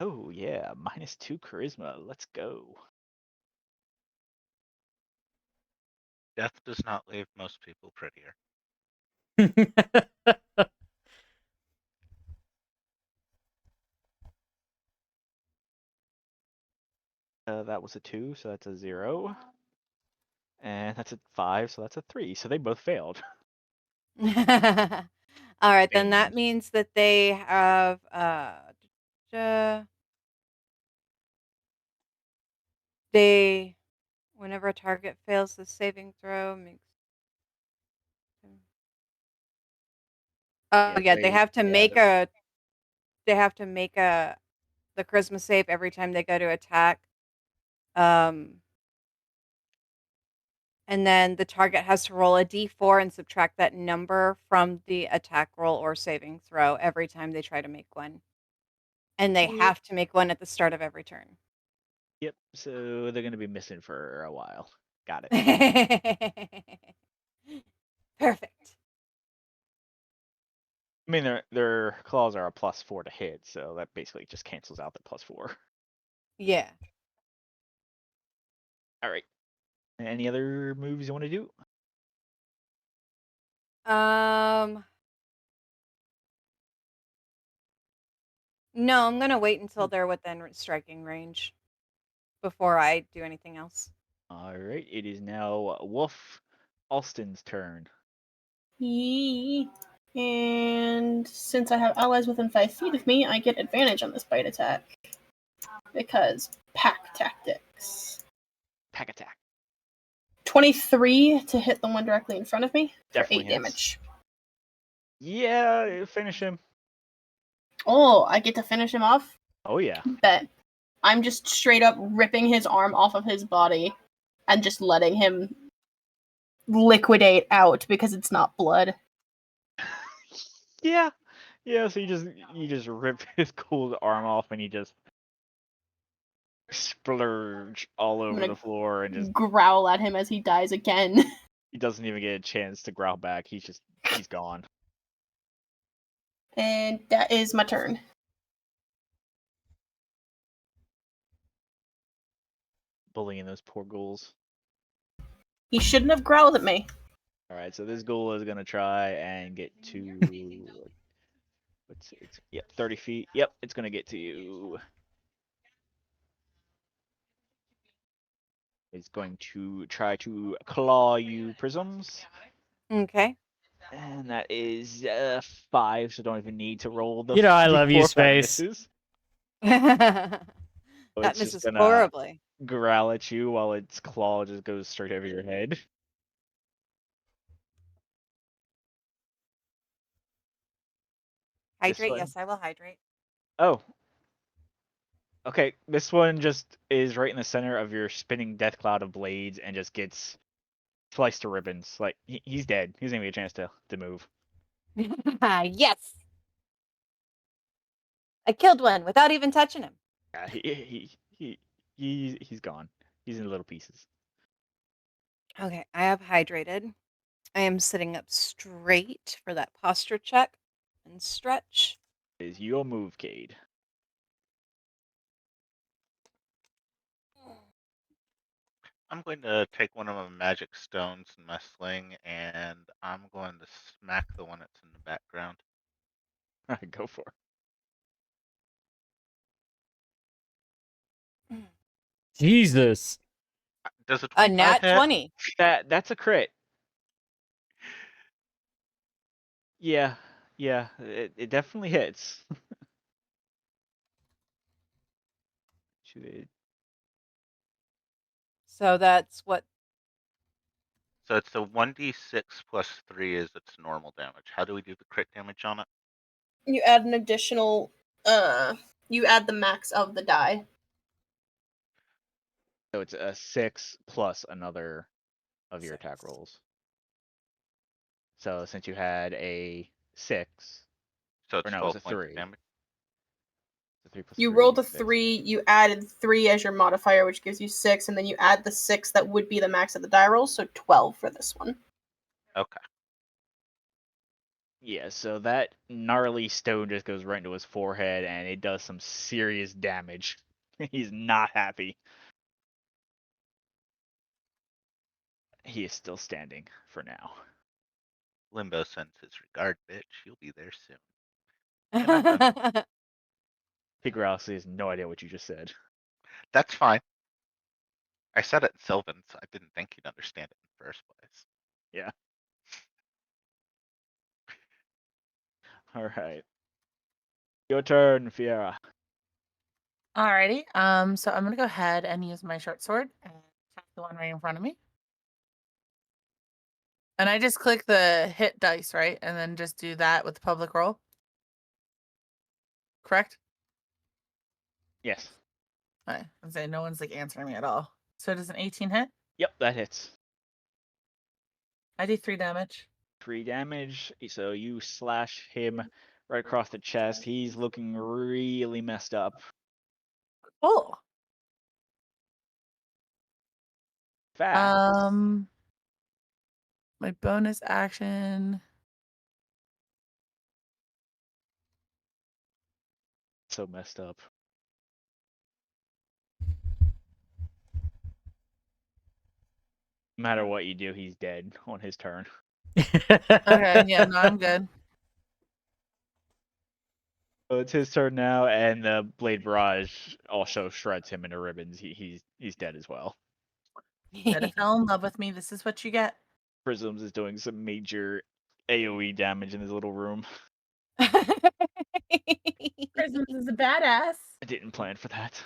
Oh, yeah. -2 charisma. Let's go. Death does not leave most people prettier. That was a 2, so that's a 0. And that's a 5, so that's a 3. So they both failed. All right, then that Banes. means that they have they whenever a target fails the saving throw makes Oh yeah, they have to make a the charisma save every time they go to attack. And then the target has to roll a d4 and subtract that number from the attack roll or saving throw every time they try to make one. And they have to make one at the start of every turn. Yep, so they're going to be missing for a while. Got it. Perfect. I mean, their claws are a +4 to hit, so that basically just cancels out the +4. Yeah. All right. Any other moves you want to do? No, I'm gonna wait until they're within striking range before I do anything else. All right. It is now Wolf Alston's turn. Yee. And since I have allies within 5 feet of me, I get advantage on this bite attack. Because pack tactics. Pack attack. 23 to hit the one directly in front of me for Definitely 8 hits. damage. Yeah, finish him. Oh, I get to finish him off? Oh, yeah. Bet. I'm just straight up ripping his arm off of his body and just letting him liquidate out because it's not blood. Yeah. Yeah, so you just rip his cool arm off and he just splurge all over the floor and just growl at him as he dies again. he doesn't even get a chance to growl back. He's gone. And that is my turn. Bullying those poor ghouls. He shouldn't have growled at me. All right, so this ghoul is gonna try and get to. It's 30 feet. Yep, it's gonna get to you. It's going to try to claw you, Prisms. Okay. And that is 5, so don't even need to roll the You know I love you, D4 if that Space. misses. That So it's just misses gonna horribly. growl at you while its claw just goes straight over your head. This Hydrate? one? Yes, I will hydrate. Oh. Okay, this one just is right in the center of your spinning death cloud of blades and just gets sliced to ribbons. Like, he's dead. He doesn't even get a chance to move. Yes! I killed one without even touching him. Yeah, he's gone. He's in little pieces. Okay, I have hydrated. I am sitting up straight for that posture check and stretch. Is your move, Cade? I'm going to take one of my magic stones in my sling, and I'm going to smack the one that's in the background. All right, go for it. Jesus. Does a A 25 nat hit? 20. That's a crit. Yeah, it definitely hits. Shoot it. So that's what? So it's a 1d6 plus 3 is its normal damage. How do we do the crit damage on it? You add an additional, you add the max of the die. So it's a 6 plus another of your attack 6. rolls. So since you had a 6, So or it's no, it was 12 a points of 3. damage. So 3 plus You 3 rolled a is 6. 3, you added 3 as your modifier, which gives you 6, and then you add the 6 that would be the max of the die roll, so 12 for this one. Okay. Yeah, so that gnarly stone just goes right into his forehead, and it does some serious damage. He's not happy. He is still standing for now. Limbo sends his regard, bitch. You'll be there soon. And I'm done. Figure has no idea what you just said. That's fine. I said it in Sylvan, so I didn't think you'd understand it in the first place. Yeah. All right. Your turn, Fiera. Alrighty. So I'm gonna go ahead and use my short sword and attack the one right in front of me. And I just click the hit dice, right? And then just do that with the public roll. Correct? Yes. Okay. I'm saying no one's like answering me at all. So does an 18 hit? Yep, that hits. I do 3 damage. 3 damage. So you slash him right across the chest. He's looking really messed up. Cool. Fact. My bonus action. So messed up. No matter what you do, he's dead on his turn. Okay, yeah, no, I'm good. So it's his turn now, and the blade barrage also shreds him into ribbons. He's dead as well. Gotta fell in love with me. This is what you get. Prisms is doing some major AoE damage in his little room. Prisms is a badass. I didn't plan for that.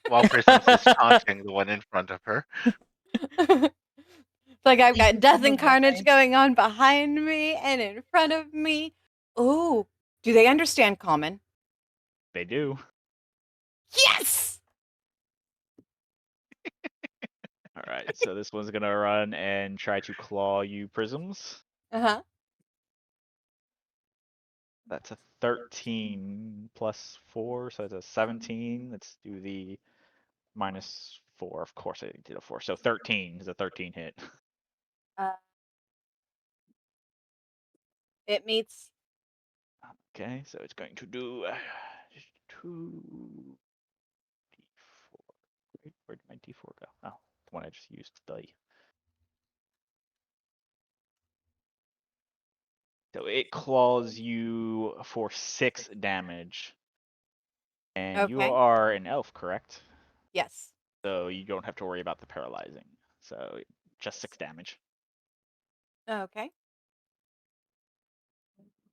While Prisms is taunting the one in front of her. It's like I've got death and Okay. carnage going on behind me and in front of me. Ooh, do they understand common? They do. Yes! All right, so this one's gonna run and try to claw you, Prisms. Uh-huh. That's a 13 plus 4, so it's a 17. Let's do the minus 4. Of course I did a 4. So 13 is a 13 hit. It meets. Okay, so it's going to do 2d4. Where did my d4 go? Oh, the one I just used. So it claws you for 6 damage. And you Okay. are an elf, correct? Yes. So you don't have to worry about the paralyzing. So just 6 damage. Okay.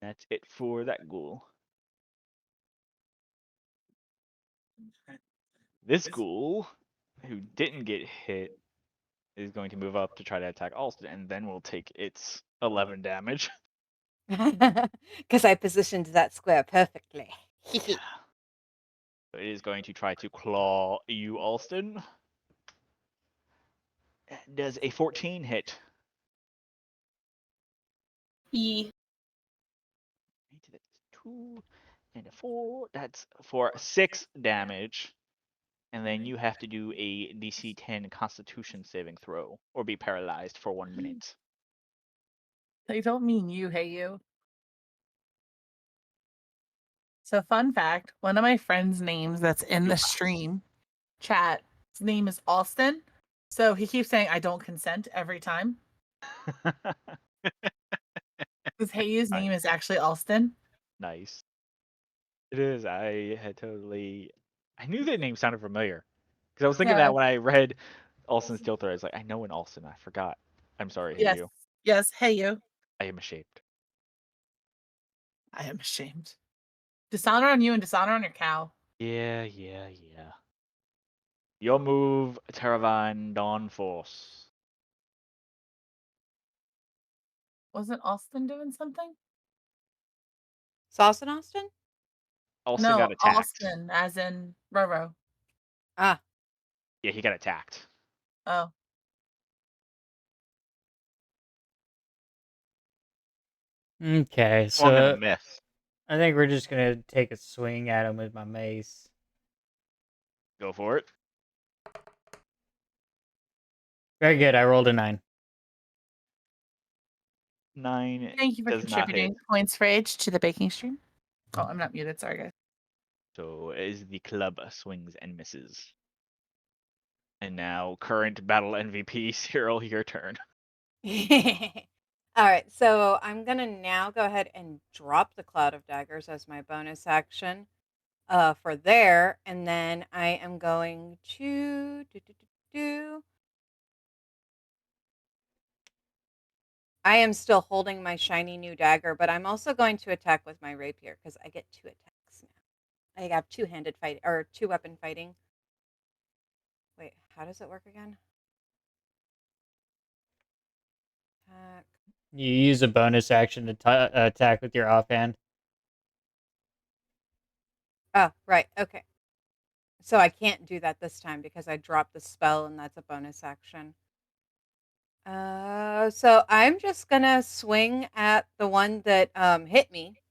That's it for that ghoul. This ghoul, who didn't get hit, is going to move up to try to attack Alston, and then will take its 11 damage. Because I positioned that square perfectly. So it is going to try to claw you, Alston. Does a 14 hit? E. That's 2 and a 4. That's for 6 damage. And then you have to do a DC 10 Constitution saving throw, or be paralyzed for 1 minute. They don't mean you, hey you. So fun fact, one of my friends' names that's in the stream chat, his name is Alston. So he keeps saying I don't consent every time. Because Heyu's name is actually Alston. Nice. It is. I knew that name sounded familiar. Because I was thinking Yeah. that when I read Alston's Steel Thread, I was like, I know an Alston. I forgot. I'm sorry, Yes. Heyu. Yes, hey you. I am ashamed. I am ashamed. Dishonor on you and dishonor on your cow. Yeah. Your move, Terravine Dawn Force. Wasn't Alston doing something? Sauce and Austin? Alston No, got attacked. Alston, as in Roro. Ah. Yeah, he got attacked. Oh. Okay, Well, I'm gonna so miss. I think we're just gonna take a swing at him with my mace. Go for it. Very good. I rolled a 9. 9 Thank you for does not hit. contributing points for age to the baking stream. Oh, I'm not muted. Sorry, guys. So as the club swings and misses. And now current battle MVP, Cyril, your turn. All right, so I'm gonna now go ahead and drop the Cloud of Daggers as my bonus action for there, and then I am going to do. I am still holding my shiny new dagger, but I'm also going to attack with my rapier because I get 2 attacks now. I have two-handed fight or 2-weapon fighting. Wait, how does it work again? Attack. You use a bonus action to attack with your offhand. Oh, right. Okay. So I can't do that this time because I dropped the spell and that's a bonus action. So I'm just gonna swing at the one that hit me,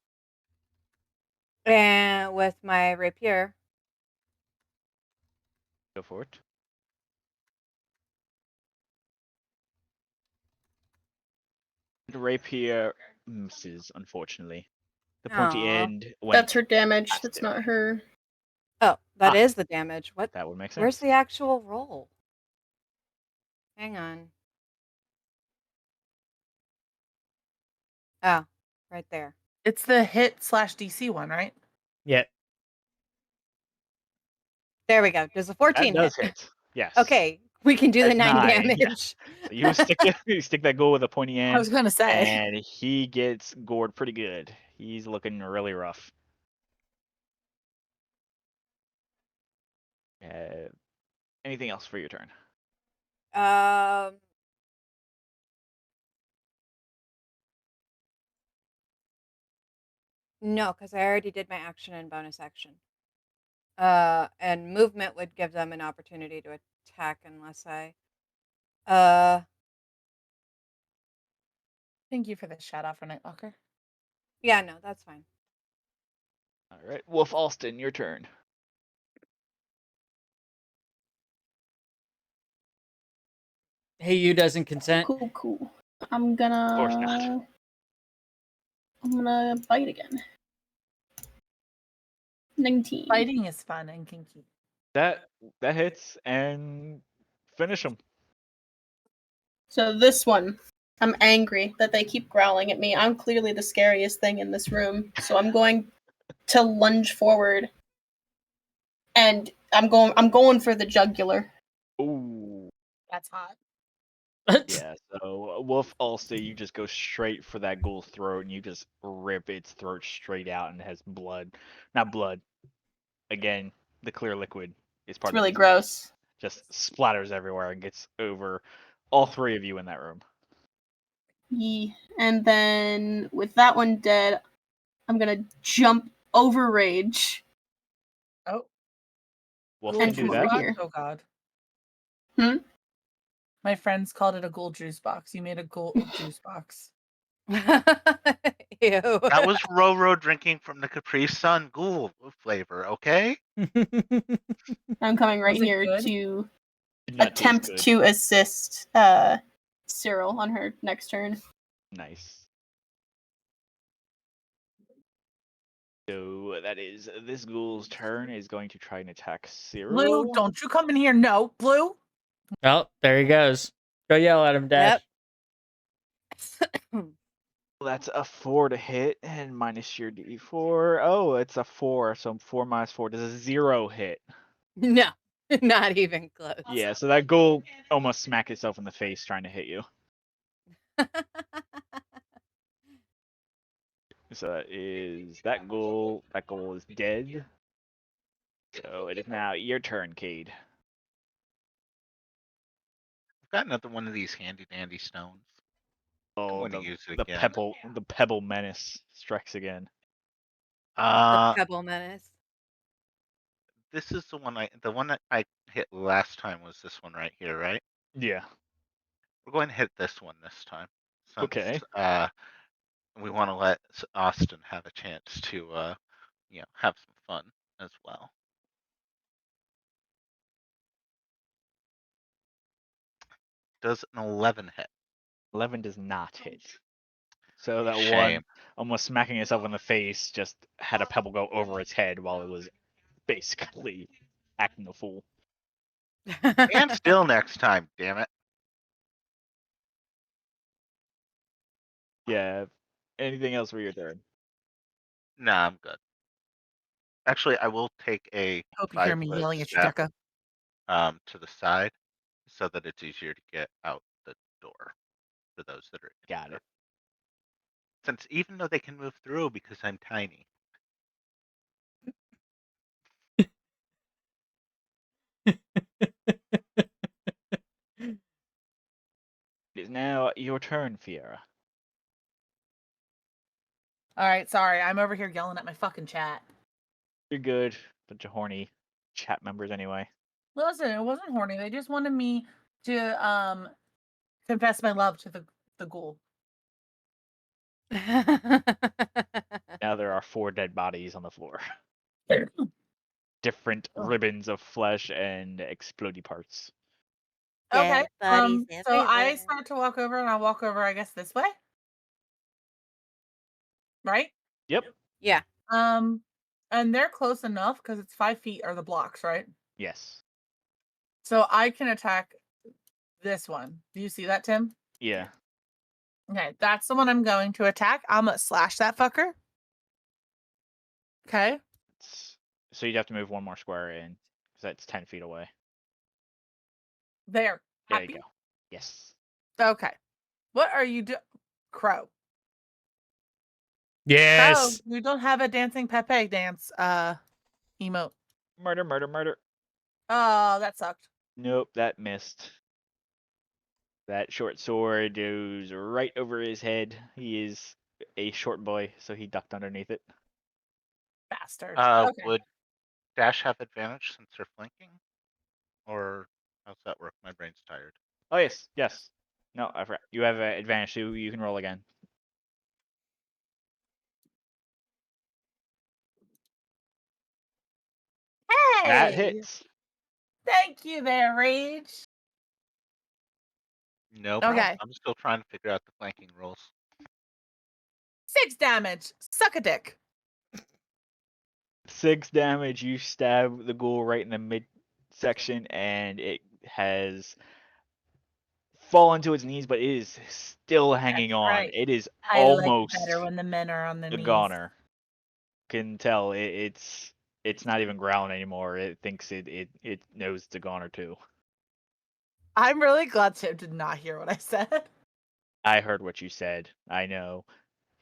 and with my rapier. Go for it. The rapier misses, unfortunately. The pointy Aw. end went. That's her damage. past That's it. not her. Oh, that Ah. is the damage. What? That would make sense. Where's the actual roll? Hang on. Oh, right there. It's the hit / DC one, right? Yeah. There we go. Does a That 14 does hit? hit. Yes. Okay, we can do the That's 9 9, damage. yes. So you stick that goal with a pointy I end, was gonna say. and he gets gored pretty good. He's looking really rough. Anything else for your turn? No, because I already did my action and bonus action. And movement would give them an opportunity to attack unless I. Thank you for the shout out for Nightwalker. Yeah, no, that's fine. All right, Wolf Alston, your turn. Hey, you doesn't consent. Cool. I'm gonna. Of course not. I'm gonna bite again. 19. Fighting is fun and kinky. That hits and finish him. So this one, I'm angry that they keep growling at me. I'm clearly the scariest thing in this room, so I'm going to lunge forward, and I'm going for the jugular. Ooh. That's hot. Yeah, so Wolf also, you just go straight for that ghoul's throat and you just rip its throat straight out and it has blood. Not blood. Again, the clear liquid is part It's really of its venom. gross. Just splatters everywhere and gets over all three of you in that room. And then with that one dead, I'm gonna jump over Rage. Oh. Wolf Ghoul can do come juice over that. box? here. Oh god. Hmm? My friends called it a ghoul juice box. You made a ghoul juice box. Ew. That was Roro drinking from the Capri Sun ghoul flavor, okay? I'm coming right Was it here good? to Did not taste attempt good. to assist Cyril on her next turn. Nice. So that is this ghoul's turn is going to try and attack Cyril. Blue, don't you come in here. No, Blue. Oh, there he goes. Go yell at him, Dash. Yep. That's a 4 to hit and minus your D4. Oh, it's a 4, so 4 minus 4 does a 0 hit. No, not even close. Yeah, so that ghoul almost smacked itself in the face trying to hit you. So that is that ghoul. That ghoul is dead. So it is now your turn, Cade. I've got another one of these handy dandy stones. I'm Oh, going to use it the again. pebble menace strikes again. The Pebble Menace. This is the one that I hit last time was this one right here, right? Yeah. We're going to hit this one this time. Since, Okay. we want to let Austin have a chance to, have some fun as well. Does an 11 hit? 11 does not hit. So that Shame. one almost smacking itself in the face just had a pebble go over its head while it was basically acting a fool. And still next time, damn it. Yeah. Anything else for your turn? Nah, I'm good. Actually, I will take a Hope you hear me 5-foot yelling at you, step Deca. to the side so that it's easier to get out the door for those that are in Got there. it. Since even though they can move through because I'm tiny. It is now your turn, Fiera. All right, sorry. I'm over here yelling at my fucking chat. You're good. Bunch of horny chat members anyway. Listen, it wasn't horny. They just wanted me to confess my love to the ghoul. Now there are 4 dead bodies on the floor. Different ribbons of flesh and explodey parts. Okay. Dead bodies So I everywhere. start to walk over and I walk over, I guess, this way. Right? Yep. Yeah. And they're close enough because it's 5 feet are the blocks, right? Yes. So I can attack this one. Do you see that, Tim? Yeah. Okay, that's the one I'm going to attack. I'm gonna slash that fucker. Okay. So you'd have to move 1 more square in, because that's 10 feet away. There. There Happy? you go. Yes. Okay. What are you doing? Crow. Yes. Crow, you don't have a dancing Pepe dance emote. Murder, murder, murder. Oh, that sucked. Nope, that missed. That short sword goes right over his head. He is a short boy, so he ducked underneath it. Bastard. Okay. Would Dash have advantage since they're flanking? Or how's that work? My brain's tired. Oh, yes, yes. No, I forgot. You have an advantage, so you can roll again. Hey! That hits. Thank you there, Rage. No problem. Okay. I'm still trying to figure out the flanking rules. 6 damage. Suck a dick. 6 damage. You stab the ghoul right in the midsection, and it has fallen to its knees, but it is still hanging That's on. right. It is I like almost better when the men are on their a knees. goner. Can tell it's not even growling anymore. It thinks it knows it's a goner too. I'm really glad Tim did not hear what I said. I heard what you said. I know.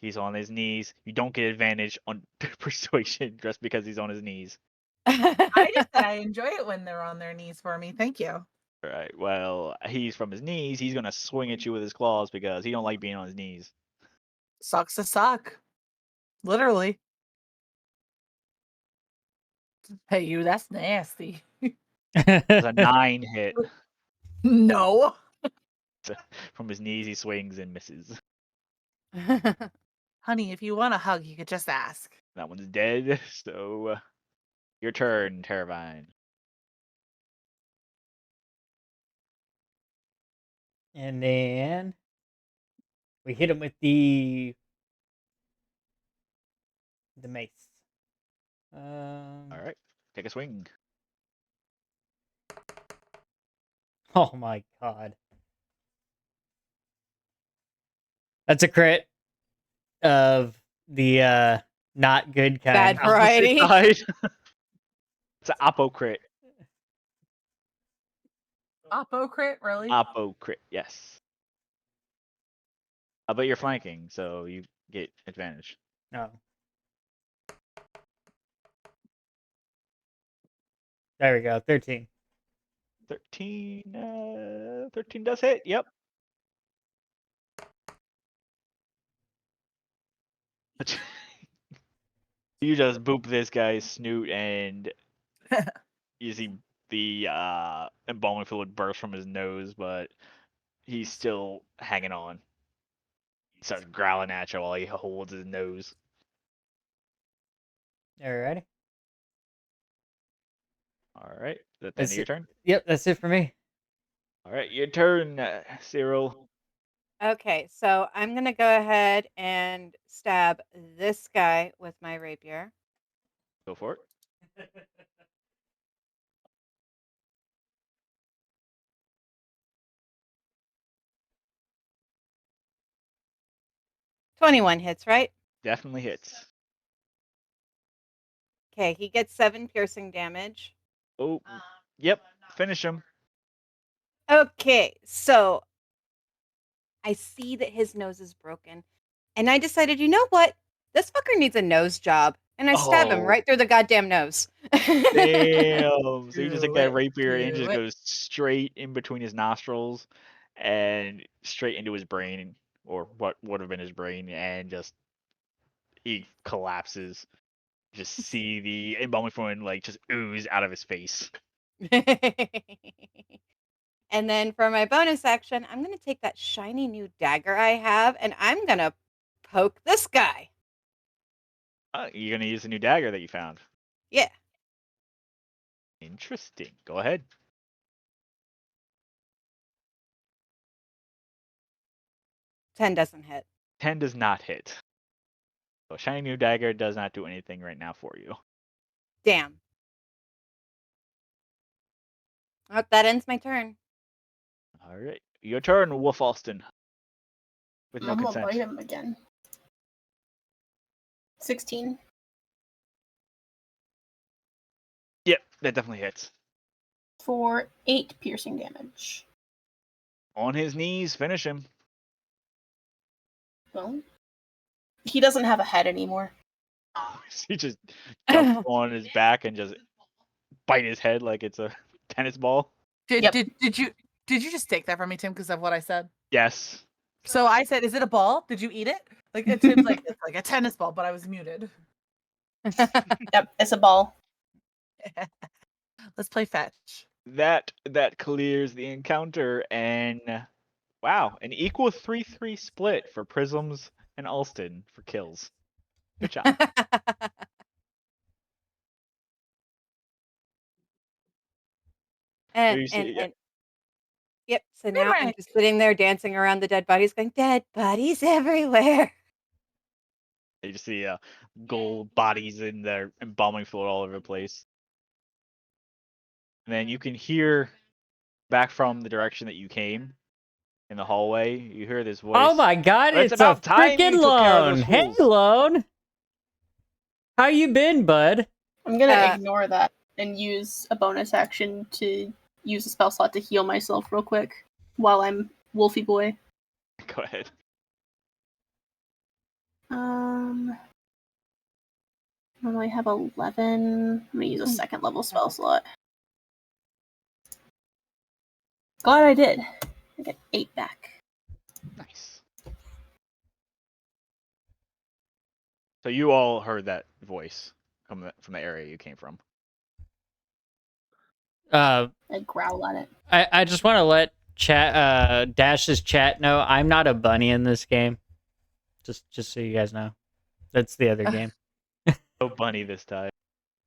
He's on his knees. You don't get advantage on persuasion just because he's on his knees. I just said I enjoy it when they're on their knees for me. Thank you. Right. Well, he's from his knees. He's gonna swing at you with his claws because he don't like being on his knees. Sucks to suck. Literally. Hey, you, that's nasty. It's a 9 hit. No. From his knees, he swings and misses. Honey, if you want a hug, you could just ask. That one's dead. So, your turn, Terravine. And then we hit him with the mace. All right, take a swing. Oh my god. That's a crit of the not good kind. Bad variety. It's an Oppo crit. Oppo crit, really? Oppo crit, yes. But you're flanking, so you get advantage. No. There we go. 13. 13 does hit. Yep. You just boop this guy's snoot, and you see the embalming fluid burst from his nose, but he's still hanging on. He starts growling at you while he holds his nose. Alrighty. All right, is that the end of your turn? Yep, that's it for me. All right, your turn, Cyril. Okay, so I'm gonna go ahead and stab this guy with my rapier. Go for it. 21 hits, right? Definitely hits. Okay, he gets 7 piercing damage. Oh, yep. Finish him. Okay, so I see that his nose is broken, and I decided, you know what? This fucker needs a nose job, and I stab him Oh. right through the goddamn nose. Damn. So you just take Do that it, rapier and do just it. goes straight in between his nostrils and straight into his brain, or what would have been his brain, and just he collapses. Just see the embalming fluid like just ooze out of his face. And then for my bonus action, I'm going to take that shiny new dagger I have, and I'm going to poke this guy. You're gonna use the new dagger that you found. Yeah. Interesting. Go ahead. 10 doesn't hit. 10 does not hit. So shiny new dagger does not do anything right now for you. Damn. Oh, that ends my turn. All right, your turn, Wolf Alston. With no I'm gonna consent. bite him again. 16 Yep, that definitely hits. for 8 piercing damage. On his knees, finish him. Well, he doesn't have a head anymore. He just jumps on his back and just bite his head like it's a tennis ball. Did Yep. did you just take that from me, Tim, because of what I said? Yes. So I said, "Is it a ball? Did you eat it?" Like Tim's like, "It's like a tennis ball," but I was muted. Yep, it's a ball. Let's play fetch. That clears the encounter, and wow, an equal 3-3 split for Prisms and Alston for kills. Good job. and yep. So now I'm just sitting there dancing around the dead bodies, going, "Dead bodies everywhere." You just see gold bodies in there, embalming fluid all over the place. And then you can hear back from the direction that you came in the hallway. You hear this voice. Oh my god, "It's it's a about time freaking you took care of those Lone. Hey, fools." Lone. How you been, bud? I'm gonna Uh, ignore that and use a bonus action to use a spell slot to heal myself real quick while I'm Wolfie Boy. Go ahead. Normally have 11. I'm gonna use a second level spell slot. Glad I did. I get 8 back. Nice. So you all heard that voice from the area you came from. I I growl at it. I just want to let Dash's chat know I'm not a bunny in this game. Just so you guys know. That's the other game. No bunny this time.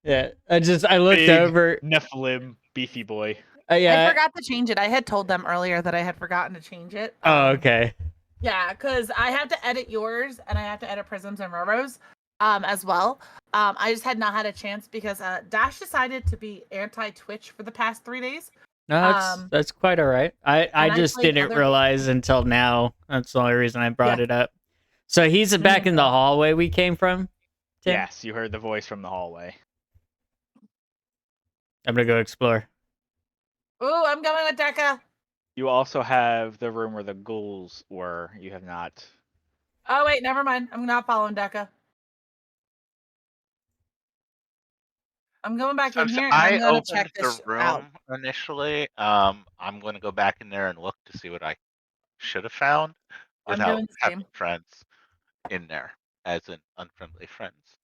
Yeah, I looked Big over. Nephilim beefy boy. Yeah. I forgot to change it. I had told them earlier that I had forgotten to change it. Oh, okay. Yeah, because I have to edit yours and I have to edit Prisms and Roros as well. I just had not had a chance because Dash decided to be anti-Twitch for the past 3 days. No, that's quite all right. I just played didn't other realize until now. That's the only reason I brought Yeah. it up. So he's back in the no. hallway we came from, Tim? Yes, you heard the voice from the hallway. I'm gonna go explore. Ooh, I'm going with Deca. You also have the room where the ghouls were. You have not. Oh, wait, never mind. I'm not following Deca. I'm going back in So here and I I'm going to opened check the this room out. initially. I'm going to go back in there and look to see what I should have found I'm without doing the having same. friends in there, as in unfriendly friends.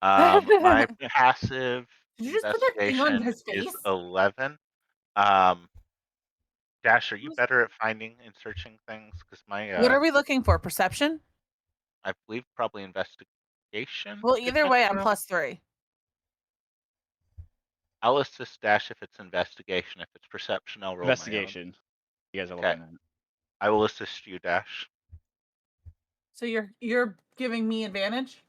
My passive Did you just put that thing on investigation his is face? 11. Dash, are you better at finding and searching things? Because my, What are we looking for? Perception? I believe probably investigation. Well, to either check way, the I'm room. +3. I'll assist Dash if it's investigation. If it's perception, I'll roll my own. Investigation. You guys are Okay. looking at it. I will assist you, Dash. So you're giving me advantage?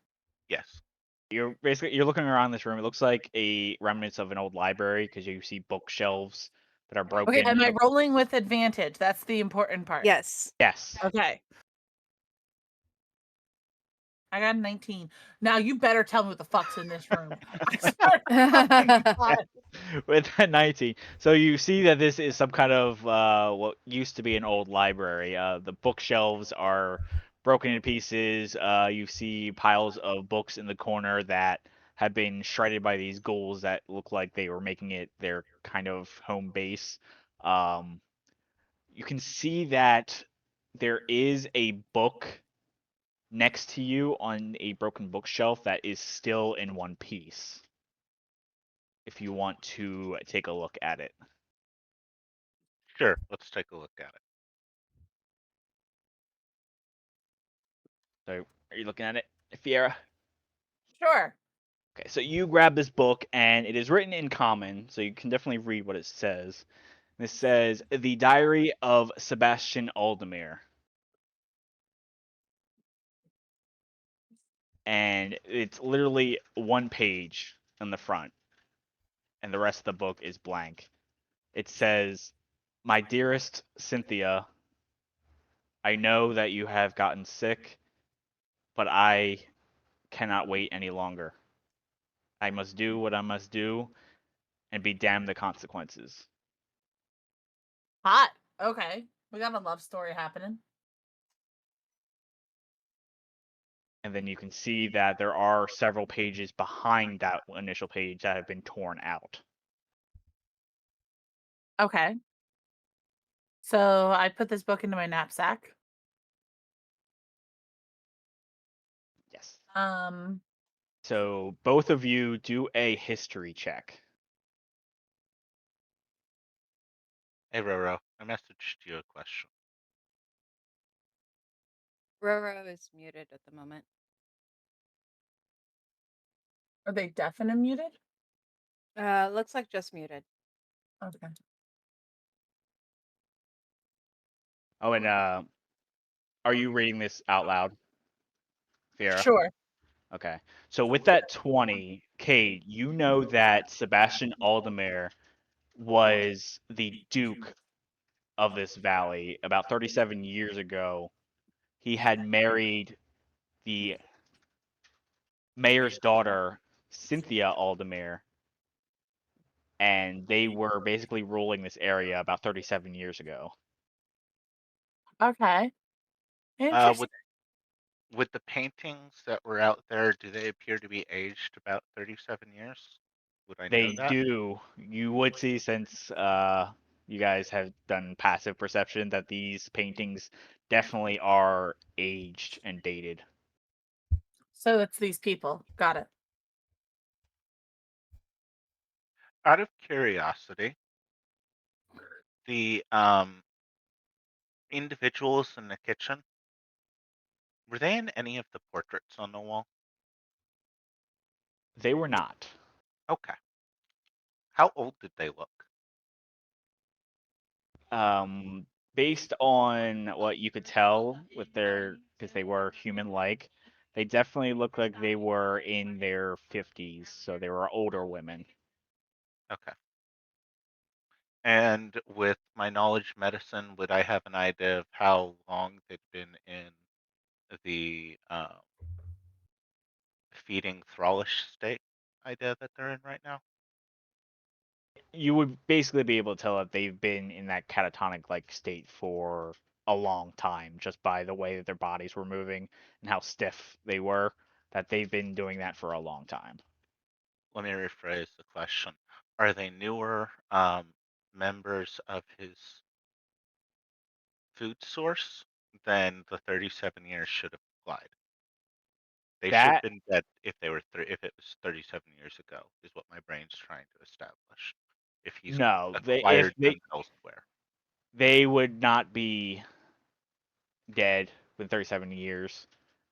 Yes. You're looking around this room. It looks like a remnants of an old library because you see bookshelves that are broken. Okay, am I rolling with advantage? That's the important part. yes. Yes. Okay. I got a 19. Now you better tell me what the fuck's in this room. I swear to fucking God. With that 19. So you see that this is some kind of what used to be an old library. The bookshelves are broken into pieces. You see piles of books in the corner that have been shredded by these ghouls that look like they were making it their kind of home base. You can see that there is a book next to you on a broken bookshelf that is still in one piece. If you want to take a look at it. Sure. Let's take a look at it. So, are you looking at it, Fiera? Sure. Okay, so you grab this book, and it is written in common, so you can definitely read what it says. This says, "The Diary of Sebastian Aldemir." And it's literally one page on the front, and the rest of the book is blank. It says, "My dearest Cynthia, I know that you have gotten sick, but I cannot wait any longer. I must do what I must do, and be damned the consequences." Hot. Okay. We got a love story happening. And then you can see that there are several pages behind that initial page that have been torn out. Okay. So I put this book into my knapsack. Yes. Um, So both of you do a history check. Hey, Roro. I messaged you a question. Roro is muted at the moment. are they deaf and muted? Looks like just muted. Okay. Oh, and are you reading this out loud, Fiera? Sure. Okay. So with that 20, Cade, you know that Sebastian Aldemir was the Duke of this valley about 37 years ago. He had married the mayor's daughter, Cynthia Aldemir, and they were basically ruling this area about 37 years ago. Okay. Uh, Interesting. with with the paintings that were out there, do they appear to be aged about 37 years? Would I know They that? do. You would see, since you guys have done passive perception, that these paintings definitely are aged and dated. So it's these people. Got it. Out of curiosity, the individuals in the kitchen, were they in any of the portraits on the wall? They were not. Okay. How old did they look? Um, Based on what you could tell with their, because they were human-like, they definitely look like they were in their 50s, so they were older women. Okay. And with my knowledge medicine, would I have an idea of how long they'd been in the feeding thrallish state idea that they're in right now? You would basically be able to tell that they've been in that catatonic like state for a long time, just by the way that their bodies were moving and how stiff they were, that they've been doing that for a long time. Let me rephrase the question. Are they newer members of his food source than the 37 years should have applied? They should have That been dead if they were if it was 37 years ago, is what my brain's trying to establish. If he's no, they if acquired them elsewhere. they would not be dead with 37 years.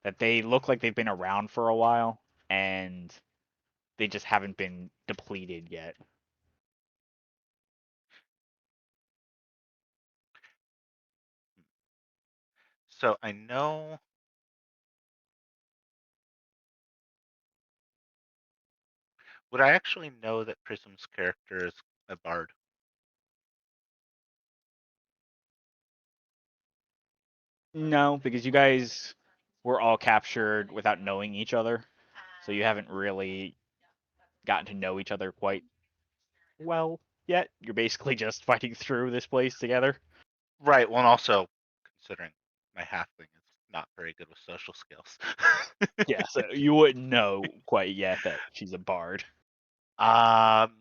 That they look like they've been around for a while and they just haven't been depleted yet. So I know. Would I actually know that Prism's character is a bard? No, because you guys were all captured without knowing each other, so you haven't really gotten to know each other quite well yet. You're basically just fighting through this place together. Right. Well, and also considering my halfling is not very good with social skills. Yeah, so you wouldn't know quite yet that she's a bard. um.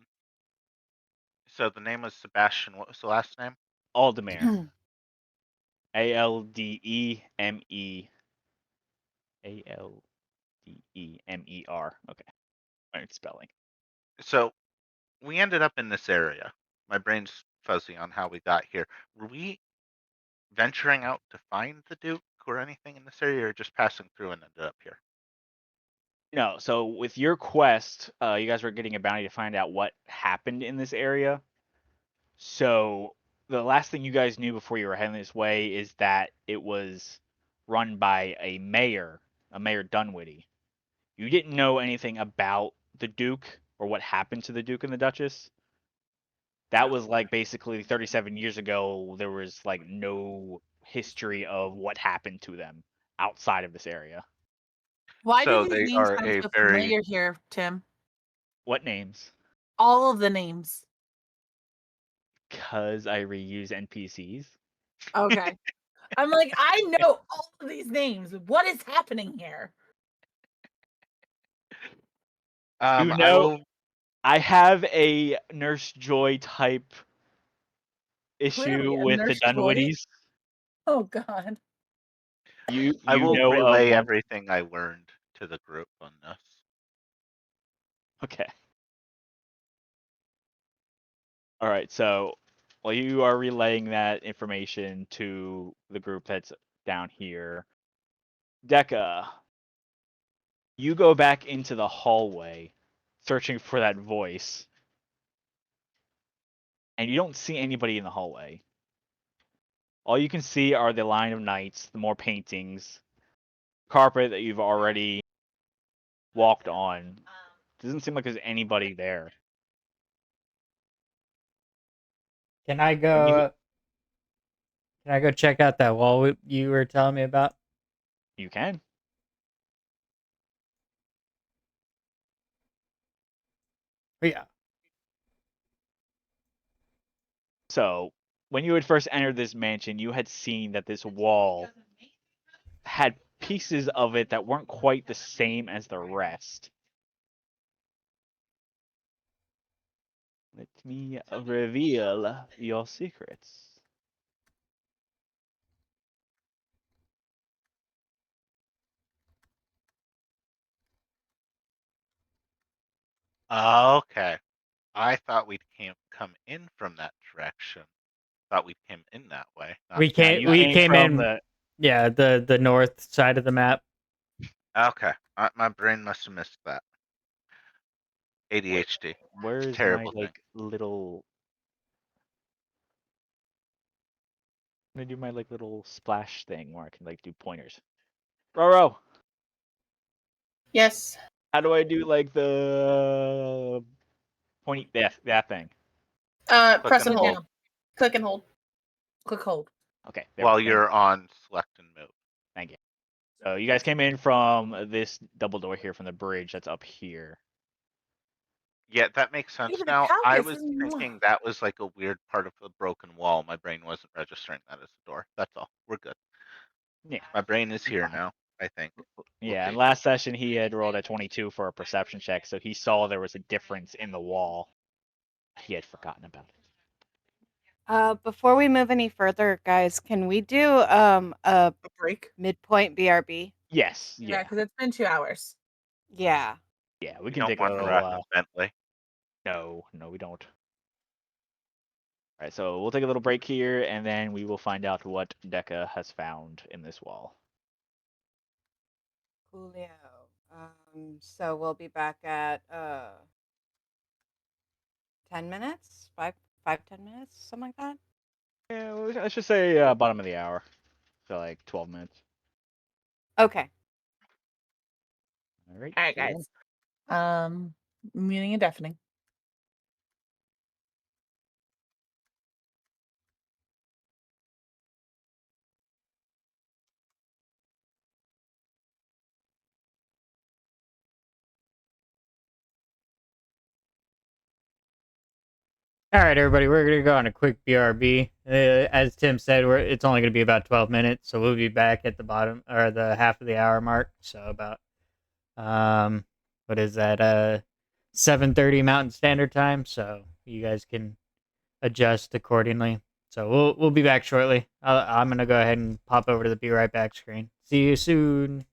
So the name was Sebastian. What was the last name? Aldemir. Aldememer. Okay. Right, spelling. So we ended up in this area. My brain's fuzzy on how we got here. Were we venturing out to find the Duke or anything in this area, or just passing through and ended up here? No, so with your quest, you guys were getting a bounty to find out what happened in this area. So the last thing you guys knew before you were heading this way is that it was run by a Mayor Dunwitty. You didn't know anything about the Duke or what happened to the Duke and the Duchess. That was like basically 37 years ago. There was like no history of what happened to them outside of this area. Why do So these they names are sound a so very familiar here, Tim? What names? All of the names. Because I reuse NPCs. Okay. I'm like, I know all of these names. What is happening here? You I know, will. I have a Nurse Joy type issue Clearly, a with the nurse Joy. Dunwitties. Oh God. I You will know of relay one. everything I learned to the group on this. Okay. All right. So while you are relaying that information to the group that's down here, Decca, you go back into the hallway searching for that voice, and you don't see anybody in the hallway. All you can see are the line of knights, the more paintings, carpet that you've already walked on. Doesn't seem like there's anybody there. Can I When you go? Can I go check out that wall you were telling me about? you can. Yeah. So when you had first entered this mansion, you had seen that this wall had pieces of it that weren't quite the same as the rest. Let me reveal your secrets. Okay. I thought we'd come in from that direction. Thought we came in that way. Not We Now came you not we came came from in the the north side of the map. okay. My brain must have missed that. ADHD. It's a where's my terrible thing. like little I'm gonna do my like little splash thing where I can like do pointers. Roro, Yes. how do I do like the pointy that thing? Click Press and and Hold it hold. hold down. Click and hold. Click hold. Okay, there while we go. you're on select and move. Thank you. So you guys came in from this double door here from the bridge that's up here. Yeah, that makes sense Even the now. I Calcus was is thinking that was like a weird part of the broken wall. My brain wasn't registering that as a door. That's all. We're good. Yeah. My brain is here Fine. now, I think. Yeah, and Whoopsie. last session he had rolled a 22 for a perception check, so he saw there was a difference in the wall. He had forgotten about it. Before we move any further, guys, can we do a a break. midpoint BRB? Yes, Yeah, yeah, because it's been 2 hours. Yeah. yeah. We We can don't take a want little. Arachne Bentley. No, we don't. All right, so we'll take a little break here, and then we will find out what Decca has found in this wall. Coolio. So we'll be back at 10 minutes, 5, 10 minutes, something like that. Yeah, let's just say bottom of the hour, so like 12 minutes. Okay. All right. All right, See you then. guys. Muting and deafening. All right, everybody, we're gonna go on a quick BRB. As Tim said, it's only gonna be about 12 minutes, so we'll be back at the bottom or the half of the hour mark. So about what is that? 7:30 Mountain Standard Time. So you guys can adjust accordingly. So we'll be back shortly. I'm gonna go ahead and pop over to the be right back screen. See you soon.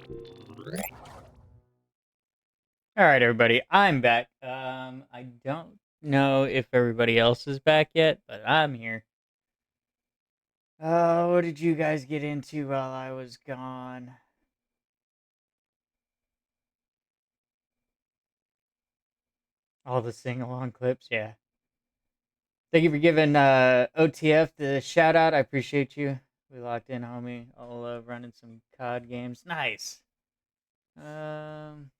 All right, everybody, I'm back. I don't know if everybody else is back yet, but I'm here. What did you guys get into while I was gone? All the sing along clips, yeah. Thank you for giving OTF the shout out. I appreciate you. We locked in, homie. All running some COD games. Nice. Um,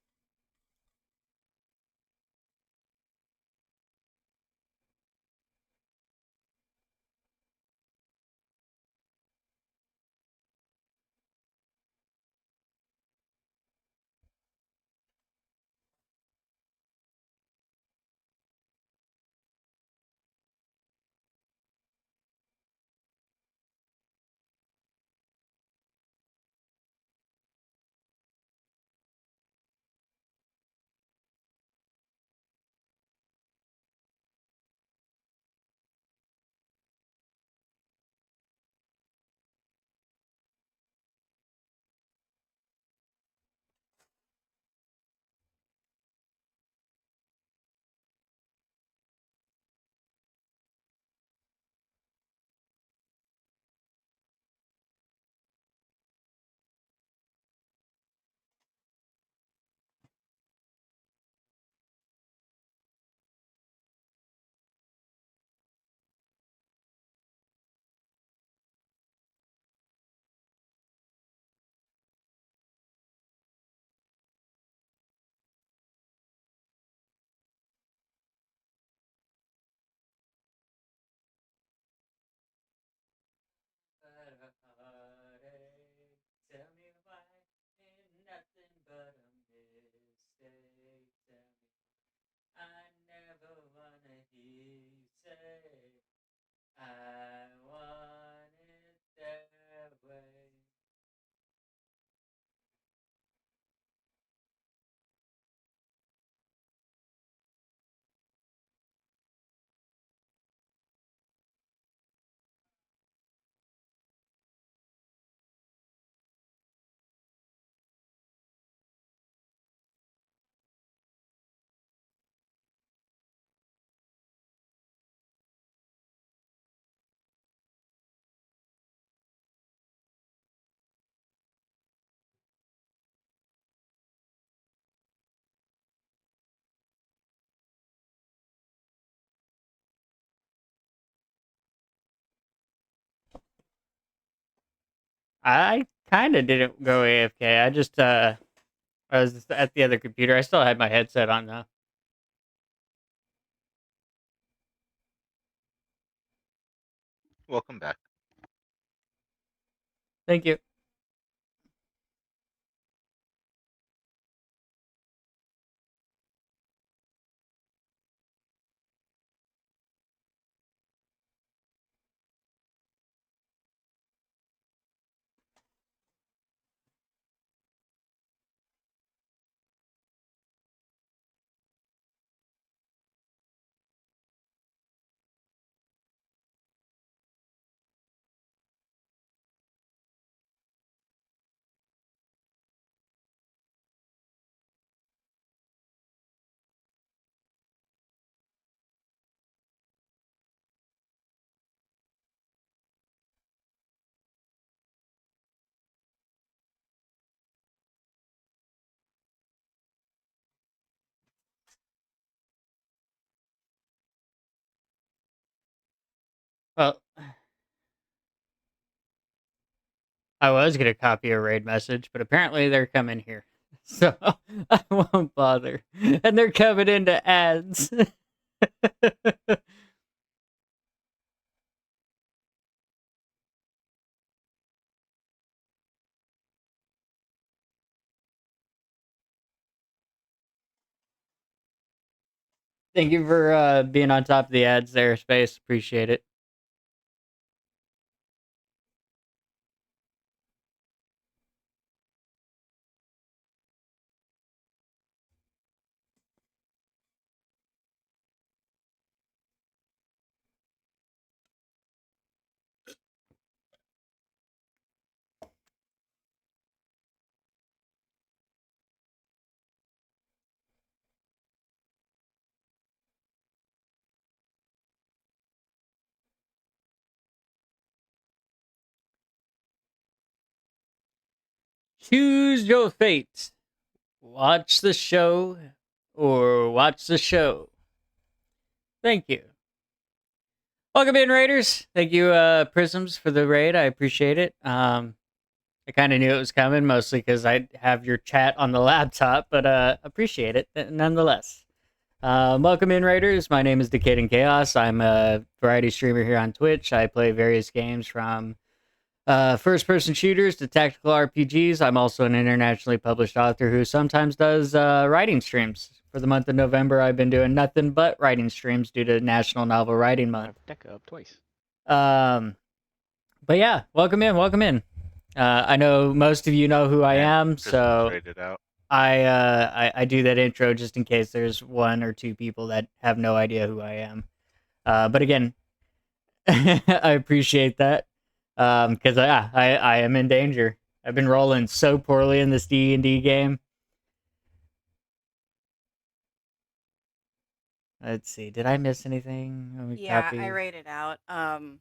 Tell me why ain't nothing but a mistake. Tell me I never wanna hear you say I want it that way. I kind of didn't go AFK. I was just at the other computer. I still had my headset on though. Welcome back. Thank you. Well, I was gonna copy a raid message, but apparently they're coming here, so I won't bother. And they're coming into ads. Thank you for being on top of the ads there, Space. Appreciate it. Choose your fate. Watch the show or watch the show. Thank you. Welcome in, Raiders. Thank you, Prisms, for the raid. I appreciate it. I kind of knew it was coming, mostly because I have your chat on the laptop, but appreciate it nonetheless. Welcome in, Raiders. My name is Decaying Chaos. I'm a variety streamer here on Twitch. I play various games from first-person shooters to tactical RPGs. I'm also an internationally published author who sometimes does writing streams. For the month of November, I've been doing nothing but writing streams due to National Novel Writing Month. I've Deca up twice. But yeah, welcome in. I know most of you know who I am, so Traded out. I do that intro just in case there's one or two people that have no idea who I am. But again, I appreciate that because I am in danger. I've been rolling so poorly in this D&D game. Let's see. Did I miss anything? Let me Yeah, copy. I rated out. I've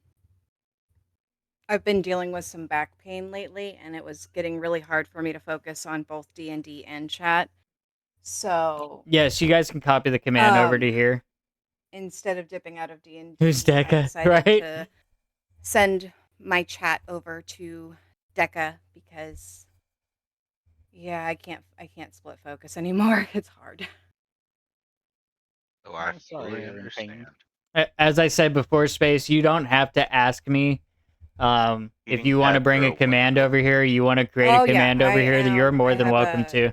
been dealing with some back pain lately, and it was getting really hard for me to focus on both D&D and chat. So Yes, you guys can copy the command over to here. instead of dipping out of D&D, Who's I Deca, decided right? to send my chat over to Deca because I can't split focus anymore. It's hard. Oh, I I'm sorry fully you're in pain. understand. As I said before, Space, you don't have to ask me. If Eating you want to pads bring are a command wonderful. over here, you want to create a command over here, that you're more I than have welcome to.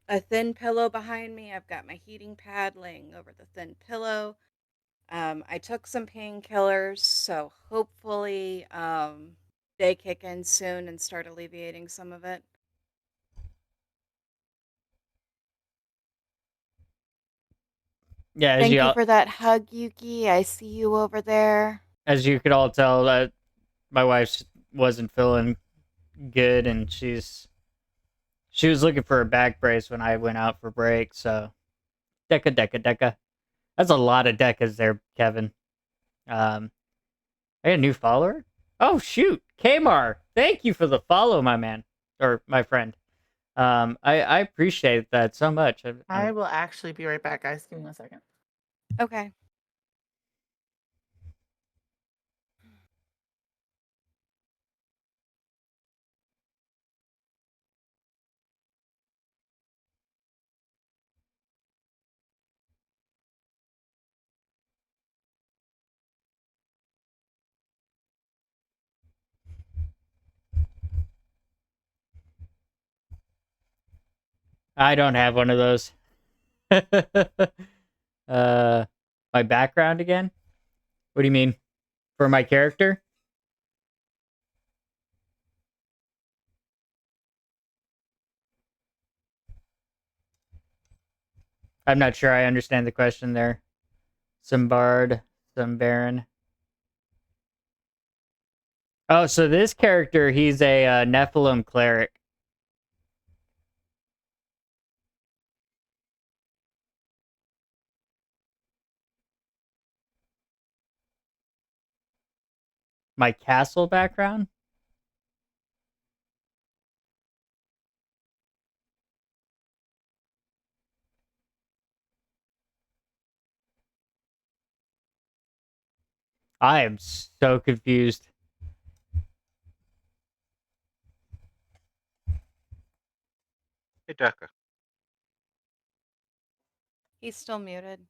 a thin pillow behind me. I've got my heating pad laying over the thin pillow. I took some painkillers, so hopefully they kick in soon and start alleviating some of it. Yeah, Thank you for that hug, Yuki. I see you over there. As you could all tell, that my wife wasn't feeling good, and she was looking for a back brace when I went out for break. So, Deca. That's a lot of Decas there, Kevin. I got a new follower. Oh shoot, Kmar! Thank you for the follow, my man or my friend. I appreciate that so much. I will actually be right back, guys. Give me 1 second. Okay. I don't have one of those. My background again? What do you mean? For my character? I'm not sure I understand the question there. Some bard, some baron. Oh, so this character, he's a Nephilim cleric. My castle background? I am so confused. Hey, Deca. He's still muted.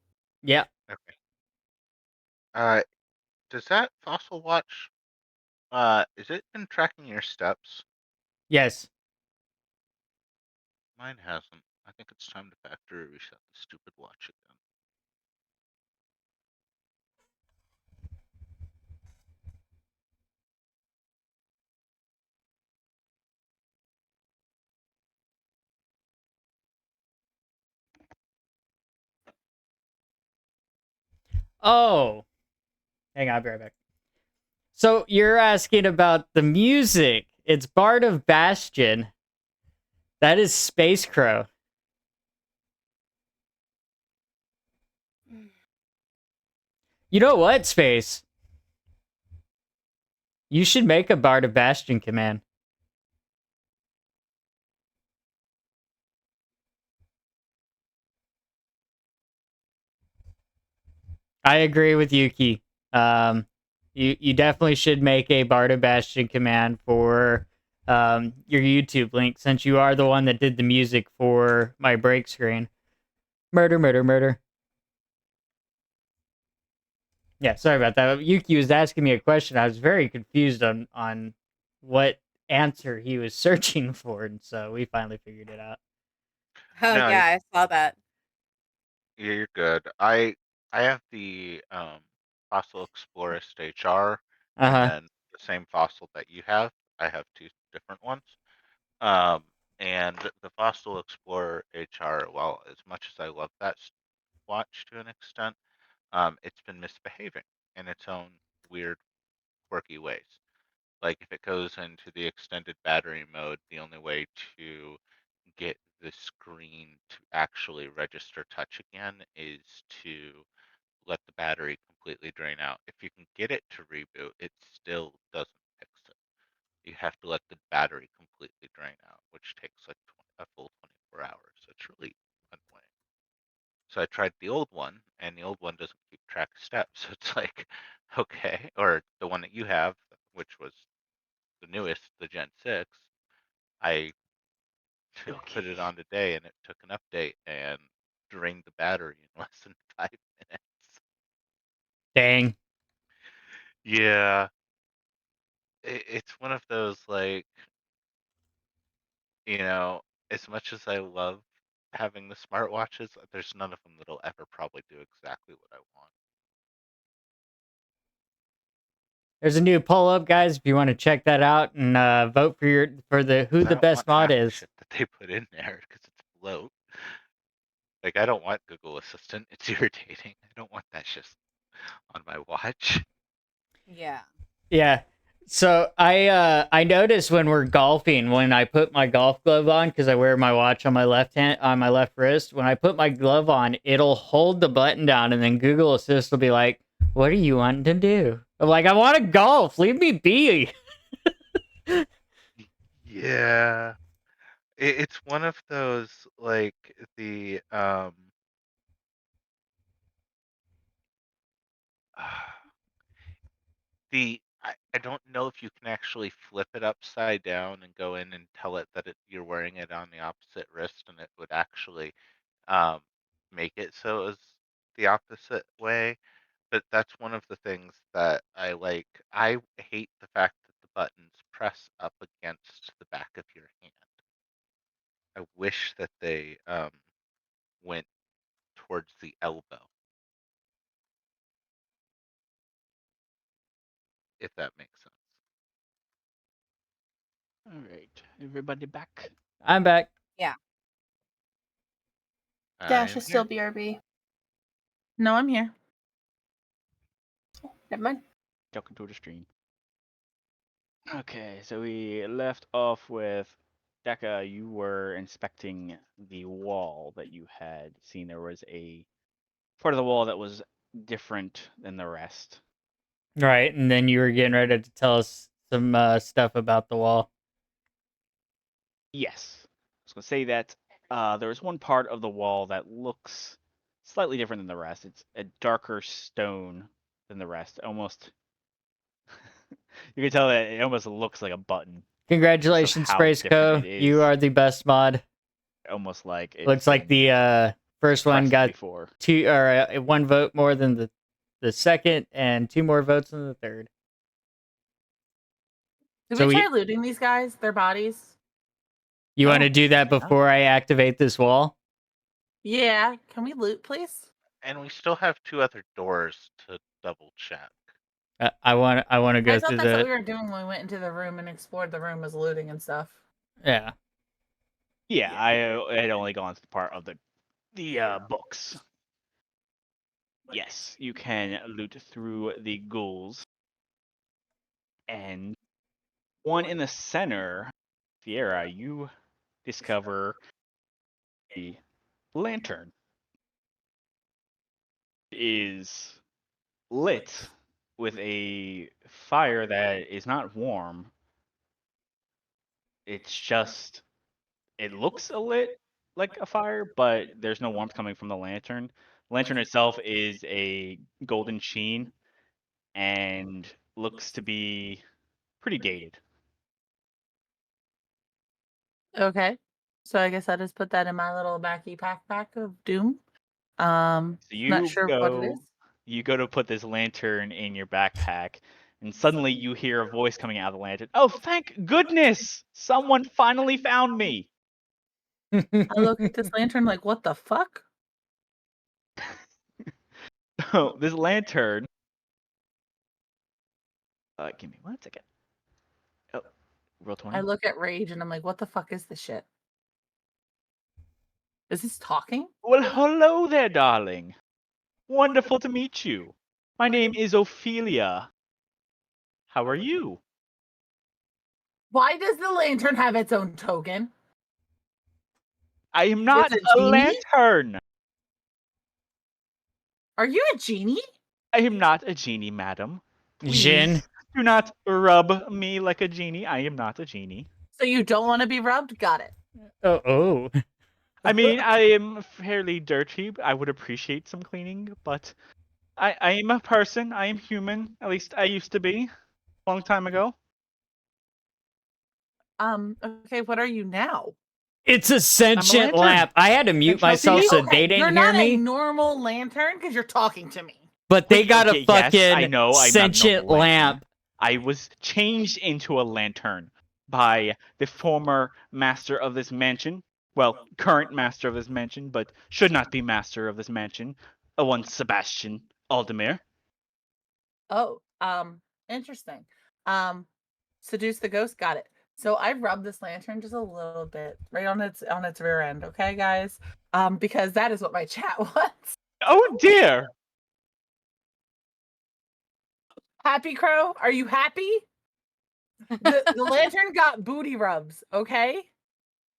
Yeah. Okay. Does that fossil watch, is it been tracking your steps? Yes. Mine hasn't. I think it's time to factory reset the stupid watch again. Oh. Hang on, I'll be right back. So you're asking about the music. It's Bard of Bastion. That is Space Crow. You know what, Space? You should make a Bard of Bastion command. I agree with Yuki. You definitely should make a Barda Bastion command for your YouTube link, since you are the one that did the music for my break screen. Murder, murder, murder. Yeah, sorry about that. Yuki was asking me a question. I was very confused on what answer he was searching for, and so we finally figured it out. Oh No, yeah, I saw that. you're good. I have the Fossil Explorist HR, Uh and huh. then the same fossil that you have. I have two different ones. Um, and the Fossil Explorer HR, well, as much as I love that watch to an extent, it's been misbehaving in its own weird, quirky ways. Like if it goes into the extended battery mode, the only way to get the screen to actually register touch again is to let the battery completely drain out. If you can get it to reboot, it still doesn't fix it. You have to let the battery completely drain out, which takes like a full 24 hours. It's really annoying. So I tried the old one, and the old one doesn't keep track of steps. So it's like, okay, or the one that you have, which was the newest, the Gen 6, I put it on today and it took an update and drained the battery in less than 5 minutes. Dang. Yeah, it's one of those like, you know, as much as I love having the smartwatches, there's none of them that'll ever probably do exactly what I want. There's a new poll up, guys. If you want to check that out and vote for the who 'Cause I the don't best want mod half the is. shit that they put in there because it's bloat. Like I don't want Google Assistant. It's irritating. I don't want that shit on my watch. Yeah. Yeah. So I notice when we're golfing, when I put my golf glove on, because I wear my watch on my left hand on my left wrist, when I put my glove on, it'll hold the button down and then Google Assist will be like, "What are you wanting to do?" I'm like, "I want to golf. Leave me be." Yeah, it's one of those like the I don't know if you can actually flip it upside down and go in and tell it that you're wearing it on the opposite wrist, and it would actually um, make it so it was the opposite way. But that's one of the things that I like. I hate the fact that the buttons press up against the back of your hand. I wish that they went towards the elbow, if that makes sense. All right, everybody back. I'm back. Yeah. I Dash am is here. still BRB. No, I'm here. Never mind. Talking to the stream. Okay, so we left off with Deka. You were inspecting the wall that you had seen. There was a part of the wall that was different than the rest. Right, and then you were getting ready to tell us some stuff about the wall. Yes, I was gonna say that there is one part of the wall that looks slightly different than the rest. It's a darker stone than the rest. Almost, you can tell that it almost looks like a button. Congratulations, How different Spraceco. it is. You are the best mod. Almost like it's Looks like been the first one pressed got before. one vote more than the second, and 2 more votes than the third. Did So we try looting these guys, their bodies? you want to Oh, do that yeah. before I activate this wall? Yeah. Can we loot, please? And we still have two other doors to double check. I want to I go thought through that's what the we were doing when we went into the room and explored the room as looting and stuff. yeah. Yeah, I had only gone to the part of the books. Yes, you can loot through the ghouls, and one in the center, Fiera, you discover the lantern is lit with a fire that is not warm. It's just it looks a lit like a fire, but there's no warmth coming from the lantern. lantern itself is a golden sheen and looks to be pretty dated. Okay. So I guess I just put that in my little backy backpack of doom. So Not sure what it is. you go to put this lantern in your backpack, and suddenly you hear a voice coming out of the lantern. Oh, thank goodness! Someone finally found me. I look at this lantern like, what the fuck? So this lantern. Give me 1 second. Oh, roll 20. I look at Rage and I'm like, what the fuck is this shit? Is this talking? Well, hello there, darling. Wonderful to meet you. My name is Ophelia. How are you? Why does the lantern have its own token? I am not It's a a genie? lantern. Are you a genie? I am not a genie, madam. Please Jin. do not rub me like a genie. I am not a genie. So you don't want to be rubbed? Got it. Oh. I mean, I am fairly dirty. I would appreciate some cleaning, but I am a person. I am human. At least I used to be a long time ago. Okay, what are you now? It's a sentient lantern. lamp. I had to mute Control myself TV? so Okay, they you're didn't hear not a me. normal lantern because you're talking to me. But they Wait, got okay, a fucking yes, I know, I'm not a sentient normal lantern. lamp. I was changed into a lantern by the former master of this mansion. Well, current master of this mansion, but should not be master of this mansion. One Sebastian Aldemir. Oh, interesting. Seduce the ghost, got it. So I rubbed this lantern just a little bit, right on its rear end, okay, guys? Because that is what my chat wants. Oh dear! Happy Crow, are you happy? The lantern got booty rubs, okay?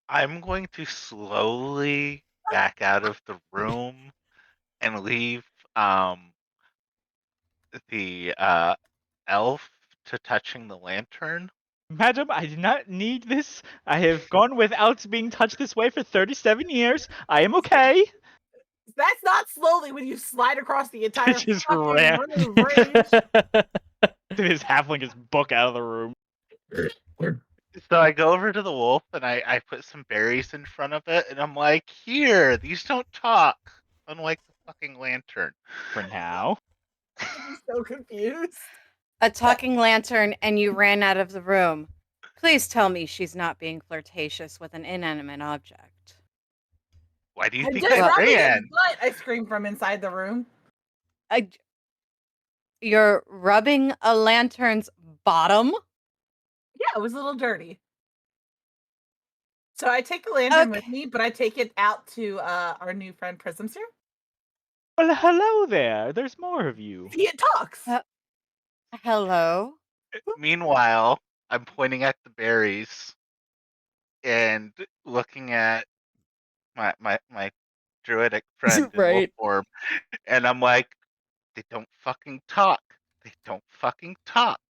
I'm going to slowly back out of the room and leave the elf to touching the lantern. Madam, I do not need this. I have gone without being touched this way for 37 years. I am okay. That's not slowly when you slide across the entire Just fucking ran. room of rage. His halfling just book out of the room. So I go over to the wolf and I put some berries in front of it and I'm like, here, these don't talk. Unlike the fucking lantern. For now. I'm so confused. A talking lantern and you ran out of the room. Please tell me she's not being flirtatious with an inanimate object. Why do you I'm think just I rubbing his ran? butt, I screamed from inside the room. You're rubbing a lantern's bottom? Yeah, it was a little dirty. So I take the lantern with Okay. me, but I take it out to our new friend Prism's here. Well, hello there. There's more of you. See, it talks. Hello? Meanwhile, I'm pointing at the berries and looking at my druidic friend in wolf Right. form, and I'm like, they don't fucking talk. They don't fucking talk.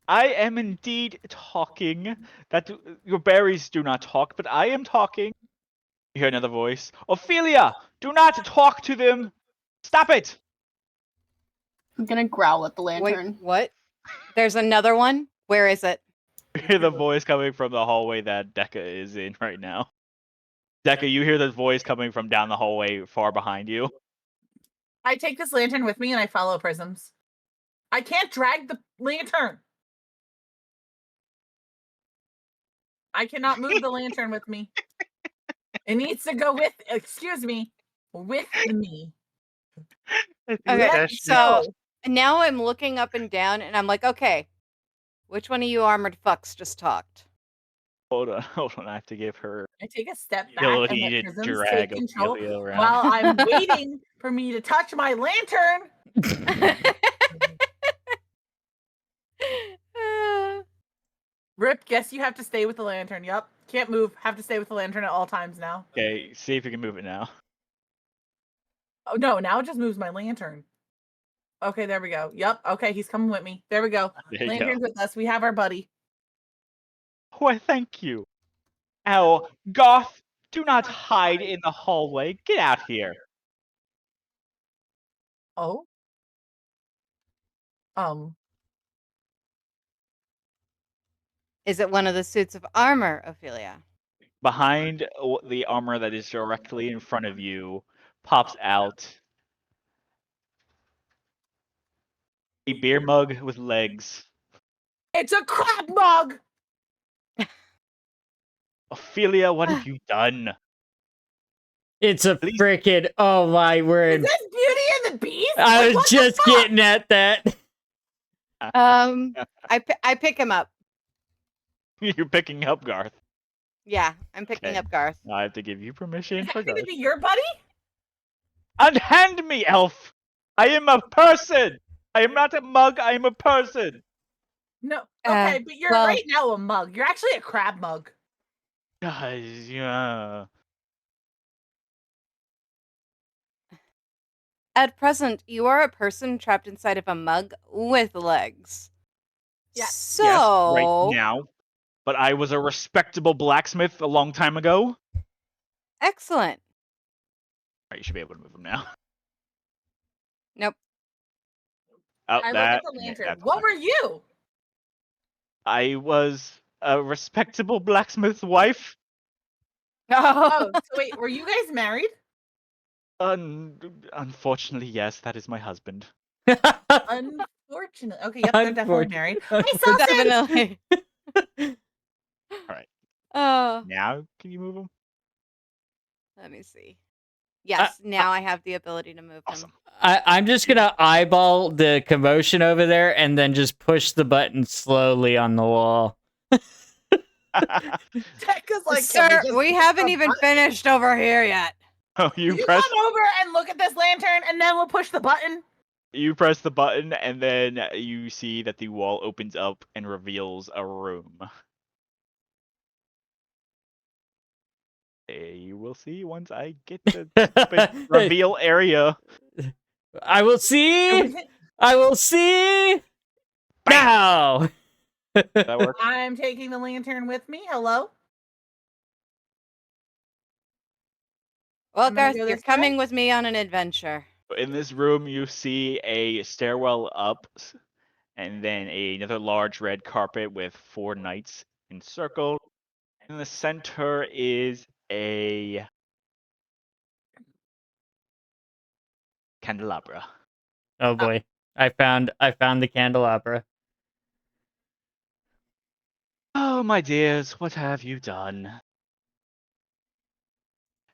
I am indeed talking. That your berries do not talk, but I am talking. You hear another voice. Ophelia, do not talk to them. Stop it. I'm gonna growl at the Wait, lantern. what? There's another one? Where is it? You hear the voice coming from the hallway that Decca is in right now. Decca, you hear the voice coming from down the hallway far behind you. I take this lantern with me and I follow Prisms. I can't drag the lantern. I cannot move the lantern with me. It needs to go with, excuse me, with me. Okay, Yes, so now I'm looking up and down and I'm like, okay, which one of you armored fucks just talked? Hold on. I have to give her I take a step back and ability let to Prisms drag take control Ophelia around. while I'm waiting for me to touch my lantern. Rip, guess you have to stay with the lantern. Yup. Can't move. Have to stay with the lantern at all times now. Okay, see if you can move it now. Oh, no. Now it just moves my lantern. Okay, there we go. Yup. Okay, he's coming with me. There we go. There you Lantern's go. with us. We have our buddy. Why, thank you. Ow, Goth, do not hide in the hallway. Get out here. Oh. Is it one of the suits of armor, Ophelia? Behind the armor that is directly in front of you pops out a beer mug with legs. It's a crab mug! Ophelia, what have you done? It's a Please. frickin' oh my Is word. this Beauty and the Beast? I Like, was what the just fuck? getting at that. I pick him up. You're picking up Garth. Yeah, I'm picking Okay. up Garth. I have to give you permission Is for that gonna Garth. be your buddy? Unhand me, elf! I am a person! I am not a mug, I am a person! No. Okay, but you're well- right now a mug. You're actually a crab mug. Guys, yeah. At present, you are a person trapped inside of a mug with legs. Yeah. So Yes, right now. But I was a respectable blacksmith a long time ago. excellent. Alright, you should be able to move him now. Nope. Oh, I look that. at the lantern. that's What fine. were you? I was a respectable blacksmith's wife. Oh, so wait, were you guys married? Unfortunately, yes, that is my husband. Unfortunate. Okay, yep, they're definitely married. Hey, Definitely. Alright. Oh, Now, can you move him? let me see. Yes, now I have the ability to move Awesome. him. I'm just gonna eyeball the commotion over there and then just push the button slowly on the wall. Tekka's like, Sir, can we haven't even finished over here yet. Oh, you press come over and look at this lantern, and then we'll push the button. you press the button, and then you see that the wall opens up and reveals a room. You will see once I get the stupid reveal area. I will see. I will see. Now. That works. I'm taking the lantern with me. Hello. Well, I'm gonna Garth, go you're this coming way. with me on an adventure. In this room, you see a stairwell up, and then another large red carpet with 4 knights encircled. In the center is a candelabra. Oh boy. I found the candelabra. Oh, my dears, what have you done?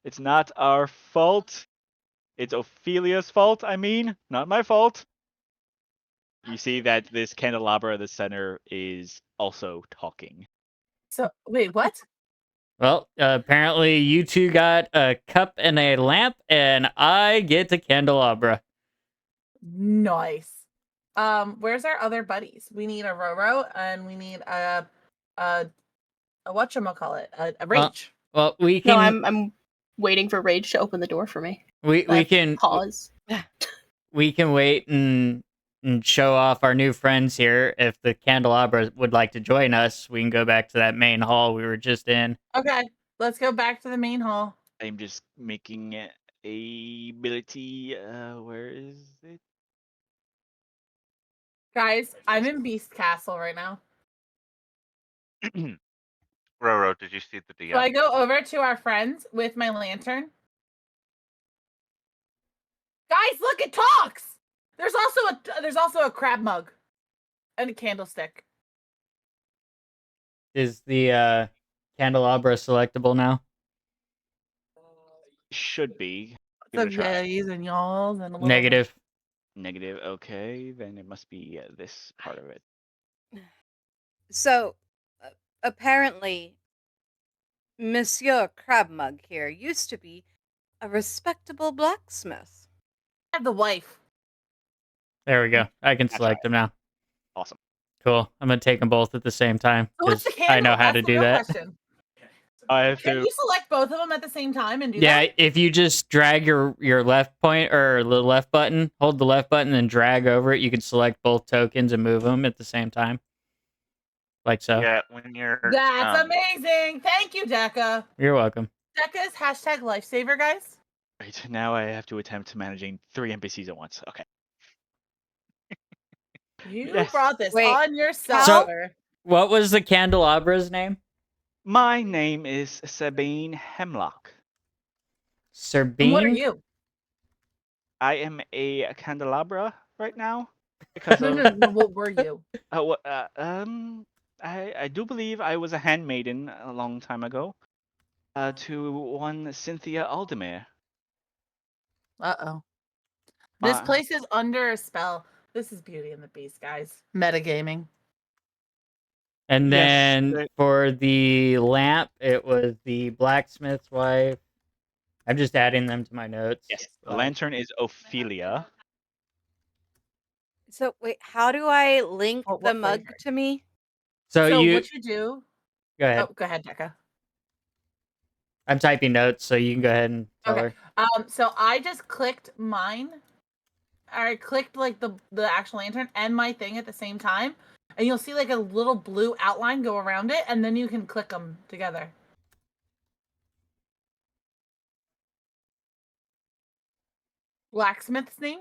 It's not our fault. It's Ophelia's fault, I mean, not my fault. You see that this candelabra at the center is also talking. So wait, what? Well, apparently you two got a cup and a lamp, and I get a candelabra. Nice. Where's our other buddies? We need a Roro, and we need a whatchamacallit, a Rage. Well, we No, can. I'm waiting for Rage to open the door for me. we That can pause. we can wait and show off our new friends here. If the candelabra would like to join us, we can go back to that main hall we were just in. Okay, let's go back to the main hall. I'm just making a ability. Where is it? Guys, I'm in Beast Castle right now. Roro, did you see the DM? So I go over to our friends with my lantern. Guys, look, it talks. There's also a crab mug and a candlestick. Is the candelabra selectable now? Should be. It's Give a it a try. yays and y'alls and a little Negative. Negative. Okay, then it must be this part of it. So, apparently, Monsieur Crabmug here used to be a respectable blacksmith. I have the wife. There we go. I can That's select them now. Awesome. Cool. I'm gonna take them both at the same time So what's the because candle? I know how That's to the do real that. question. I have Can to. you select both of them at the same time and do Yeah, that? if you just drag your left point or the left button, hold the left button and drag over it, you can select both tokens and move them at the same time. Like so. Yeah, when you're. That's amazing. Thank you, Decca. You're welcome. Decca's hashtag lifesaver, guys. Right now, I have to attempt managing 3 NPCs at once. Okay. You Yes. brought this Wait, on yourself. So- sir. What was the candelabra's name? My name is Sabine Hemlock. Serbine? And what are you? I am a candelabra right now because No, of no, no. What were you? I do believe I was a handmaiden a long time ago. To one Cynthia Aldemir. Uh-oh. This My- place is under a spell. This is Beauty and the Beast, guys. Metagaming. And Yes, then there- for the lamp, it was the blacksmith's wife. I'm just adding them to my notes. Yes, the lantern is Ophelia. So wait, how do I link What the mug flavor? to me? So you what you do? go ahead. Oh, go ahead, Decca. I'm typing notes, so you can go ahead and tell Okay. her. So I just clicked mine. I clicked like the actual lantern and my thing at the same time, and you'll see like a little blue outline go around it, and then you can click them together. Blacksmith's name?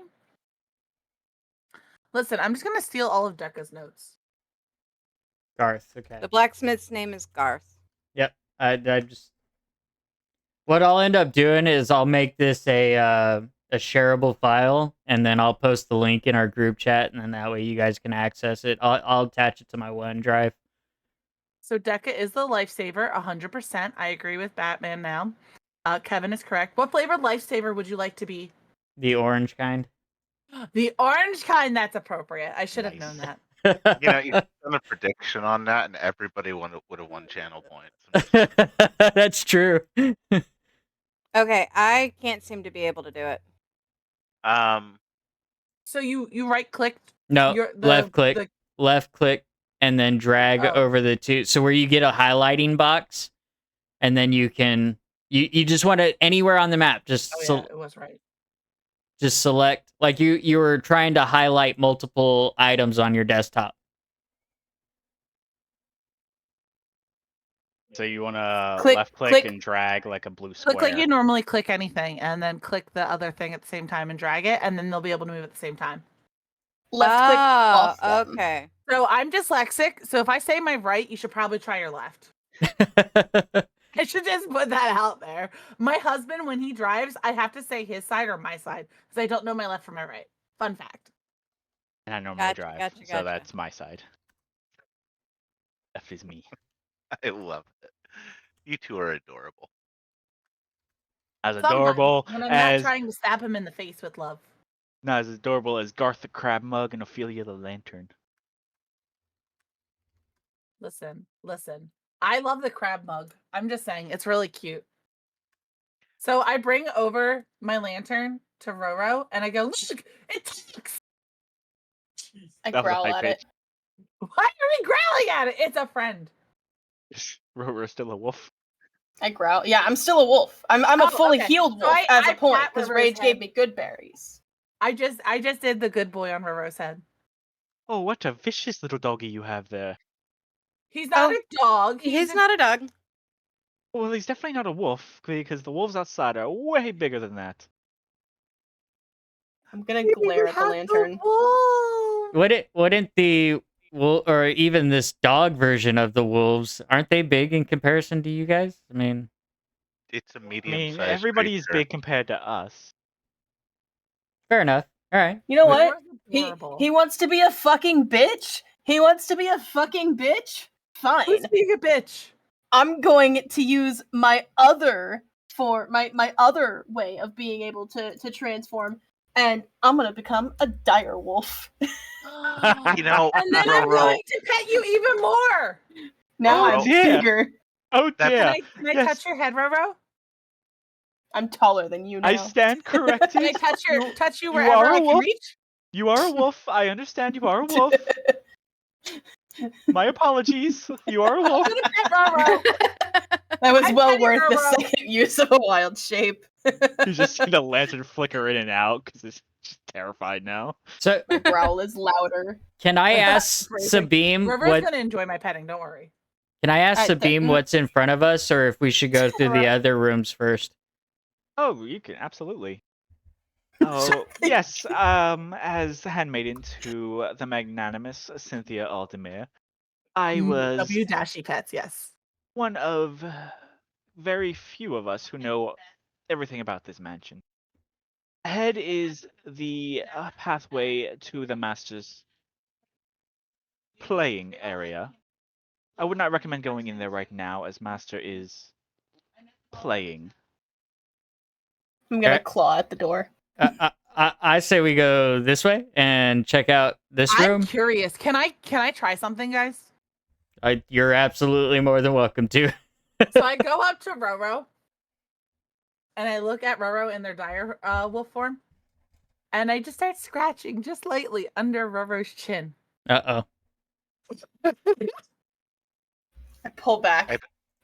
Listen, I'm just gonna steal all of Decca's notes. Garth. Okay. The blacksmith's name is Garth. Yep. I just. What I'll end up doing is I'll make this a shareable file, and then I'll post the link in our group chat, and then that way you guys can access it. I'll attach it to my OneDrive. So Decca is the lifesaver, 100%. I agree with Batman now. Kevin is correct. What flavored lifesaver would you like to be? The orange kind. The orange kind. That's appropriate. I should have Nice. known that. You know, you've done a prediction on that, and everybody would have won channel points. That's true. Okay, I can't seem to be able to do it. So you right clicked. No, left click, the- left click, and then drag Oh. over the two. So where you get a highlighting box, and then you can you just want to anywhere on the map, just Oh yeah, it was right. just select like you were trying to highlight multiple items on your desktop. So you want to Click- left click, click- and drag like a blue square. Click like you normally click anything, and then click the other thing at the same time and drag it, and then they'll be able to move at the same time. Left click off them. Okay. So I'm dyslexic, so if I say my right, you should probably try your left. I should just put that out there. My husband, when he drives, I have to say his side or my side because I don't know my left from my right. Fun fact. And I normally Gotcha, drive, gotcha, so gotcha. that's my side. Left is me. I love it. You two are adorable. As Sometimes, adorable when I'm as not trying to stab him in the face with love. not as adorable as Garth the Crab Mug and Ophelia the Lantern. Listen. I love the crab mug. I'm just saying, it's really cute. So I bring over my lantern to Roro, and I go, look, it talks. I That was a growl high at it. Why are we growling at it? It's a friend. Rover's still a wolf. I growl. Yeah, I'm still a wolf. I'm a Oh, fully okay. healed So wolf as I a point pat because River's Rage gave head. me good berries. I just did the good boy on Roro's head. Oh, what a vicious little doggy you have there. He's not Oh, a dog. He's not a dog. Well, he's definitely not a wolf because the wolves outside are way bigger than that. I'm gonna glare at the lantern. Wouldn't the or even this dog version of the wolves, aren't they big in comparison to you guys? I mean, It's a I medium-sized mean, everybody's creature. big compared to us. fair enough. All right. You know what? Roro's He adorable. wants to be a fucking bitch. He wants to be a fucking bitch. Fine. Who's being a bitch? I'm going to use my other my other way of being able to transform, and I'm gonna become a dire wolf. You know, And then I'm Roro, going to pet you even more. Now Oh, I'm dear. bigger. Oh That's- dear! Can I Yes. touch your head, Roro? I'm taller than you now. I stand corrected. Can I touch you you wherever are a I can wolf. reach? You are a wolf. I understand you are a wolf. My apologies. You are a wolf. I'm gonna pet Roro. That was I'm well petting worth the Roro. second use of a wild shape. You just see the lantern flicker in and out because it's just terrified now. So My growl is louder. can I ask Phrasing. Sabine River's what? gonna enjoy my petting. Don't worry. Can I ask I Sabine think- what's in front of us, or if we should go through the Alright. other rooms first? Oh, you can absolutely. Oh, yes, as handmaiden to the magnanimous Cynthia Aldemir, I was W Dashy Pets, yes. one of very few of us who know everything about this mansion. Ahead is the pathway to the master's playing area. I would not recommend going in there right now, as master is playing. I'm gonna Alright. claw at the door. I say we go this way and check out this I'm room. curious. Can I try something, guys? You're absolutely more than welcome to. So I go up to Roro and I look at Roro in their dire wolf form, and I just start scratching just lightly under Roro's chin. Uh-oh. I pull back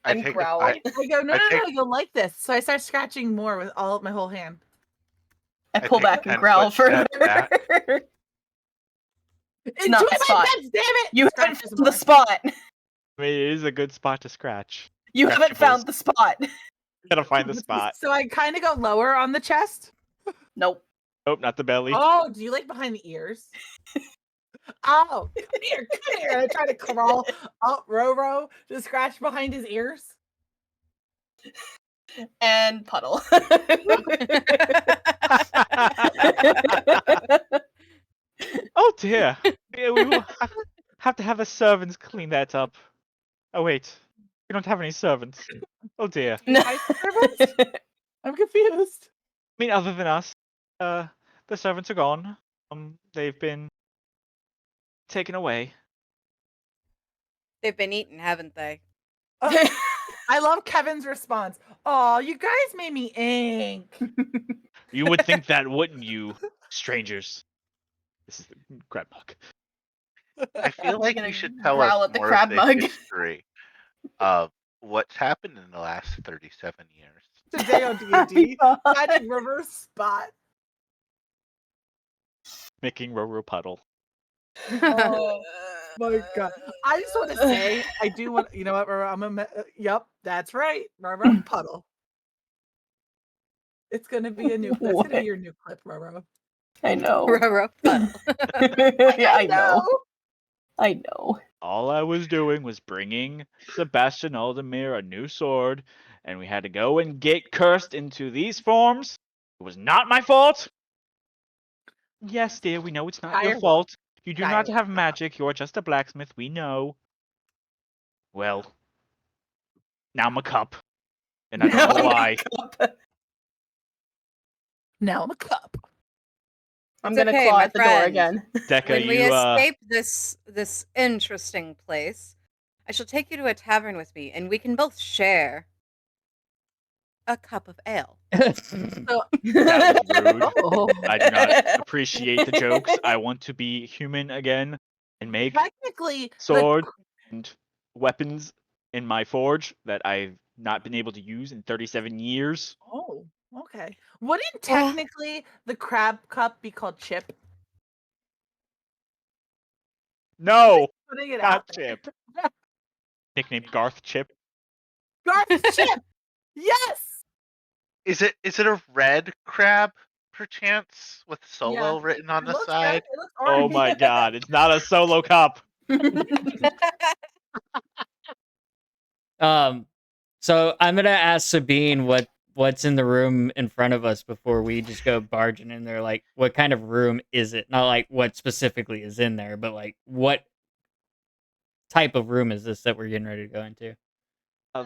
I and take growl. I go, no, I no, take- no, you'll like this. So I start scratching more with my whole hand. I I pull take a back and 10-foot growl further. step back. It's not the spot. Damn it! You haven't Scratches found the more. spot. I mean, it is a good spot to scratch. You haven't found the spot. Gotta find the spot. So I kind of go lower on the chest. Nope. Nope, not the belly. Oh, do you like behind the ears? Oh, come here, come here. I try to crawl up Roro to scratch behind his ears. And puddle. Oh dear. Yeah, we will have to have the servants clean that up. Oh wait, we don't have any servants. Oh dear. No. I servants? I'm confused. I mean, other than us, the servants are gone. They've been taken away. They've been eaten, haven't they? I love Kevin's response. Oh, you guys made me ink. You would think that, wouldn't you, strangers? This is the crab mug. I feel like gonna you should tell growl us at the more crab of the mug. history of what's happened in the last 37 years. Today on D&D, finding River's spot. Making Roro puddle. Oh my god! I just want to say, I do want. You know what, Roro? Yep, that's right, Roro puddle. It's gonna be a new. That's gonna be your new clip, Roro. I know. Roro puddle. Yeah, I know. I know. All I was doing was bringing Sebastian Aldemir a new sword, and we had to go and get cursed into these forms. It was not my fault. Yes, dear, we know it's not your Direwolf. fault. You do not Direwolf. have magic. You're just a blacksmith. We know. Well, now I'm a cup, and I don't know why. Now I'm a cup. I'm It's gonna okay, claw my at the door friend. again. Decca, When we you escape this interesting place, I shall take you to a tavern with me, and we can both share a cup of ale. So that was rude. Oh. I do not appreciate the jokes. I want to be human again and make technically, swords and weapons in my forge that I've not been able to use in 37 years. Oh, okay. Wouldn't technically the crab cup be called Chip? No, Putting it not out. Chip. Nicknamed Garth Chip. Garth Chip. Yes. Is it a red crab, perchance, with solo Yeah. written on It the looks side? red, it looks Oh orange. my god, it's not a solo cup. So I'm gonna ask Sabine what's in the room in front of us before we just go barging in there. Like, what kind of room is it? Not like what specifically is in there, but like what type of room is this that we're getting ready to go into?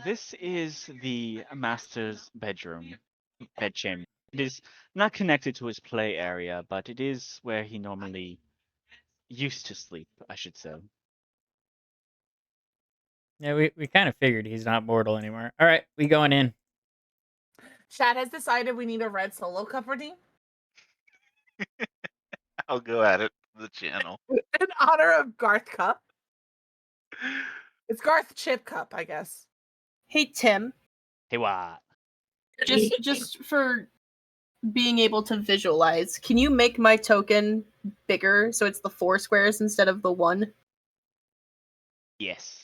This is the master's bedroom, bedchamber. It is not connected to his play area, but it is where he normally used to sleep, I should say. Yeah, we kind of figured he's not mortal anymore. All right, we going in. Chad has decided we need a red solo cup redeem I'll go at it the channel. in honor of Garth Cup. It's Garth Chip Cup, I guess. Hey Tim, Hey, what? just for being able to visualize, can you make my token bigger so it's the 4 squares instead of the 1? Yes.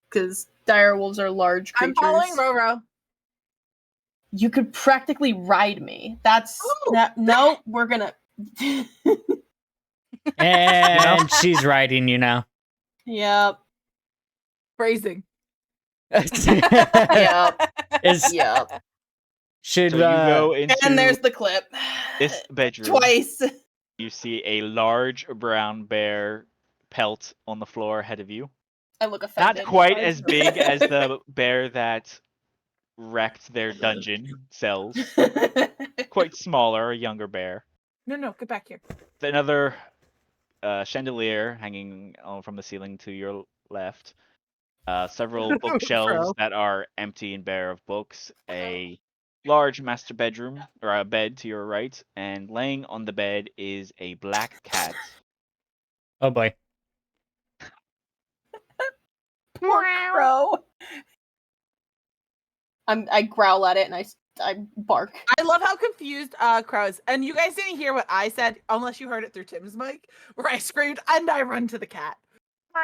Because dire wolves are large I'm creatures. following Roro. You could practically ride me. That's Oh, that. No, we're gonna. And she's riding you now. Yep. phrasing. Yep. Is Yep. should So you go into And there's the clip. this bedroom. Twice. You see a large brown bear pelt on the floor ahead of you. I look offended. Not quite as big as the bear that wrecked their dungeon cells. Quite smaller, a younger bear. No, get back here. Another chandelier hanging from the ceiling to your left. Several bookshelves Bro. that are empty and bare of books. A large master bedroom, or a bed to your right. And laying on the bed is a black cat. oh boy. Poor crow. I growl at it and I bark. I love how confused Crow is. And you guys didn't hear what I said, unless you heard it through Tim's mic, where I screamed and I run to the cat.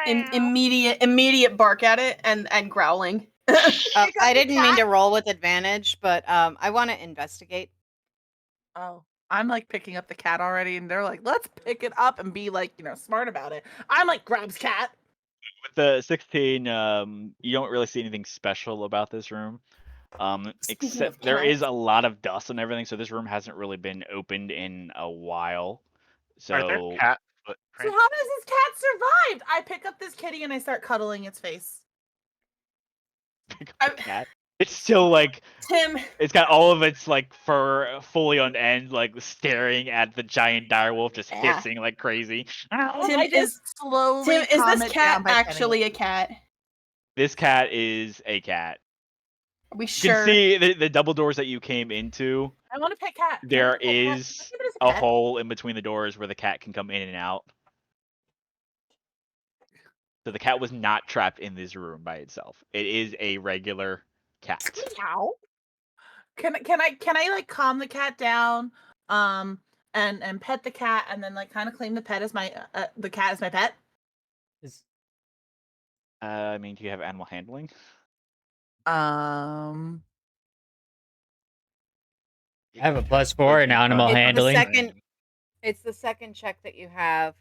Immediate bark at it and growling. I didn't mean to roll with advantage, but I want to investigate. Oh, I'm like picking up the cat already, and they're like, let's pick it up and be like, smart about it. I'm like, grabs cat. With the 16, you don't really see anything special about this room. Speaking Except of there cats. is a lot of dust and everything, so this room hasn't really been opened in a while. Are there So cat So footprints? how does this cat survive? I pick up this kitty and I start cuddling its face. pick up the cat. It's still like Tim, it's got all of its like fur fully on end, like staring at the giant direwolf, just Yeah. hissing like crazy. Tim, I just slowly Tim, is calm this it cat down by petting actually it. a cat? This cat is a cat. Are we You sure? can see the double doors that you came into. I want to pet cat. Can I There pet cat? Can I is give it as a pet? hole in between the doors where the cat can come in and out. So the cat was not trapped in this room by itself. It is a regular cat. Meow. Can I like calm the cat down, and pet the cat, and then like kind of claim the pet as my the cat as my pet? I mean, do you have animal handling? I have a +4 in Protein animal processing. handling. It's the second check that you have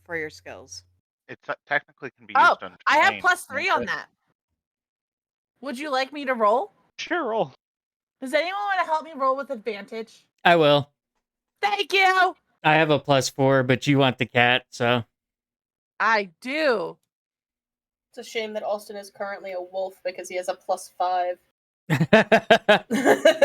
for your skills. It technically can be Oh, used on. I have trained, +3 can't on it? that. Would you like me to roll? Sure, roll. Does anyone want to help me roll with advantage? I will. Thank you. I have a +4, but you want the cat, so. I do. It's a shame that Austin is currently a wolf because he has a +5.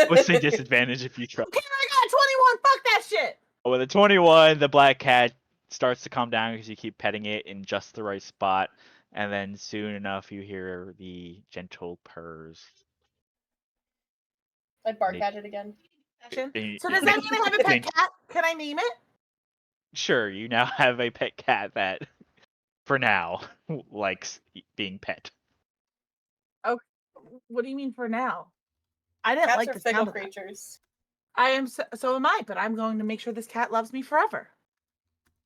Let's say disadvantage if you try. Okay, I got 21. Fuck that shit. With a 21, the black cat starts to calm down because you keep petting it in just the right spot, and then soon enough you hear the gentle purrs. I bark at it again. So You- does you that mean I have a pet think- cat? Can I name it? Sure, you now have a pet cat that, for now, likes being pet. What do you mean for now? I didn't Cats like are the fickle sound of that. creatures. I am so am I, but I'm going to make sure this cat loves me forever.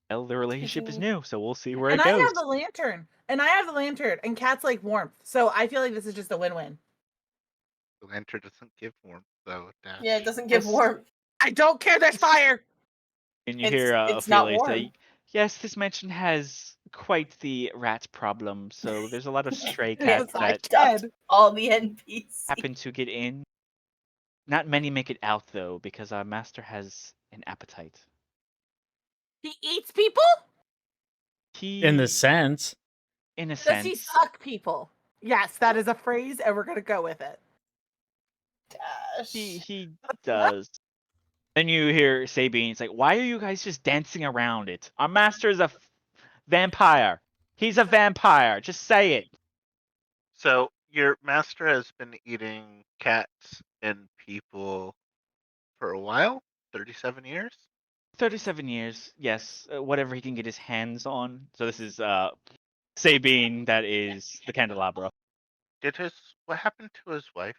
Well, the relationship is new, so we'll see where And it I goes. have the lantern. And cats like warmth. So I feel like this is just a win-win. The lantern doesn't give warmth, though. Dash. Yeah, it doesn't give Yes. warmth. I don't care, there's fire. And you It's- hear it's not Ophelia say, warm. yes, this mansion has quite the rat problem, so there's a lot of stray Yes, cats I that said. All the NPCs. happen to get in. Not many make it out, though, because our master has an appetite. He eats people? He, In the sense. in a Does sense, he suck people? Yes, that is a phrase, and we're gonna go with it. Gosh. he does. Then you hear Sabine, it's like, why are you guys just dancing around it? Our master is a vampire. He's a vampire. Just say it. So your master has been eating cats and people for a while? 37 years? 37 years, yes. Whatever he can get his hands on. So this is Sabine, that is the candelabra. What happened to his wife?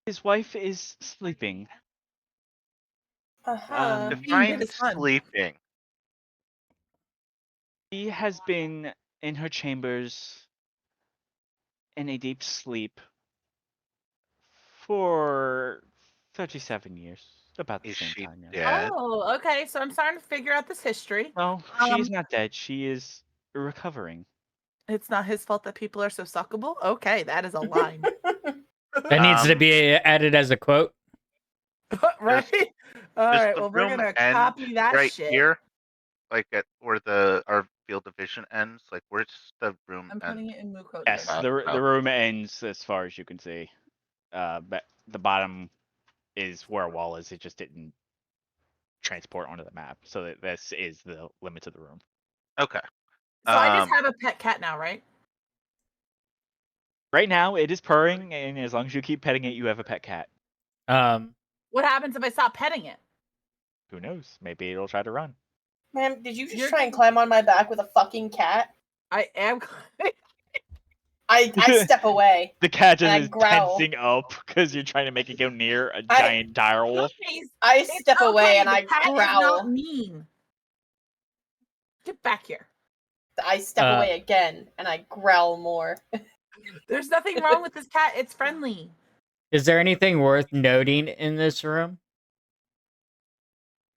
His wife is sleeping. Uh-huh. Define is fun. sleeping. She has been in her chambers in a deep sleep For 37 years. About the Is same she time, yeah. dead? Oh, okay. So I'm starting to figure out this history. Well, she is not dead. She is recovering. It's not his fault that people are so suckable. Okay, that is a line. That needs to Um, be added as a quote. Right? All Does right. the Well, we're room gonna end copy that right shit. here? Like at where our field division ends? Like where's the room I'm end? putting it in Mukot. Yes, the Oh. room ends as far as you can see. But the bottom is where a wall is. It just didn't transport onto the map. So this is the limits of the room. Okay. So I just have a pet cat now, right? Right now, it is purring, and as long as you keep petting it, you have a pet cat. What happens if I stop petting it? Who knows? Maybe it'll try to run. Ma'am, did you just try and climb on my back with a fucking cat? I am. I step away. The cat just and I is growl. tensing up because you're trying to make it go near a giant dire wolf. I step away and the I cat is growl. not mean. Get back here. I step away again and I growl more. There's nothing wrong with this cat. It's friendly. Is there anything worth noting in this room?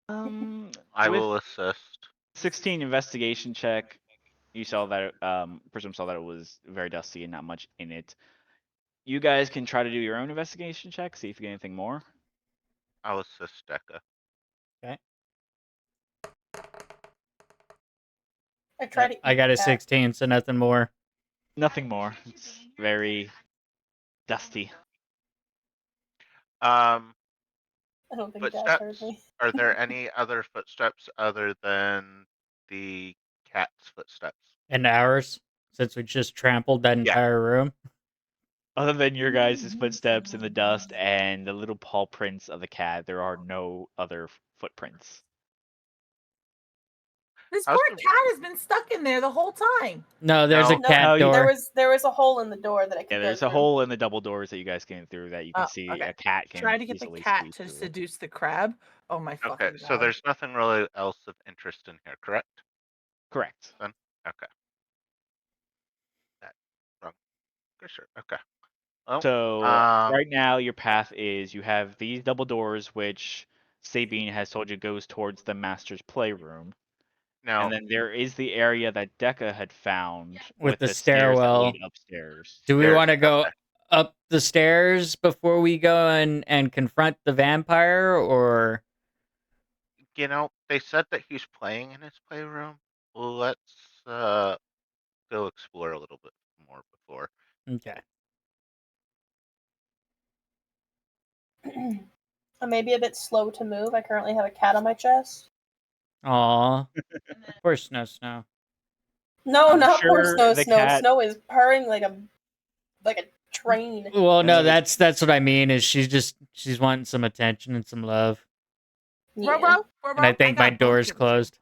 I with will assist. 16 investigation check. You saw that Prism saw that it was very dusty and not much in it. You guys can try to do your own investigation check, see if you get anything more. I'll assist Deca. Okay. I try to. I got a cat. 16, so nothing more. Nothing more. It's very dusty. I don't think Dad heard Footsteps? me. Are there any other footsteps other than the cat's footsteps? And ours, since we just trampled that entire room. Other than your guys' footsteps in the dust and the little paw prints of the cat, there are no other footprints. This poor cat has been stuck in there the whole time. No, there's a cat door. There was a hole in the door that I could Yeah, go there's a through. hole in the double doors that you guys came through that you can see Okay. a cat can Try to get the easily cat squeeze to through. seduce the crab. Oh my fucking Okay, god. so there's nothing really else of interest in here, correct? Correct. Then okay. That wrong. Sure. Okay. Well, So right now your path is you have these double doors which Sabine has told you goes towards the master's playroom. Now, and then there is the area that Deca had found with the stairs that stairwell. lead upstairs. Do we want to go up the stairs before we go and confront the vampire, or? you know, they said that he's playing in his playroom. Well, let's go explore a little bit more before. Okay. I may be a bit slow to move. I currently have a cat on my chest. Aw. Poor Snow. No, not poor sure Snow. the Snow. cat- Snow is purring like a train. Well, no, that's what I mean. Is she's wanting some attention and some love, Robo, and I think my door's closed.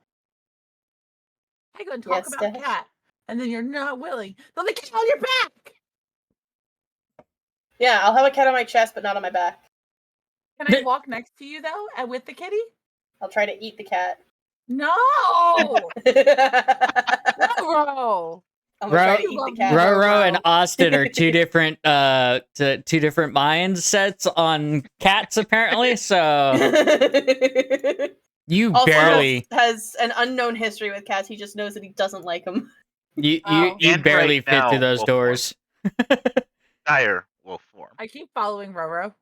I go and talk about the cat, and then you're not willing. They'll be cat on your back. Yeah, I'll have a cat on my chest, but not on my back. Can I walk next to you though, and with the kitty? I'll try to eat the cat. No. Roro. I'm gonna try to eat the cat. Roro and Austin are two different two different mindsets on cats apparently. So you also barely has an unknown history with cats. He just knows that he doesn't like them. you And barely right fit now, through those wolf doors. Dire wolf form. I keep following Roro.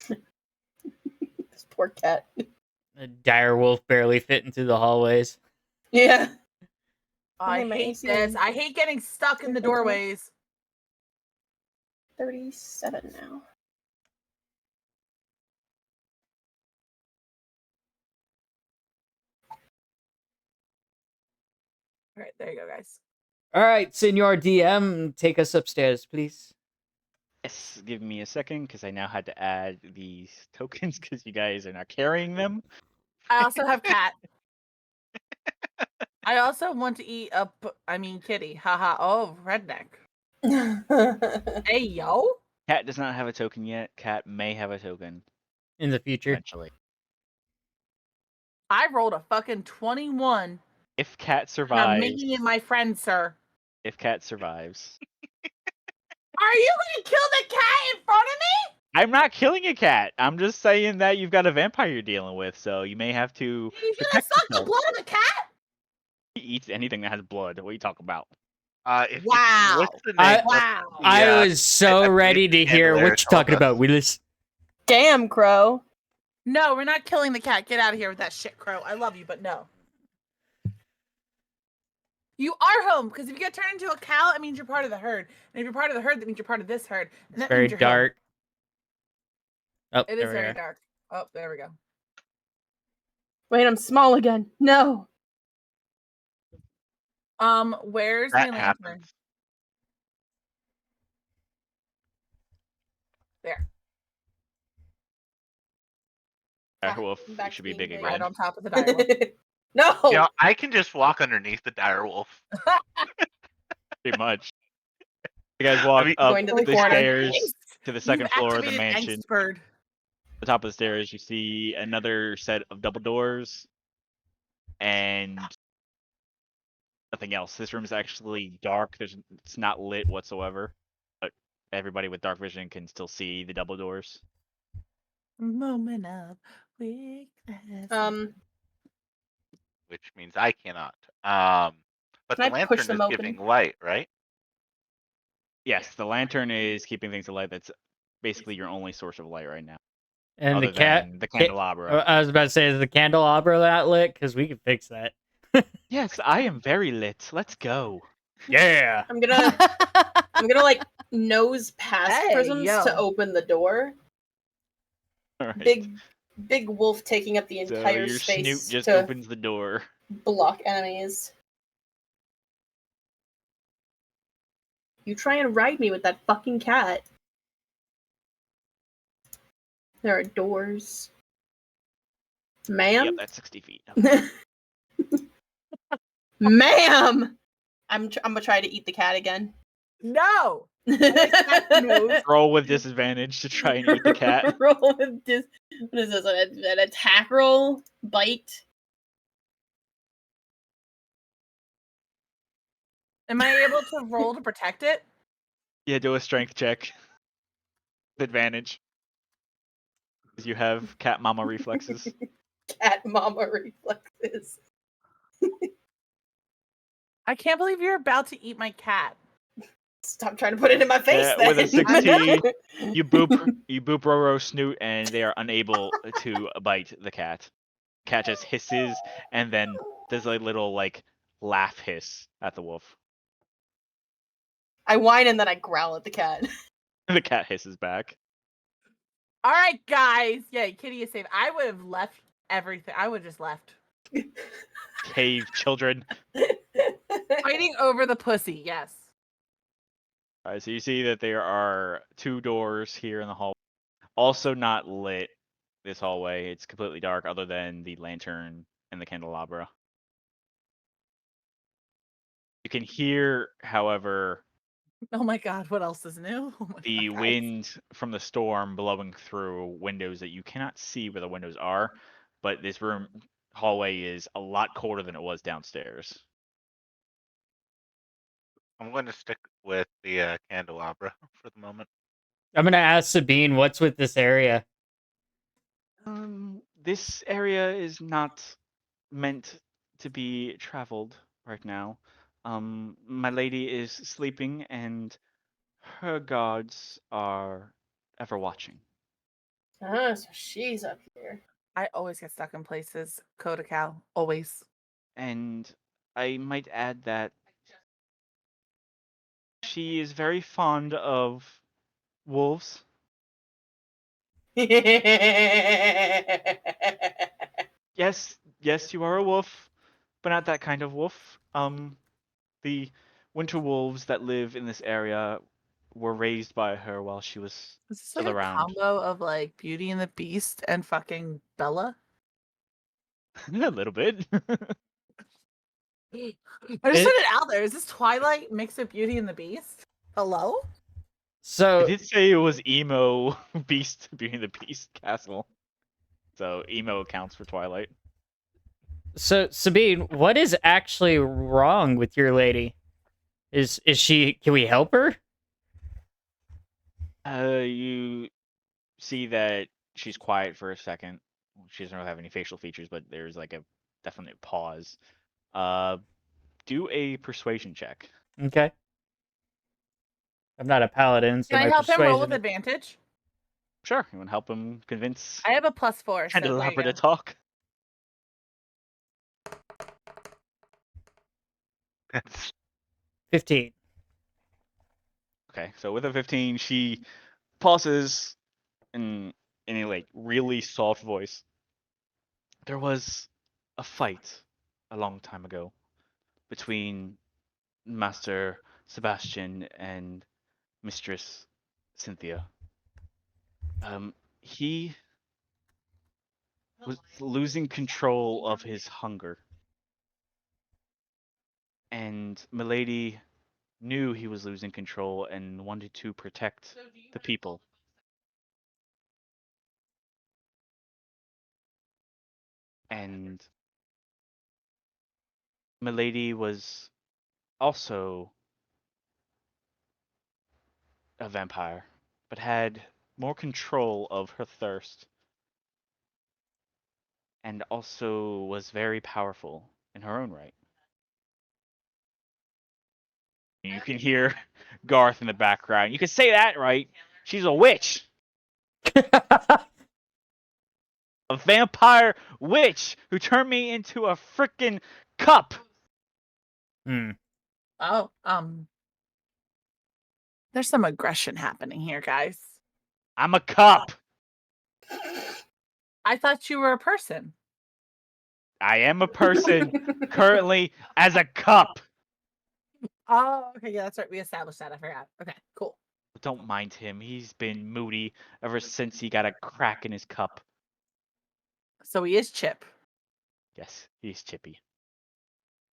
This poor cat. A dire wolf barely fit into the hallways. Yeah. I hate this. I hate getting stuck in the doorways. 37 now. All right, there you go, guys. All right, Senor DM, take us upstairs, please. Yes, give me a second because I now had to add these tokens because you guys are not carrying them. I also have cat. I also want to eat kitty. Haha. Oh, redneck. Hey, yo. Cat does not have a token yet. Cat may have a token in the future. Eventually. I rolled a fucking 21. If Cat I'm survives. making it my friend, sir. If Cat survives. Are you gonna kill the cat in front of me? I'm not killing a cat. I'm just saying that you've got a vampire you're dealing with, so you may have to You gonna protect suck the yourself. blood of the cat? He eats anything that has blood. What are you talking about? What's the name? Wow. I was so ready to hear what you're talking about, Willis. Damn, Crow. No, we're not killing the cat. Get out of here with that shit, Crow. I love you, but no. You are home, because if you get turned into a cow, it means you're part of the herd. And if you're part of the herd, that means you're part of this herd. And that Very means you're home. dark. Oh, It is there we very are. dark. Oh, there we go. Wait, I'm small again. No. Where's That my lantern? happens. There. Direwolf back should to be being big big. again. Right on top of the direwolf. No. You know, I can just walk underneath the direwolf. Pretty much. You guys walk mean- up Going to the the corner. stairs to the second You've floor of the activated mansion. Angstbird. The top of the stairs, you see another set of double doors, and nothing else. This room is actually dark. It's not lit whatsoever, but everybody with dark vision can still see the double doors. Moment of weakness. Which means I cannot. But Can the I push lantern them is open? giving light, right? Yes, the lantern is keeping things alight. That's basically your only source of light right now. And other the cat. than the candelabra. I was about to say, is the candelabra that lit? Because we can fix that. Yes, I am very lit. Let's go. Yeah. I'm gonna like nose past Hey, prisms yo. to open the door. All right. Big wolf taking up the So entire your space snoot just to opens the door. block enemies. You try and ride me with that fucking cat. There are doors. Ma'am? Yep, that's 60 feet. Ma'am! I'm gonna try to eat the cat again. No. Roll with disadvantage to try and eat the cat. Roll with what is this? An attack roll? Bite? Am I able to roll to protect it? Yeah, do a strength check. With advantage. Because you have cat mama reflexes. Cat mama reflexes. I can't believe you're about to eat my cat. Stop trying to put it in my face. Yeah, then. with a 16, you boop Roro snoot, and they are unable to bite the cat. Cat just hisses, and then does a little laugh hiss at the wolf. I whine and then I growl at the cat. The cat hisses back. All right, guys. Yeah, Kitty is safe. I would have left everything. I would have just left. Cave children. Fighting over the pussy, yes. Alright, so you see that there are 2 doors here in the hall. Also not lit, this hallway. It's completely dark other than the lantern and the candelabra. You can hear, however, Oh my god, what else is new? Oh my the god, guys. wind from the storm blowing through windows that you cannot see where the windows are, but this hallway is a lot colder than it was downstairs. I'm going to stick with the candelabra for the moment. I'm gonna ask Sabine, what's with this area? This area is not meant to be traveled right now. My lady is sleeping, and her guards are ever watching. Ah, so she's up here. I always get stuck in places. Coda cow, always. And I might add that she is very fond of wolves. Yes, you are a wolf, but not that kind of wolf. The winter wolves that live in this area were raised by her while she was Is this still like a around. combo of like Beauty and the Beast and fucking Bella? A little bit. I just put it out there. Is this Twilight mixed with Beauty and the Beast? Hello? I So did say it was emo Beast Beauty and the Beast castle. So emo counts for Twilight. So Sabine, what is actually wrong with your lady? Is she? Can we help her? You see that she's quiet for a second. She doesn't really have any facial features, but there's like a definite pause. Do a persuasion check. Okay. I'm not a paladin, so Can I my help him roll with persuasion. advantage? Sure, you want to help him convince I have a +4. So there you Candelabra to go. talk? That's 15. Okay, so with a 15, she pauses in a like really soft voice. There was a fight a long time ago between Master Sebastian and Mistress Cynthia. He was losing control of his hunger, and Milady knew he was losing control and wanted to protect the people. And Milady was also a vampire, but had more control of her thirst, and also was very powerful in her own right. You can hear Garth in the background. You can say that, right? She's a witch. A vampire witch who turned me into a freaking cup. Oh, there's some aggression happening here, guys. I'm a cup. I thought you were a person. I am a person currently as a cup. Oh, okay, yeah, that's right. We established that. I forgot. Okay, cool. Don't mind him. He's been moody ever since he got a crack in his cup. So he is Chip. Yes, he's Chippy.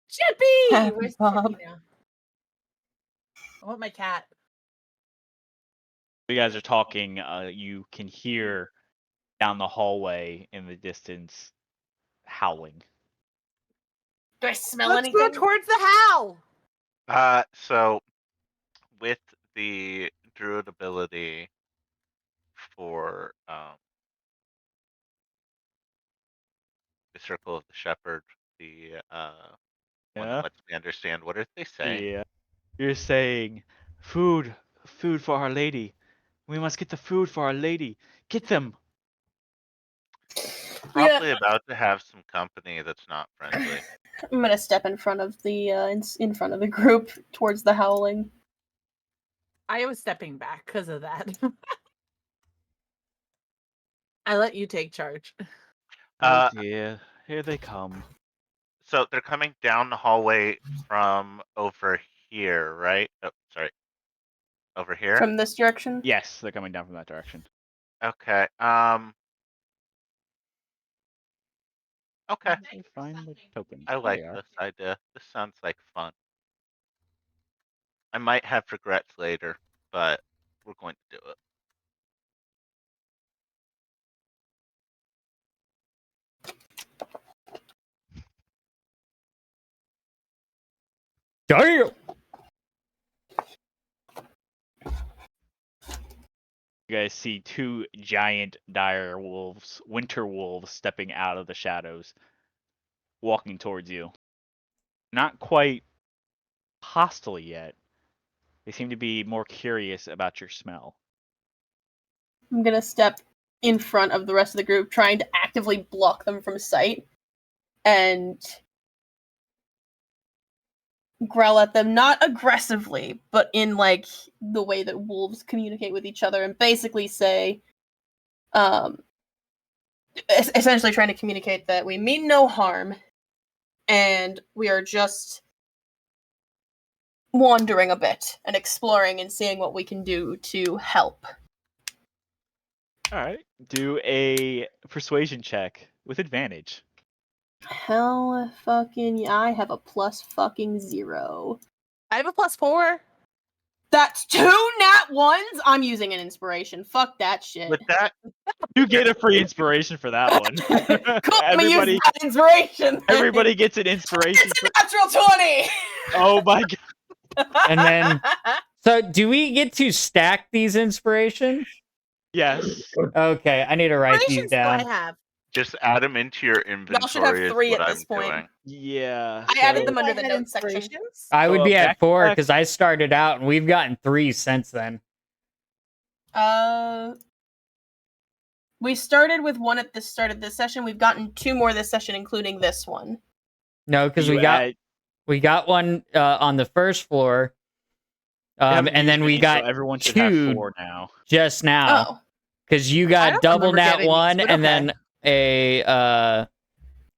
Chippy! Happy Where's Bob. Chippy now? I want my cat. You guys are talking. You can hear down the hallway in the distance howling. Do I smell Let's anything? go towards the howl. so with the druid ability for the circle of the shepherd, the one Yeah? that lets me understand, what are they saying? Yeah. You're saying, food for Our Lady. We must get the food for Our Lady. Get them. Probably about to have some company that's not friendly. I'm gonna step in front of the in front of the group towards the howling. I was stepping back because of that. I let you take charge. Oh dear, here they come. So they're coming down the hallway from over here, right? Oh, sorry. Over here? From this direction? Yes, they're coming down from that direction. Okay. Okay. Find the tokens. I There like they are. this idea. This sounds like fun. I might have regrets later, but we're going to do it. Damn! You guys see two giant dire wolves, winter wolves, stepping out of the shadows, walking towards you. Not quite hostile yet. They seem to be more curious about your smell. I'm gonna step in front of the rest of the group, trying to actively block them from sight, and growl at them, not aggressively, but in like the way that wolves communicate with each other, and basically say, essentially trying to communicate that we mean no harm, and we are just wandering a bit and exploring and seeing what we can do to help. Alright. Do a persuasion check with advantage. Hell fucking yeah, I have a +0. I have a +4. That's 2 nat 1s? I'm using an inspiration. Fuck that shit. With that, You get a free inspiration for that one. Cool, I'm gonna use that inspiration. Everybody gets an inspiration. It's a natural 20! Oh my god. And then So, do we get to stack these inspirations? Yes. Okay, I need to write these Inspirations do I down. have? Just add them into your Y'all should have inventory is 3 what at I'm this point. doing. Yeah. I added them Do under I the had notes section. inspirations? I would So, be at back to 4 back- because I started out and we've gotten 3 since then. We started with 1 at the start of this session. We've gotten 2 more this session, including this one. No, because you we got one on the first floor, haven't and then used we any, got so everyone should 2 have 4 now. just now. Oh, Because you I got don't double remember nat getting these, 1 but and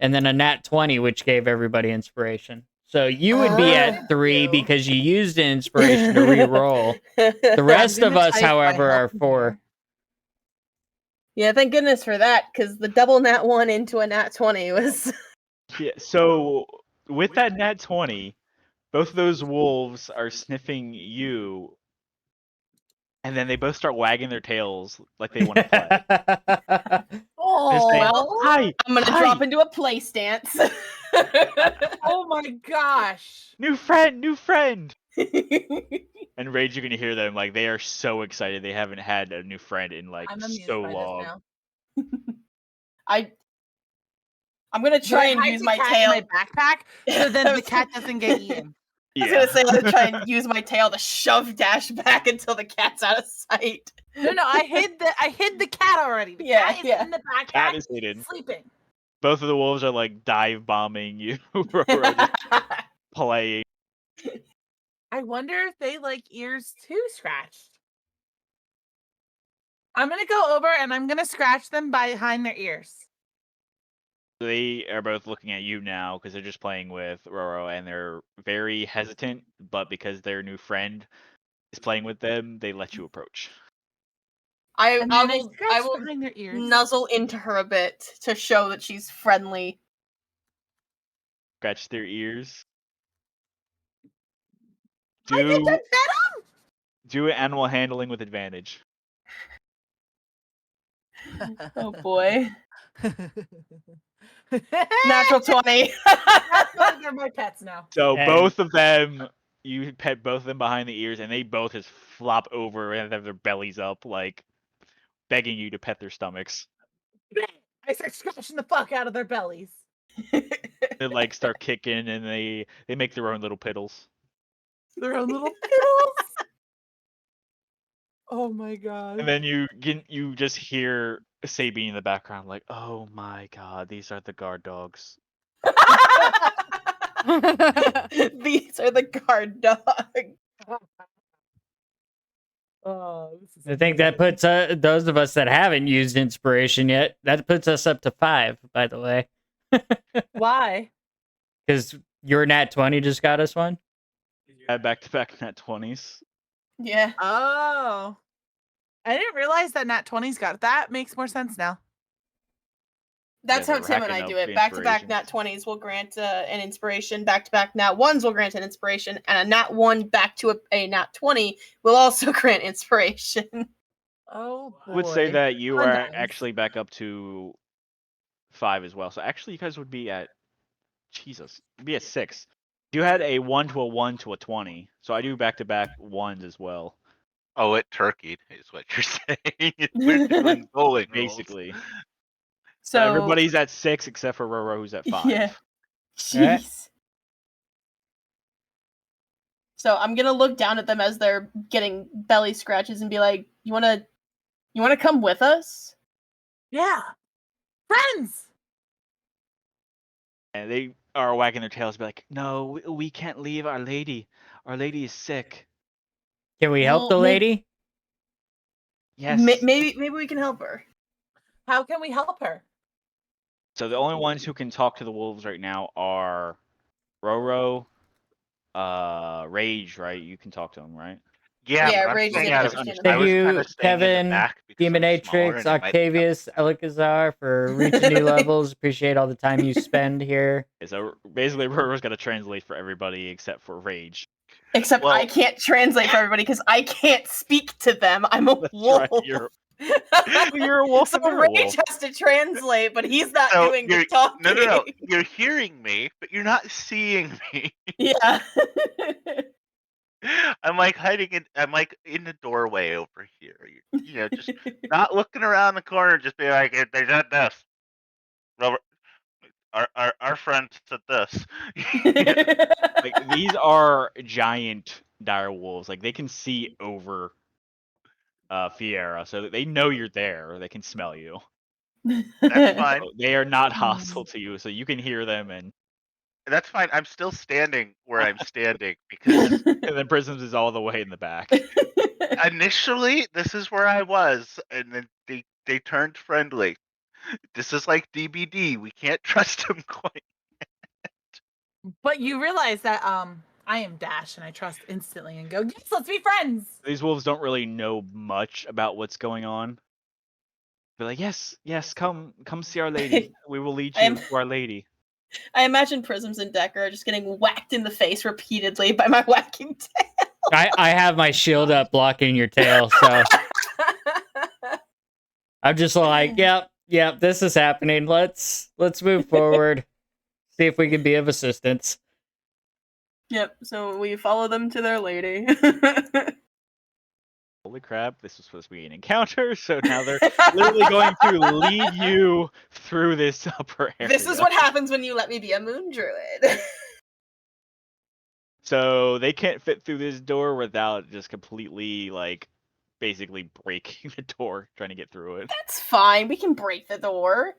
okay. then a nat 20, which gave everybody inspiration. So you would be Oh. at 3 Ew. because you used an inspiration to re-roll. The rest of gonna us, type my however, are help in 4. here. Yeah, thank goodness for that, because the double nat 1 into a nat 20 was. Yeah. So with that nat 20, both of those wolves are sniffing you, and then they both start wagging their tails like they want to play. They're saying, Well, "Hi, I'm gonna hi, drop into a play stance. Oh my gosh. new friend, new friend." And Rage, you're gonna hear them like they are so excited. They haven't had a new friend in like I'm amused so by long. this now. I'm gonna try and use my cat tail. in my backpack so then the cat doesn't get eaten. I was gonna say I'm gonna try and use my tail to shove Dash back until the cat's out of sight. No, I hid the cat already. The Yeah, cat is yeah. in the backpack Cat is hidden. sleeping. Both of the wolves are like dive bombing you, or just playing. I wonder if they like ears too scratched. I'm gonna go over and I'm gonna scratch them behind their ears. They are both looking at you now because they're just playing with Roro, and they're very hesitant. But because their new friend is playing with them, they let you approach. I And then I will scratch behind their ears. nuzzle into her a bit to show that she's friendly. Scratch their ears. I get to Do pet do animal handling with advantage. them. Oh boy. Natural. Natural 20. They're my pets now. So Dang. both of them, you pet both of them behind the ears, and they both just flop over and have their bellies up, like begging you to pet their stomachs. I start scratching the fuck out of their bellies. They like start kicking, and they make their own little piddles. Their own little piddles. Oh my god. And then you just hear Sabine in the background, like, "Oh my god, these are the guard dogs." These are the guard dogs. Oh, this is I think that puts those of us that haven't used inspiration yet, that puts us up to 5, by the way. why? Because your nat 20 just got us one. Add back-to-back nat 20s. Yeah. Oh. I didn't realize that Nat 20's got it. That makes more sense now. That's Yeah, how they're Tim and I racking do up it. Back-to-back nat inspirations. 20s will grant an inspiration. Back-to-back nat 1s will grant an inspiration. And a nat 1 back to a nat 20 will also grant inspiration. Oh boy. I would say that you Fun are times. actually back up to 5 as well. So actually, you guys would be at you'd be at 6. You had a 1 to a 1 to a 20, so I do back-to-back 1s as well. Oh, it turkeyed is what you're saying. We're doing bowling rolls. Basically. So So everybody's at 6 except for Roro, who's at 5. Yeah. Alright. Jeez. So I'm gonna look down at them as they're getting belly scratches and be like, "You wanna come with us?" Yeah. Friends. And they are wagging their tails, be like, "No, we can't leave our lady. Our lady is sick." Can we help Well, the may- lady? Yes. Maybe we can help her. How can we help her? So the only ones who can talk to the wolves right now are Roro, Rage, right? You can talk to him, right? Yeah, Yeah, but I'm Rage is staying able out to of. understand I Thank was you, kind of staying in the Kevin, back because I'm smaller Demonatrix, and it might pick up. Octavius, Elikazar, for reaching new levels. Appreciate all the time you spend here. So basically, Roro's got to translate for everybody except for Rage. Except Well- I can't translate for everybody because I can't speak to them. I'm a That's wolf. right, you're a wolf. So and they're a Rage wolf. has to translate, but he's not So doing the you're- talking. No. You're hearing me, but you're not seeing me. Yeah. I'm like hiding in. I'm like in the doorway over here. Just not looking around the corner. Just be like, "They said this. Robert, our friend said this." Like these are giant dire wolves. Like they can see over Fiera, so they know you're there. They can smell you. That's fine. So they are not hostile to you, so you can hear them. And That's fine. I'm still standing where I'm standing because and then Prisms is all the way in the back. initially this is where I was, and then they turned friendly. This is like DBD. We can't trust them quite. But you realize that I am Dash and I trust instantly and go, yes, let's be friends. These wolves don't really know much about what's going on. They're like, yes, come see our lady. We will lead you to our lady. I imagine Prisms and Decker are just getting whacked in the face repeatedly by my whacking tail. I have my shield up blocking your tail, so I'm just like, yep, this is happening. Let's move forward. See if we can be of assistance. Yep, so we follow them to their lady. Holy crap, this was supposed to be an encounter, so now they're literally going to lead you through this upper area. This is what happens when you let me be a moon druid. So they can't fit through this door without just completely, like, basically breaking the door, trying to get through it. That's fine, we can break the door.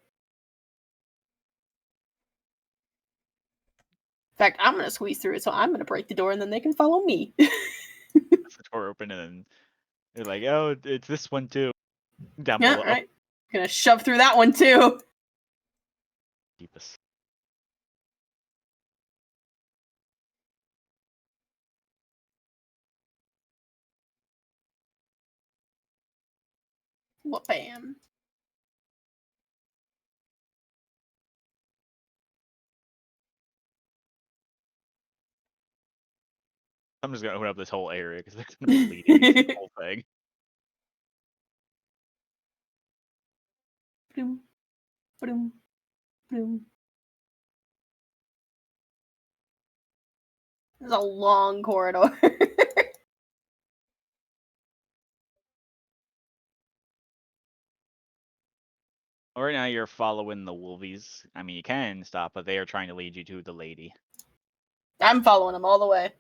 In fact, I'm gonna squeeze through it, so I'm gonna break the door and then they can follow me. The door open and then they're like, oh, it's this one too. Down Yeah, below. right. Gonna shove through that one too. Keep us. What bam? I'm just gonna open up this whole area because they're gonna be leading me through the whole thing. Boom, boom, boom. This is a long corridor. Right now you're following the wolvies. I mean, you can stop, but they are trying to lead you to the lady. I'm following them all the way.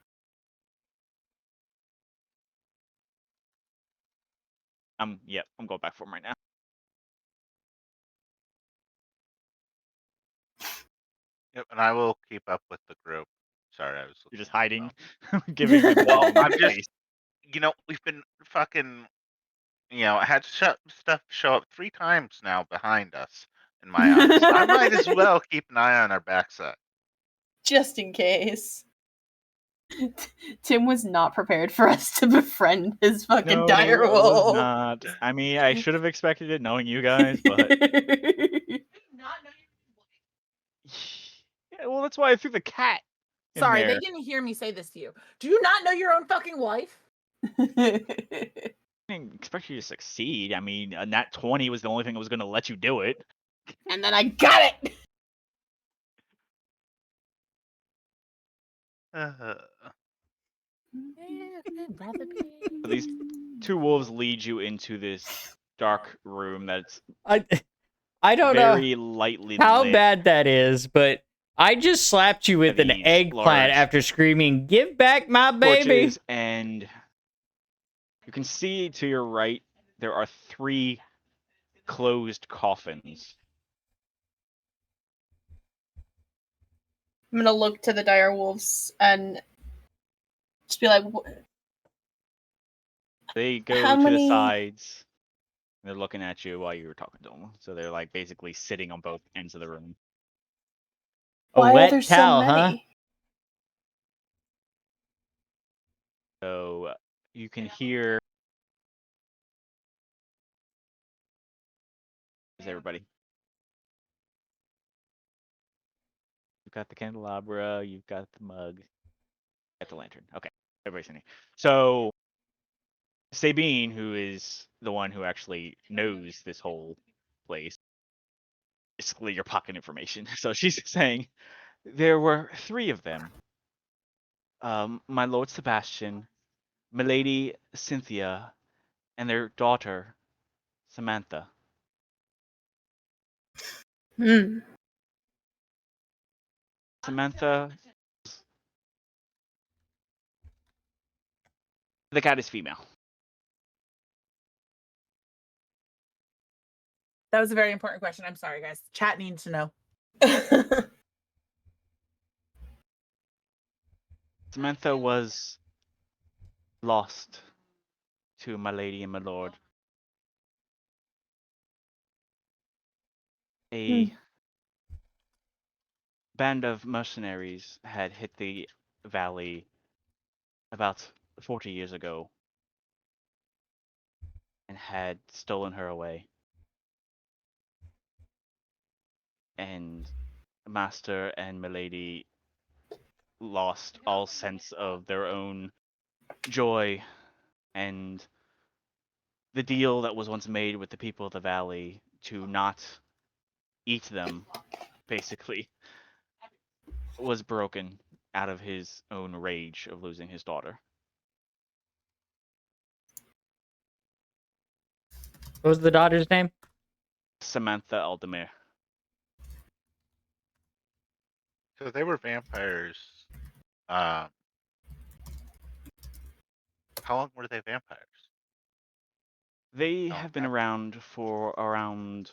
Yep, I'm going back for them right now. Yep, and I will keep up with the group. Sorry, I was. You're just hiding, giving them Well, I'm space. just. We've been fucking. I had stuff show up 3 times now behind us in my eyes. I might as well keep an eye on our backside. Just in case. Tim was not prepared for us to befriend his fucking No, dire I was wolf. not. I mean, I should have expected it knowing you guys, but yeah, well, that's why I threw the cat. Sorry, there. they didn't hear me say this to you. Do you not know your own fucking wife? I didn't expect you to succeed. I mean, a nat 20 was the only thing that was going to let you do it. And then I got it. So these 2 wolves lead you into this dark room that's I don't know very lightly how lit. bad that is, but I just slapped you with an These eggplant large after screaming, "Give back my baby!" torches, and you can see to your right there are 3 closed coffins. I'm gonna look to the dire wolves and just be like, They go How to many- the sides. They're looking at you while you were talking to them. So they're like basically sitting on both ends of the room. A why are wet there towel, so huh? many? So you can hear. Is everybody? You've got the candelabra. You've got the mug. Got the lantern. Okay, everybody's in here. So Sabine, who is the one who actually knows this whole place, basically your pocket information. So she's saying there were 3 of them. My Lord Sebastian, Milady Cynthia and their daughter Samantha. Hmm. Samantha, the cat is female. That was a very important question. I'm sorry, guys. Chat needs to know. Samantha was lost to my lady and my lord. A band of mercenaries had hit the valley about 40 years ago and had stolen her away. And Master and Milady lost all sense of their own joy and the deal that was once made with the people of the valley to not eat them, basically, was broken out of his own rage of losing his daughter. What was the daughter's name? Samantha Aldemir. So they were vampires. How long were they vampires? They Oh, have been that- around for around.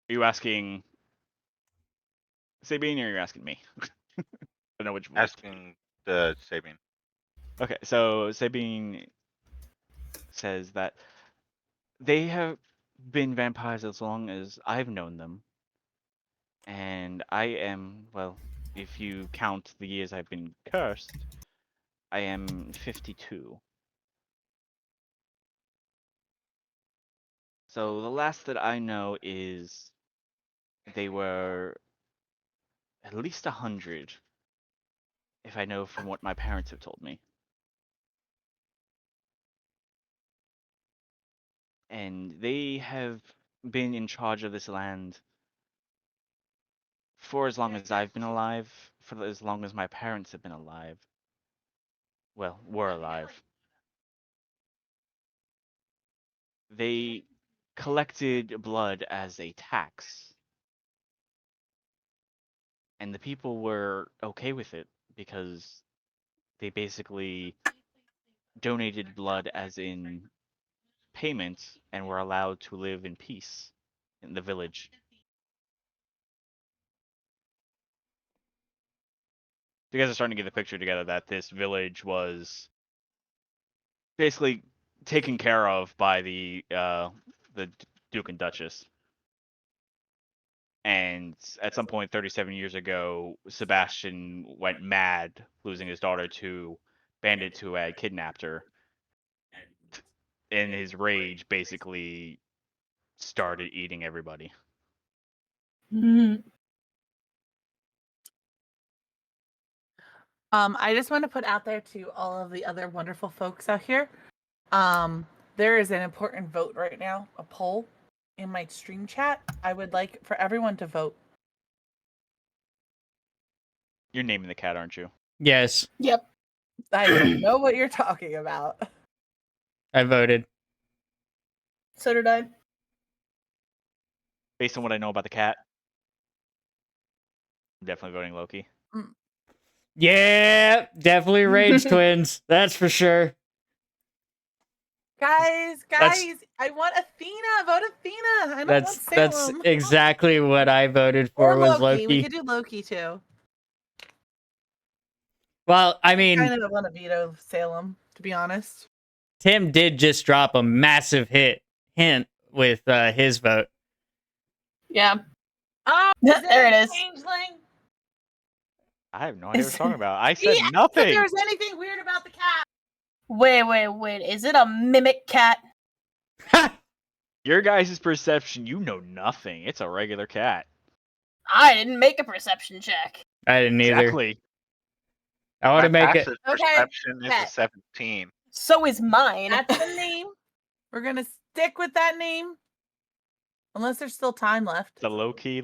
Are you asking Sabine or are you asking me? I don't know which voice. Asking the Sabine. Okay, so Sabine says that they have been vampires as long as I've known them. And I am, well, if you count the years I've been cursed, I am 52. So the last that I know is they were at least 100, if I know from what my parents have told me. And they have been in charge of this land for as long as I've been alive, for as long as my parents have been alive. Well, were alive. They collected blood as a tax. And the people were okay with it because they basically donated blood as in payment and were allowed to live in peace in the village. You guys are starting to get the picture together that this village was basically taken care of by the Duke and Duchess. And at some point 37 years ago, Sebastian went mad, losing his daughter to bandits who had kidnapped her. In his rage, basically started eating everybody. I just want to put out there to all of the other wonderful folks out here. There is an important vote right now, a poll in my stream chat. I would like for everyone to vote. You're naming the cat, aren't you? Yes, Yep. I don't know what you're talking about. I voted. So did I. Based on what I know about the cat, I'm definitely voting Loki. Yeah, definitely Rage Twins. That's for sure. Guys, That's- I want Athena. Vote Athena. I don't That's want Salem. exactly what I voted for. Or Was Loki. We Loki. could do Loki too. Well, I mean, I kind of want to veto Salem, to be honest. Tim did just drop a massive hint with his vote. Yeah. Oh, There it is. Changeling? I have no idea what you're talking about. I said If nothing. there's anything weird about the cat. Wait. Is it a mimic cat? Your guys' perception, you know nothing. It's a regular cat. I didn't make a perception check. I didn't either. Exactly. I want to My make it. passive Okay, perception is a bet. 17. So is mine. That's the name. We're gonna stick with that name. Unless there's still time left. The Loki.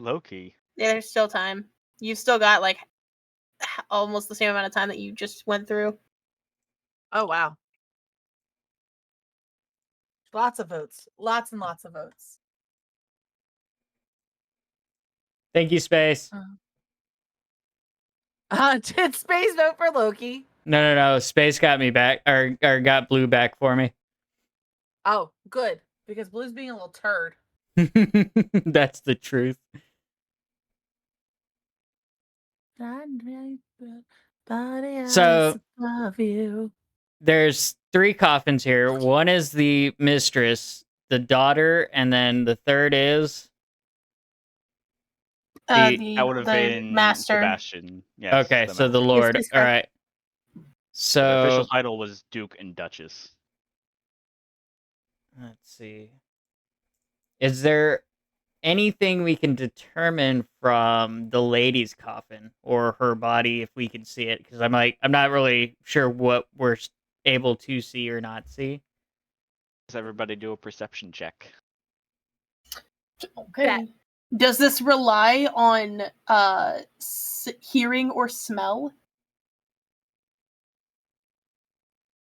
Yeah, there's still time. You've still got like almost the same amount of time that you just went through. Oh wow. Lots of votes. Lots and lots of votes. Thank you, Space. Did Space vote for Loki? No. Space got me back, or got Blue back for me. Oh, good. Because Blue's being a little turd. That's the truth. So love you. there's 3 coffins here. One is the mistress, the daughter, and then the third is The That would have been master. Sebastian. Yes. okay. So the master. Lord. Yes, All correct. right. The official So title was Duke and Duchess. let's see. Is there anything we can determine from the lady's coffin or her body if we can see it? Because I'm not really sure what we're able to see or not see. Does everybody do a perception check? Okay. Does this rely on hearing or smell?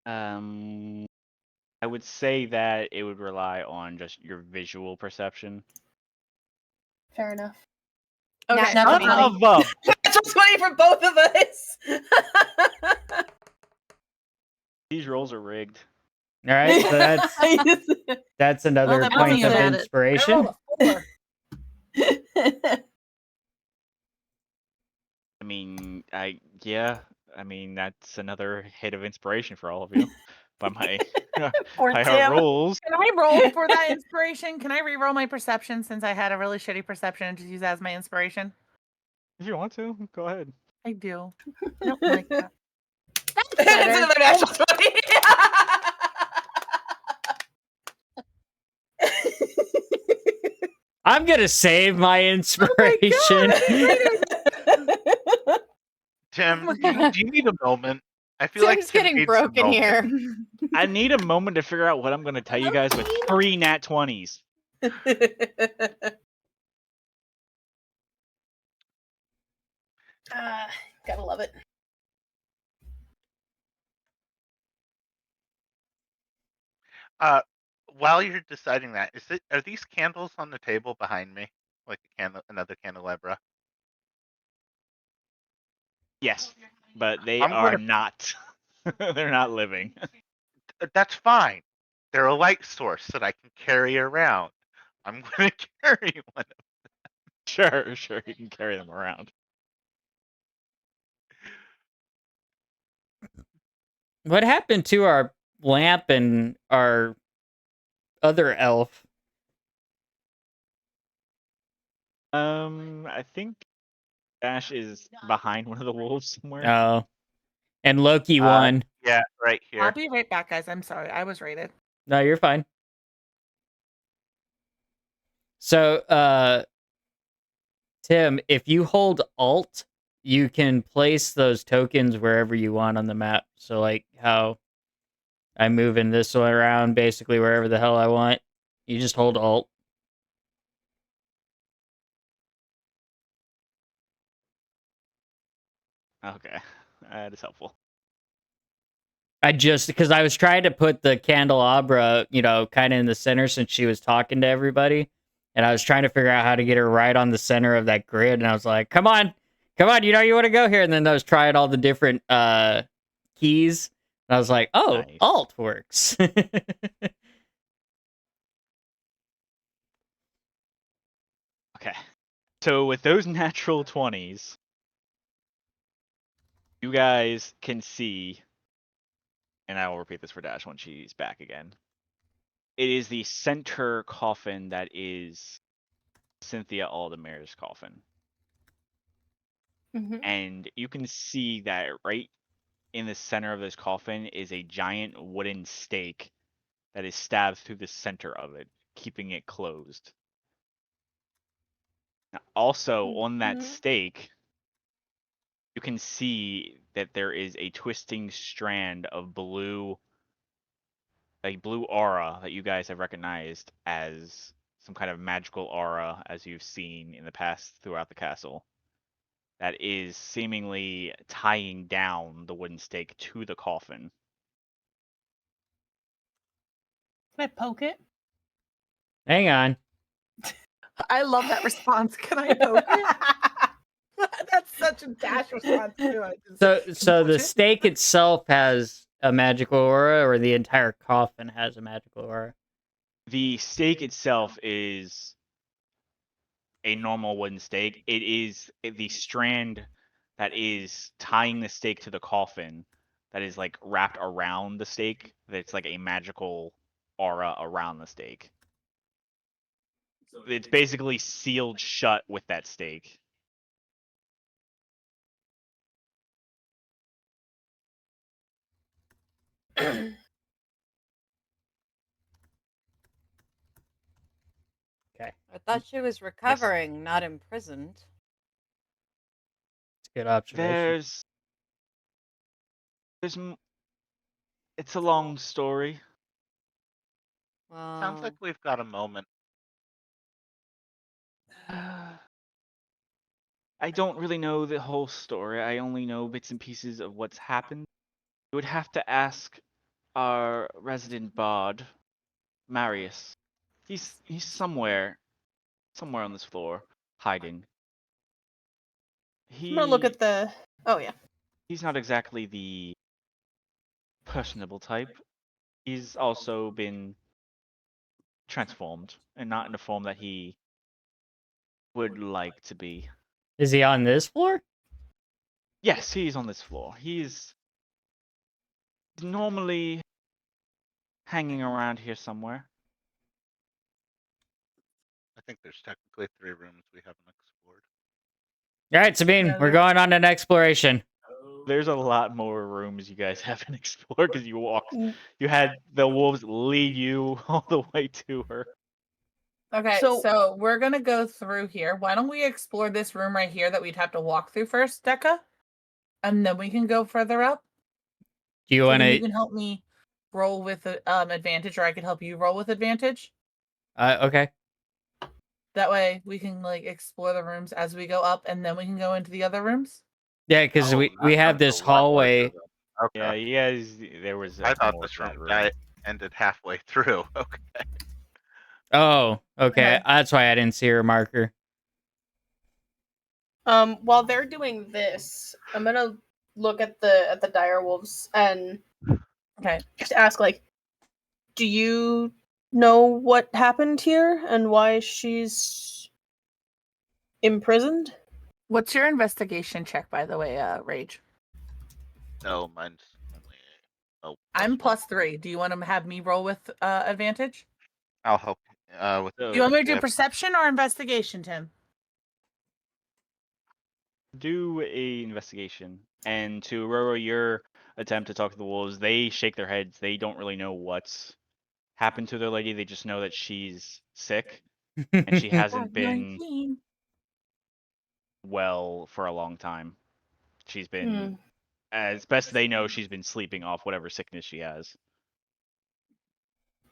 I would say that it would rely on just your visual perception. Fair enough. Okay. Nat Son 20. of a Natural 20 for both of us. These rolls are rigged. All right. So that's another that point means of that inspiration. I rolled I mean, that's another hit of inspiration for all of you. By my Poor by Tim. our rolls. Can I roll for that inspiration? Can I re-roll my perception since I had a really shitty perception and just use that as my inspiration? If you want to, go ahead. I do. I don't like that. That's It's better. another natural 20. I'm gonna save my inspiration. Tim, Oh my do you, God. do you need a moment? I feel like Tim's Tim getting needs a broken moment. here. I need a moment to figure out what I'm going to tell you guys with 3 nat 20s. Gotta love it. While you're deciding that, are these candles on the table behind me, like another candelabra? Yes, but they I'm are gonna. not. They're not living. That's fine. They're a light source that I can carry around. I'm gonna carry one. Sure, you can carry them around. What happened to our lamp and our other elf? I think Ash is behind one of the wolves somewhere. Oh, and Loki won. Yeah, right I'll here. be right back, guys. I'm sorry. I was rated. No, you're fine. So, Tim, if you hold Alt, you can place those tokens wherever you want on the map. So, like how I'm moving this one around, basically wherever the hell I want. You just hold Alt. Okay, that is helpful. Because I was trying to put the candelabra, kind of in the center since she was talking to everybody. And I was trying to figure out how to get her right on the center of that grid. And I was like, come on, you want to go here. And then I was trying all the different keys. And I was like, oh, Nice. Alt works. Okay, so with those natural 20s, you guys can see, and I will repeat this for Dash when she's back again. It is the center coffin that is Cynthia Aldemir's coffin. Mm-hmm. And you can see that right in the center of this coffin is a giant wooden stake that is stabbed through the center of it, keeping it closed. Now, also, on that Mhm. stake, you can see that there is a twisting strand of blue aura that you guys have recognized as some kind of magical aura, as you've seen in the past throughout the castle, that is seemingly tying down the wooden stake to the coffin. Can I poke it? Hang on. I love that response. Can I poke it? That's such a dash response too. I just So can so touch the it? stake itself has a magical aura, or the entire coffin has a magical aura? The stake itself is a normal wooden stake. It is the strand that is tying the stake to the coffin that is like wrapped around the stake. That's like a magical aura around the stake. It's basically sealed shut with that stake. Okay, I thought she was recovering, not imprisoned. it's a good observation. It's a long story. Sounds like Well, we've got a moment. I don't really know the whole story. I only know bits and pieces of what's happened. You would have to ask our resident bard, Marius. He's somewhere on this floor, hiding. I'm gonna look He at the. Oh yeah. he's not exactly the personable type. He's also been transformed, and not in the form that he would like to be. Is he on this floor? Yes, he's on this floor. He's normally hanging around here somewhere. I think there's technically 3 rooms we haven't explored. All right, Sabine, Yeah, we're going on an exploration. There's a lot more rooms you guys haven't explored because Mm. you had the wolves lead you all the way to her. Okay, So- so we're gonna go through here. Why don't we explore this room right here that we'd have to walk through first, Deca? And then we can go further up. Do you So want then you to? can help me roll with advantage, or I can help you roll with advantage. Okay. That way we can like explore the rooms as we go up, and then we can go into the other rooms. Yeah, because Oh, we that have sounds this a lot larger hallway. then. Okay. Yeah, you guys. There was. I thought more this to that room ended halfway through. Okay. Oh, okay. Okay. That's why I didn't see her marker. While they're doing this, I'm gonna look at the dire wolves and Okay. just ask, like, do you know what happened here and why she's imprisoned? What's your investigation check, by the way, Rage? No, mine's only. Oh, I'm +1. +3. Do you want to have me roll with advantage? I'll help with. So- Do you want me to do Yeah. perception or investigation, Tim? Do a investigation, and to Roro, your attempt to talk to the wolves, they shake their heads. They don't really know what's happened to their lady. They just know that she's sick and she hasn't been 19. well for a long time. She's Hmm. been, as best they know, she's been sleeping off whatever sickness she has.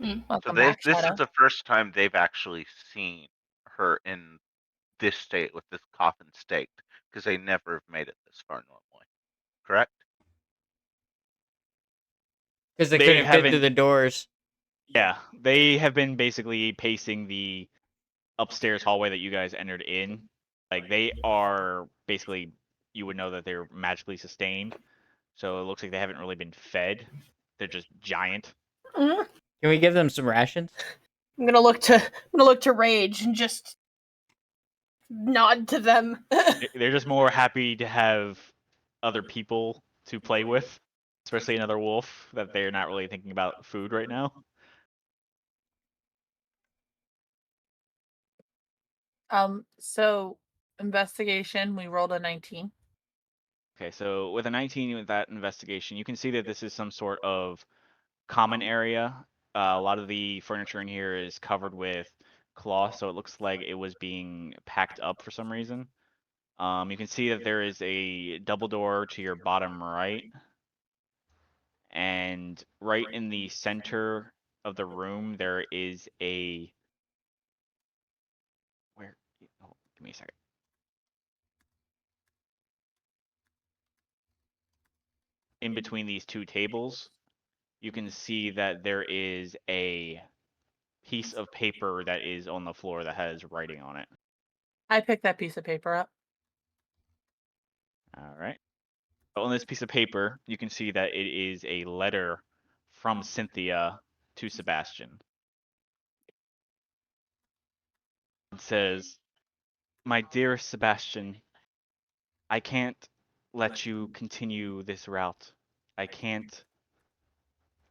So Welcome back, this Shadow. is the first time they've actually seen her in this state with this coffin staked, because they never have made it this far normally. Correct? Because they They couldn't fit through haven't- the doors. Yeah, they have been basically pacing the upstairs hallway that you guys entered in. Like they are basically, you would know that they're magically sustained. So it looks like they haven't really been fed. They're just giant. Mm. Can we give them some rations? I'm gonna look to Rage and just nod to them. They're just more happy to have other people to play with, especially another wolf that they're not really thinking about food right now. So investigation, we rolled a 19. Okay, so with a 19 with that investigation, you can see that this is some sort of common area. A lot of the furniture in here is covered with cloth, so it looks like it was being packed up for some reason. You can see that there is a double door to your bottom right, and right in the center of the room there is a where? Oh, give me a second. In between these two tables, you can see that there is a piece of paper that is on the floor that has writing on it. I picked that piece of paper up. All right. On this piece of paper, you can see that it is a letter from Cynthia to Sebastian. It says, "My dearest Sebastian, I can't let you continue this route. I can't.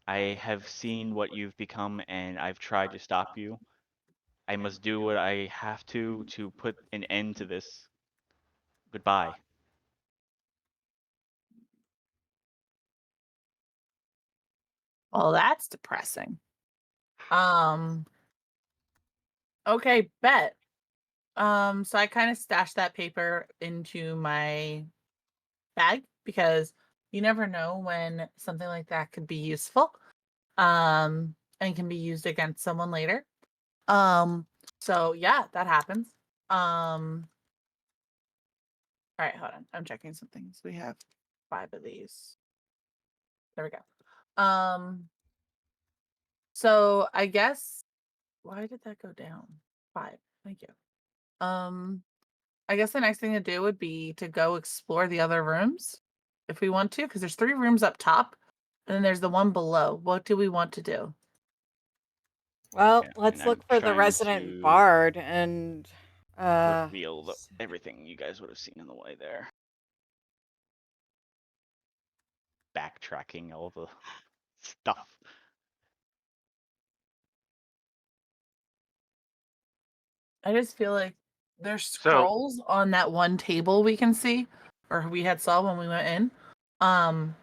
I have seen what you've become and I've tried to stop you. I must do what I have to put an end to this. Goodbye." Well, that's depressing. Okay, bet. So I kind of stashed that paper into my bag because you never know when something like that could be useful. And can be used against someone later. So yeah, that happens. All right, hold on. I'm checking some things. We have 5 of these. There we go. So I guess why did that go down? 5. Thank you. I guess the next thing to do would be to go explore the other rooms if we want to, because there's 3 rooms up top and then there's the one below. What do we want to do? Well, Yeah, let's and I'm look for the trying resident to bard and reveal everything you guys would have seen on the way there. Backtracking all the stuff. I just feel like there's So scrolls on that one table we can see, or we had saw when we went in. I'm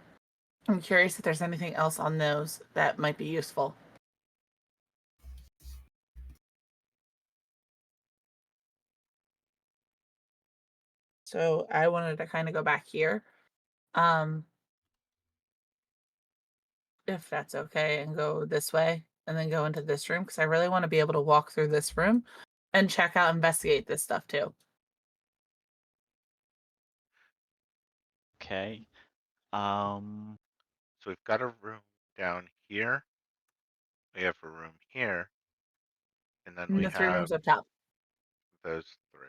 curious if there's anything else on those that might be useful. So I wanted to kind of go back here, um, if that's okay, and go this way, and then go into this room because I really want to be able to walk through this room and check out, investigate this stuff too. Okay. so we've got a room down here. We have a room here, and then And we the 3 have rooms up top. those 3,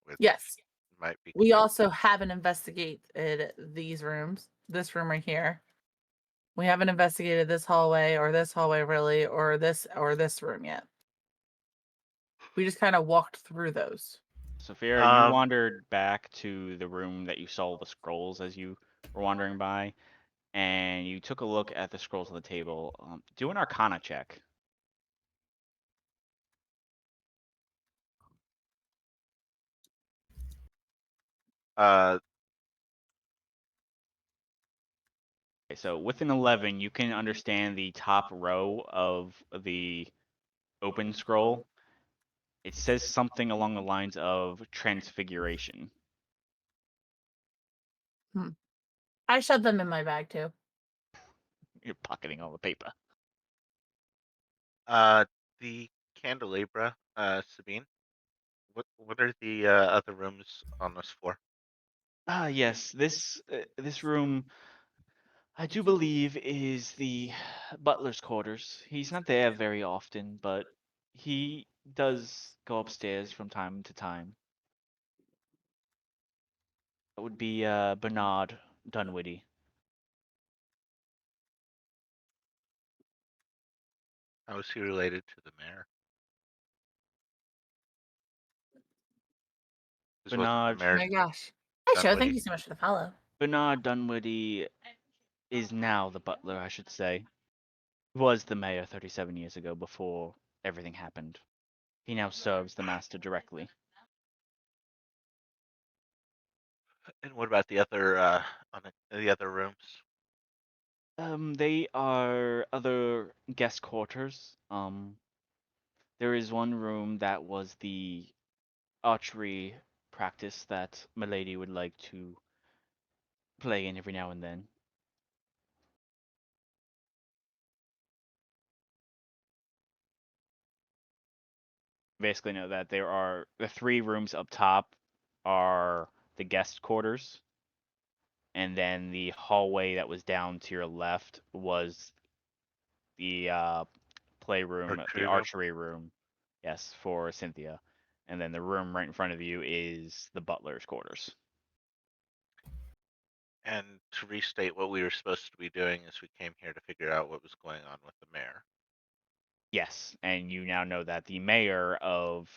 which Yes. might be We connected. also haven't investigated these rooms. This room right here. We haven't investigated this hallway really, or this room yet. We just kind of walked through those. Sophia, you wandered back to the room that you saw the scrolls as you were wandering by, and you took a look at the scrolls on the table. Do an Arcana check. Uh, Okay, so with an 11, you can understand the top row of the open scroll. It says something along the lines of transfiguration. I shoved them in my bag too. You're pocketing all the paper. the candelabra, Sabine. What are the other rooms on this floor? Yes, this room, I do believe, is the butler's quarters. He's not there very often, but he does go upstairs from time to time. That would be Bernard Dunwitty. How is he related to the mayor? This wasn't the Bernard Oh mayor my gosh. Hi, Show. Thank Dunwoody. you so much for the follow. Bernard Dunwitty is now the butler, I should say. He was the mayor 37 years ago before everything happened. He now serves the master directly. And what about the other the other rooms? They are other guest quarters. There is one room that was the archery practice that Milady would like to play in every now and then. Basically know that there are the 3 rooms up top are the guest quarters, and then the hallway that was down to your left was the playroom, the Archery room. archery room, yes, for Cynthia, and then the room right in front of you is the butler's quarters. And to restate what we were supposed to be doing is we came here to figure out what was going on with the mayor. Yes, and you now know that the mayor of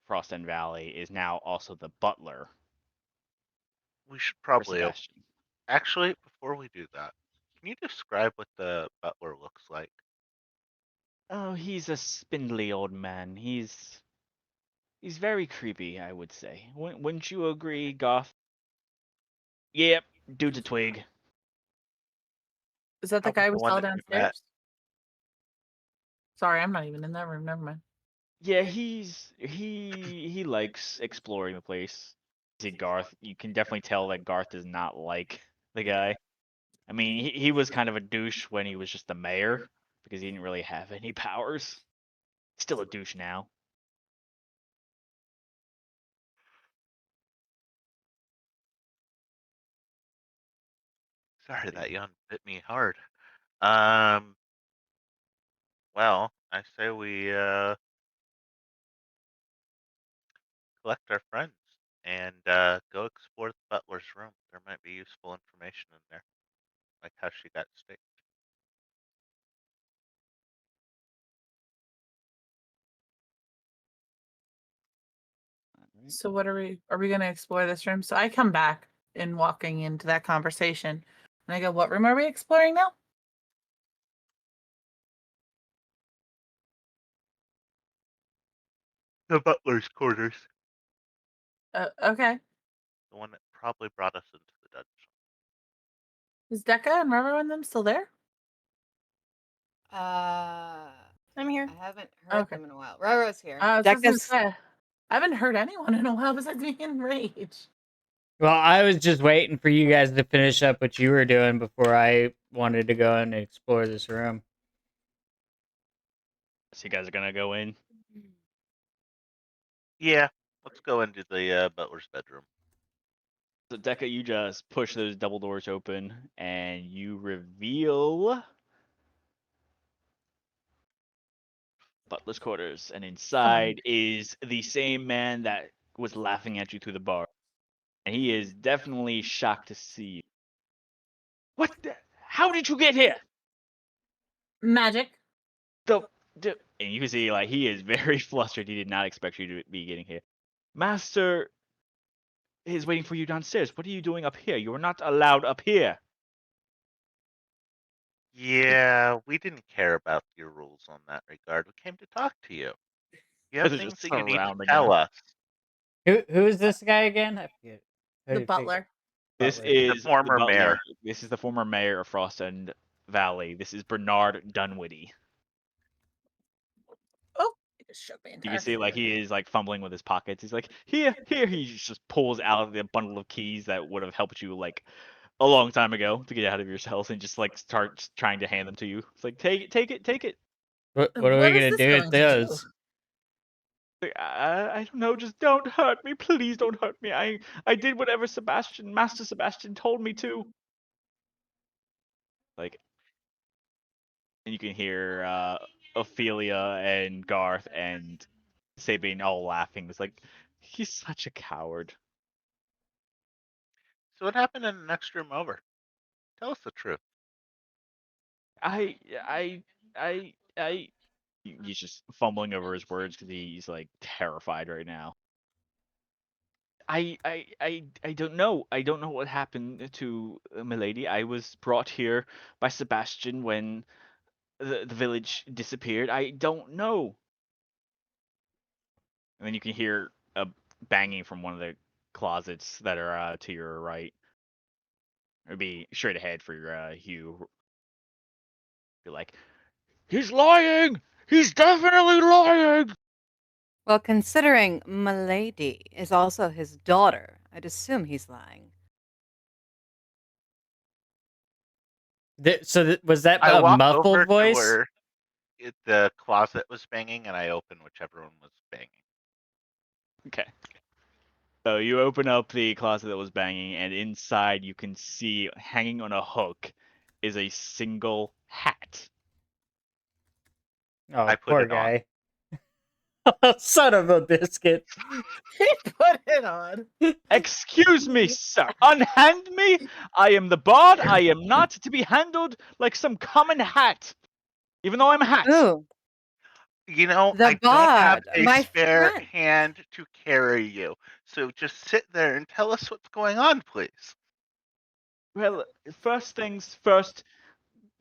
Frost End Valley is now also the butler We should for probably Sebastian. actually, before we do that, can you describe what the butler looks like? Oh, he's a spindly old man. He's very creepy, I would say. Wouldn't you agree, Goth? Yep, dude's a twig. Is that the How about guy the we one saw that you met? downstairs? Sorry, I'm not even in that room. Never mind. Yeah, he likes exploring the place. See Garth, you can definitely tell that Garth does not like the guy. I mean, he was kind of a douche when he was just the mayor because he didn't really have any powers. Still a douche now. Sorry, that yawn bit me hard. Um, well, I say we collect our friends and go explore the butler's room. There might be useful information in there, like how she got staked. So what are we gonna explore this room? So I come back and walking into that conversation and I go, what room are we exploring now? The butler's quarters. Okay. The one that probably brought us into the dungeon. Is Decca and Roro and them still there? I'm here. I haven't heard Okay. them in a while. Roro's here. I was just gonna Decca's say, I haven't heard anyone in a while besides me and Rage. Well, I was just waiting for you guys to finish up what you were doing before I wanted to go and explore this room. So you guys are gonna go in. Yeah, let's go into the butler's bedroom. So Decca, you just push those double doors open and you reveal butler's quarters, and inside is the same man that was laughing at you through the bar, and he is definitely shocked to see you. What? How did you get here? Magic. And you can see like he is very flustered. He did not expect you to be getting here. Master is waiting for you downstairs. What are you doing up here? You are not allowed up here. Yeah, we didn't care about your rules on that regard. We came to talk to you. You have They're things just that you need to surrounding tell him. us. Who is this guy again? I forget. The butler. This Butler. is The former butler. mayor. This is the former mayor of Frost End Valley. This is Bernard Dunwoody. Oh, it just shook the You entire can see like floor. he is like fumbling with his pockets. He's like, here. He just pulls out the bundle of keys that would have helped you like a long time ago to get out of your cells and just like starts trying to hand them to you. It's like, take it. What are we What is gonna this do with going to do? those? I don't know. Just don't hurt me, please. Don't hurt me. I did whatever Master Sebastian, told me to. Like, and you can hear Ophelia and Garth and Sabine all laughing. It's like, he's such a coward. So what happened in the next room over? Tell us the truth. I, I, I. He's just fumbling over his words because he's like terrified right now. I don't know. I don't know what happened to Milady. I was brought here by Sebastian when the village disappeared. I don't know. And then you can hear a banging from one of the closets that are to your right. It'd be straight ahead for your Hugh. You're like, he's lying. He's definitely lying. Well, considering Milady is also his daughter, I'd assume he's lying. Was that I a walk muffled over to voice? where the closet was banging, and I open whichever one was banging. Okay. So you open up the closet that was banging, and inside you can see hanging on a hook is a single hat. Oh, I put poor it on. guy. Son of a biscuit. He put it on. Excuse me, sir. Unhand me. I am the bard. I am not to be handled like some common hat. Even though I'm a hat. Ooh, You know, the I don't have bod, a my spare friend. hand to carry you. So just sit there and tell us what's going on, please. Well, first things first.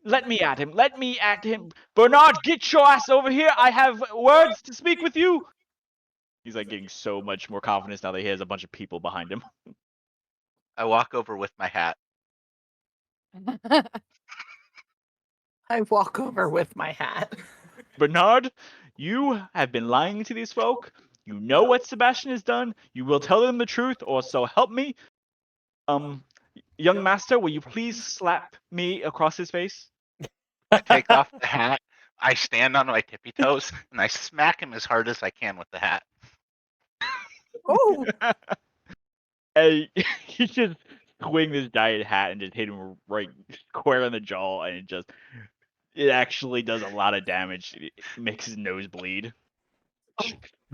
Let me at him. Let me at him. Bernard, get your ass over here. I have words to speak with you. He's like getting so much more confidence now that he has a bunch of people behind him. I walk over with my hat. I walk over with my hat. Bernard, you have been lying to these folk. You know what Sebastian has done. You will tell them the truth, or so help me. Young master, will you please slap me across his face? I take off the hat. I stand on my tippy toes and I smack him as hard as I can with the hat. Oh, And he just swing this giant hat and just hit him right square in the jaw, and it actually does a lot of damage. It makes his nose bleed.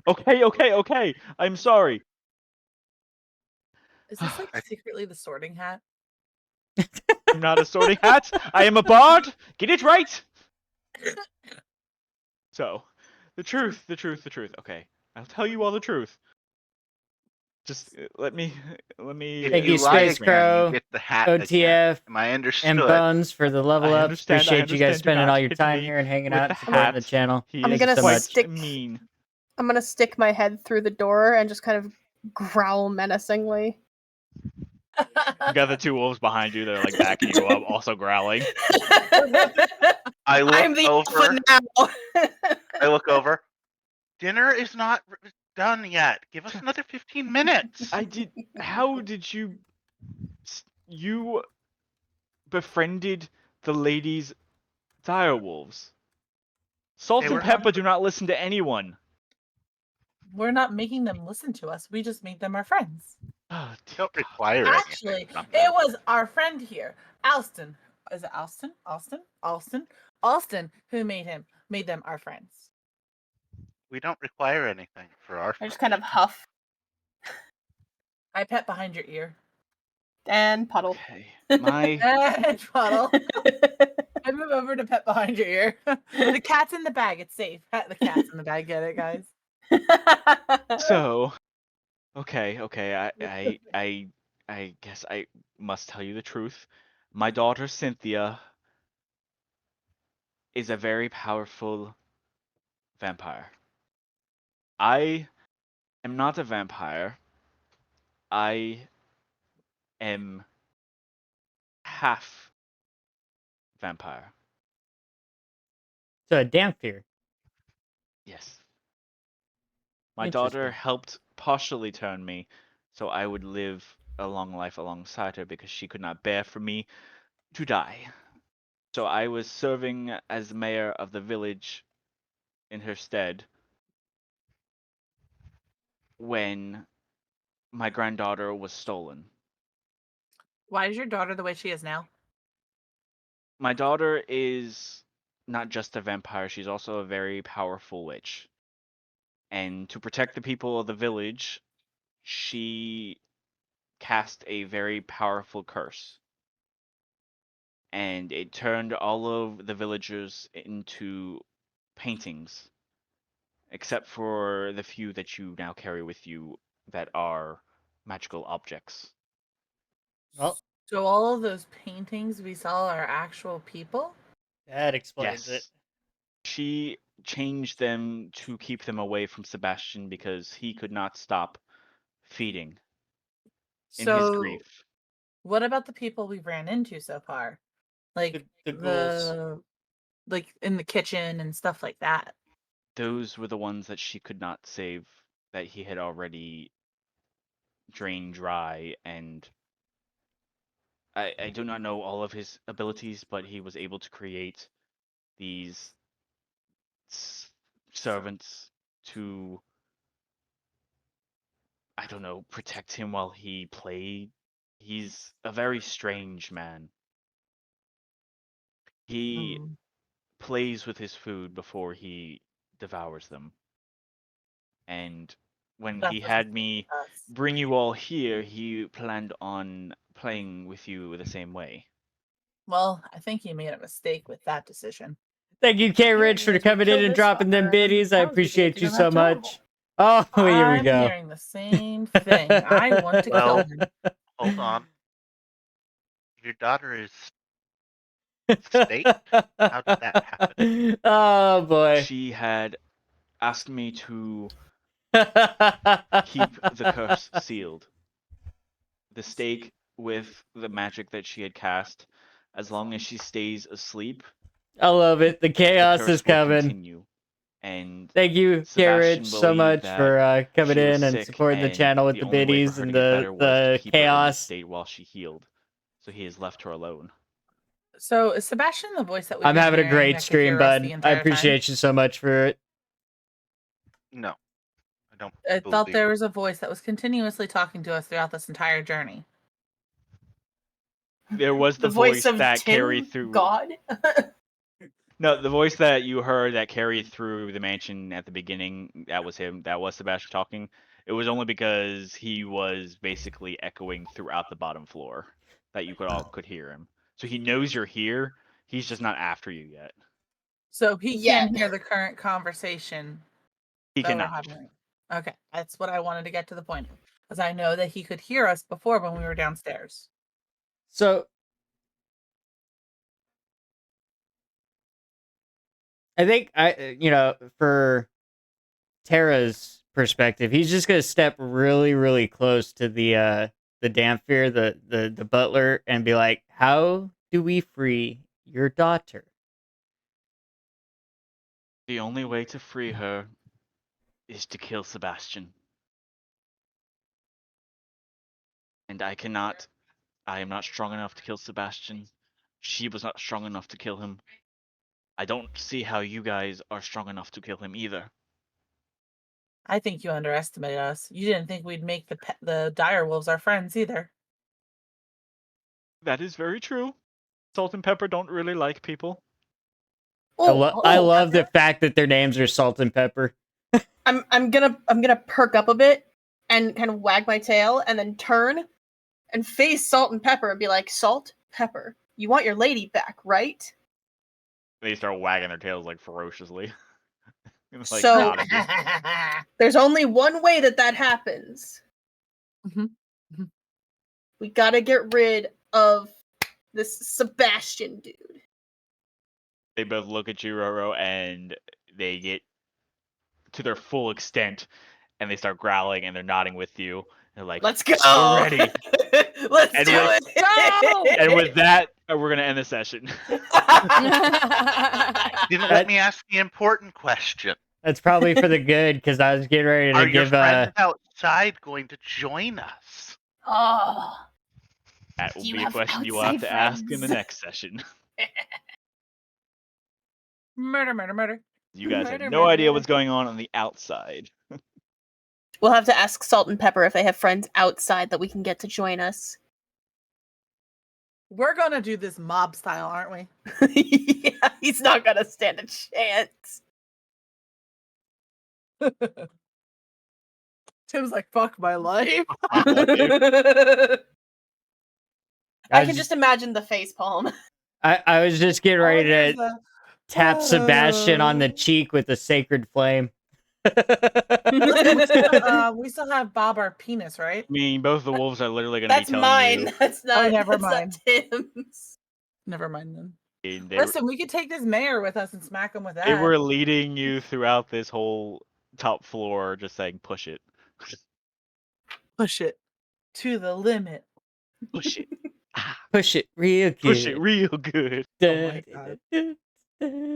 Okay. I'm sorry. is this like secretly the sorting hat? I'm not a sorting hat. I am a bard. Get it right. So, the truth. Okay, I'll tell you all the truth. Just let me. If Thank you you, lie Space again, you Crow, get the hat again. OTF, Am I and understood? Bones for the level I ups. understand. Appreciate you guys Do spending not all your hit time me here and hanging with out the and supporting the hat. channel. He I'm is Thank you gonna so quite much. stick- mean. I'm gonna stick my head through the door and just kind of growl menacingly. You got the two wolves behind you. They're like backing you up, also growling. I look I'm the over. alpha now. I look over. Dinner is not done yet. Give us another 15 minutes. How did you? You befriended the ladies' direwolves. Salt They and were pepper do not listen to anyone. We're not making them listen to us. We just made them our friends. Oh, don't require Actually, anything from them. it was our friend here, Alston. Is it Alston? Alston, who made them our friends. We don't require anything for our I just kind of huff I pet behind your ear. and puddle. Okay. My And Puddle. I move over to pet behind your ear. The cat's in the bag. It's safe. Pet the cat's in the bag. Get it, guys? so okay. I guess I must tell you the truth. My daughter Cynthia is a very powerful vampire. I am not a vampire. I am half vampire. So a Dampier. Yes. My Interesting. daughter helped partially turn me so I would live a long life alongside her because she could not bear for me to die. So I was serving as mayor of the village in her stead when my granddaughter was stolen. Why is your daughter the way she is now? My daughter is not just a vampire, she's also a very powerful witch. And to protect the people of the village, she cast a very powerful curse. And it turned all of the villagers into paintings, except for the few that you now carry with you that are magical objects. Well, So all of those paintings we saw are actual people? that explains it. Yes. She changed them to keep them away from Sebastian because he could not stop feeding in his So grief. what about the people we ran into so far? Like The ghouls. like in the kitchen and stuff like that. Those were the ones that she could not save, that he had already drained dry, and I do not know all of his abilities, but he was able to create these servants to, I don't know, protect him while he played. He's a very strange man. He Mm. plays with his food before he devours them. And when That's he what's had me us. bring you all here, he planned on playing with you the same way. Well, I think he made a mistake with that decision. Thank you, K. Hearing Rich, for as we coming in killed and this dropping them fucker, biddies. I that was the appreciate bait you on so that turtle. much. Oh, here we I'm go. hearing the same thing. I want to kill Well, him. hold on. Your daughter is staked? How did that happen? Oh boy. She had asked me to keep the curse sealed. The stake with the magic that she had cast, as long as she stays asleep, I love it. The the chaos curse is will coming. continue. And Thank you, Sebastian Carriage, so believed much for that coming she was in and sick, supporting the and channel with the the only way for biddies her to and get better was to the keep her in this chaos. state while she healed. So he has left her alone. So is Sebastian the voice that we've I'm been having a hearing great that could stream, hear us the bud. I entire time? appreciate you so much for it. No, I don't. I thought believe there was a voice that was continuously talking to us throughout this entire journey. There was The voice of that Tim carried through. God. No, the voice that you heard that carried through the mansion at the beginning, that was him. That was Sebastian talking. It was only because he was basically echoing throughout the bottom floor that you could hear him. So he knows you're here. He's just not after you yet. So he Yeah. can hear the current conversation He that we're cannot. having. Okay, that's what I wanted to get to the point of, because I know that he could hear us before when we were downstairs. So I think for Tara's perspective, he's just gonna step really, really close to the Damphir, the butler, and be like, "How do we free your daughter?" The only way to free her is to kill Sebastian. And I cannot. I am not strong enough to kill Sebastian. She was not strong enough to kill him. I don't see how you guys are strong enough to kill him either. I think you underestimated us. You didn't think we'd make the dire wolves our friends either. That is very true. Salt and Pepper don't really like people. I love the fact that their names are Salt and Pepper. I'm gonna perk up a bit and kind of wag my tail and then turn and face Salt and Pepper and be like, Salt, Pepper, you want your lady back, right? They start wagging their tails like ferociously. Like, So there's only one way that happens. Mm-hmm. We gotta get rid of this Sebastian dude. They both look at you, Roro, and they get to their full extent, and they start growling, and they're nodding with you. They're like, "Let's go! We're ready! Let's do it! Go!" And with that, we're gonna end the session. Didn't let me ask the important question. That's probably for the good, because I was getting ready to Are your give friends outside going to join us? Oh, That will Do you be a have question you will have outside to ask in the friends? next session. Murder, murder, murder. You guys Murder, have no murder, idea murder. what's going on the outside. we'll have to ask Salt and Pepper if they have friends outside that we can get to join us. We're gonna do this mob style, aren't we? Yeah, he's not gonna stand a chance. Tim's like, fuck my life. I can just imagine the face palm. I was just getting ready Here's to the- tap Sebastian on the cheek with a sacred flame. Listen, we still have Bob our penis, right? I mean, both the wolves are literally gonna be That's telling mine. you. That's not. never that's mind. Not Tim's. Never mind then. They, Listen, we could take this mayor with us and smack him with that. they were leading you throughout this whole top floor, just saying, push it. Push it to the limit. Push it. Push it real good. Push it real good. Oh my god.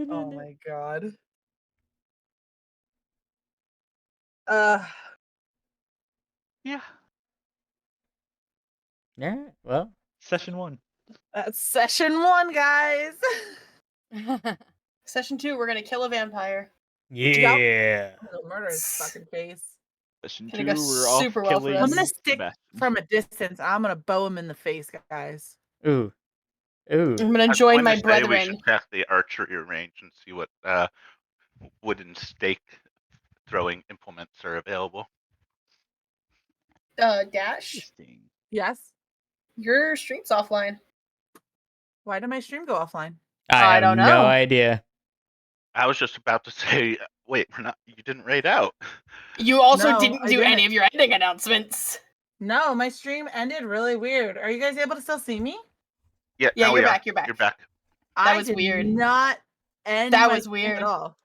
Oh my god. Yeah. Yeah, well. Session 1. That's session 1, guys. Session 2, we're gonna kill a vampire. Yeah. I'm gonna murder his fucking face. Session Gonna 2, go we're off super well for killing us. I'm gonna stick Sebastian. from a distance. I'm gonna bow him in the face, guys. Ooh. Ooh. I'm gonna On join my Wednesday, we brethren. should check the archery range and see what wooden stake throwing implements are available. Dash, Interesting. Yes. your stream's offline. Why did my stream go offline? I I have don't no know. idea. I was just about to say, wait, you didn't raid out. You also No, didn't I do any didn't. of your ending announcements. No, my stream ended really weird. Are you guys able to still see me? Yeah, Yeah, now you're we are. back. You're back. You're back. I was did weird. not end That my was stream weird. at all.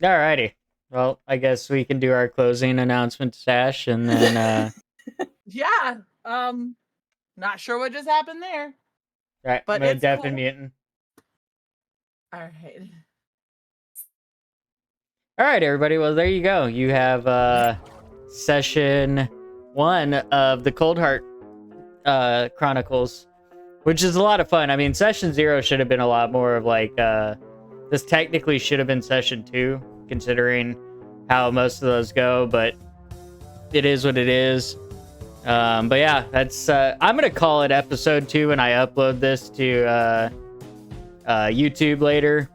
Alrighty. Well, I guess we can do our closing announcement, Sash, and then Yeah. Not sure what just happened there. right, But I'm gonna it's deaf cool. and mutant. All right. All right, everybody. Well, there you go. You have session 1 of the Cold Heart Chronicles, which is a lot of fun. I mean, session 0 should have been a lot more of like this technically should have been session 2, considering how most of those go, but it is what it is. But yeah, that's I'm gonna call it episode 2 when I upload this to YouTube later.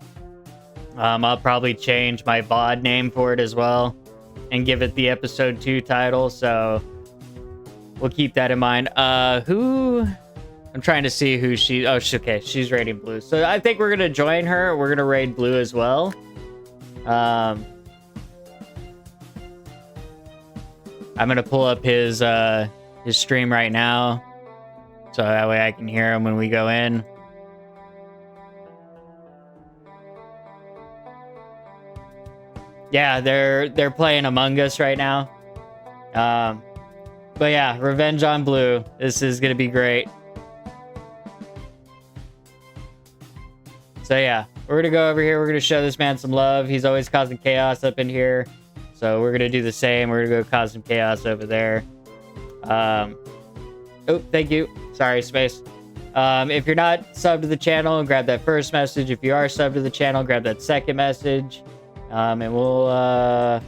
I'll probably change my VOD name for it as well and give it the episode 2 title, so we'll keep that in mind. I'm trying to see who okay, she's raiding blue. So I think we're gonna join her. We're gonna raid blue as well. I'm gonna pull up his stream right now, so that way I can hear him when we go in. Yeah, they're playing Among Us right now. But yeah, Revenge on Blue. This is gonna be great. So yeah, we're gonna go over here. We're gonna show this man some love. He's always causing chaos up in here, so we're gonna do the same. We're gonna go cause some chaos over there. Oh, thank you. Sorry, Space. If you're not subbed to the channel, grab that first message. If you are subbed to the channel, grab that second message. And we'll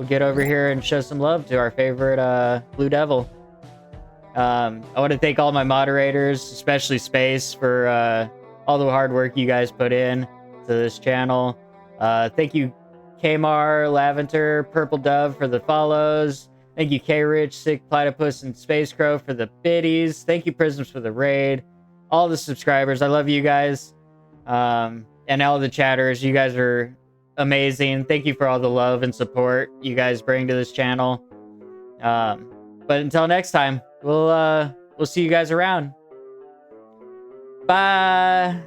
get over here and show some love to our favorite Blue Devil. I want to thank all my moderators, especially Space, for all the hard work you guys put in to this channel. Thank you, Kmar, Lavender, Purple Dove for the follows. Thank you, K-Rich, Sick Platypus, and Space Crow for the biddies. Thank you, Prisms, for the raid. All the subscribers, I love you guys. And all the chatters, you guys are amazing. Thank you for all the love and support you guys bring to this channel. But until next time, we'll see you guys around. Bye.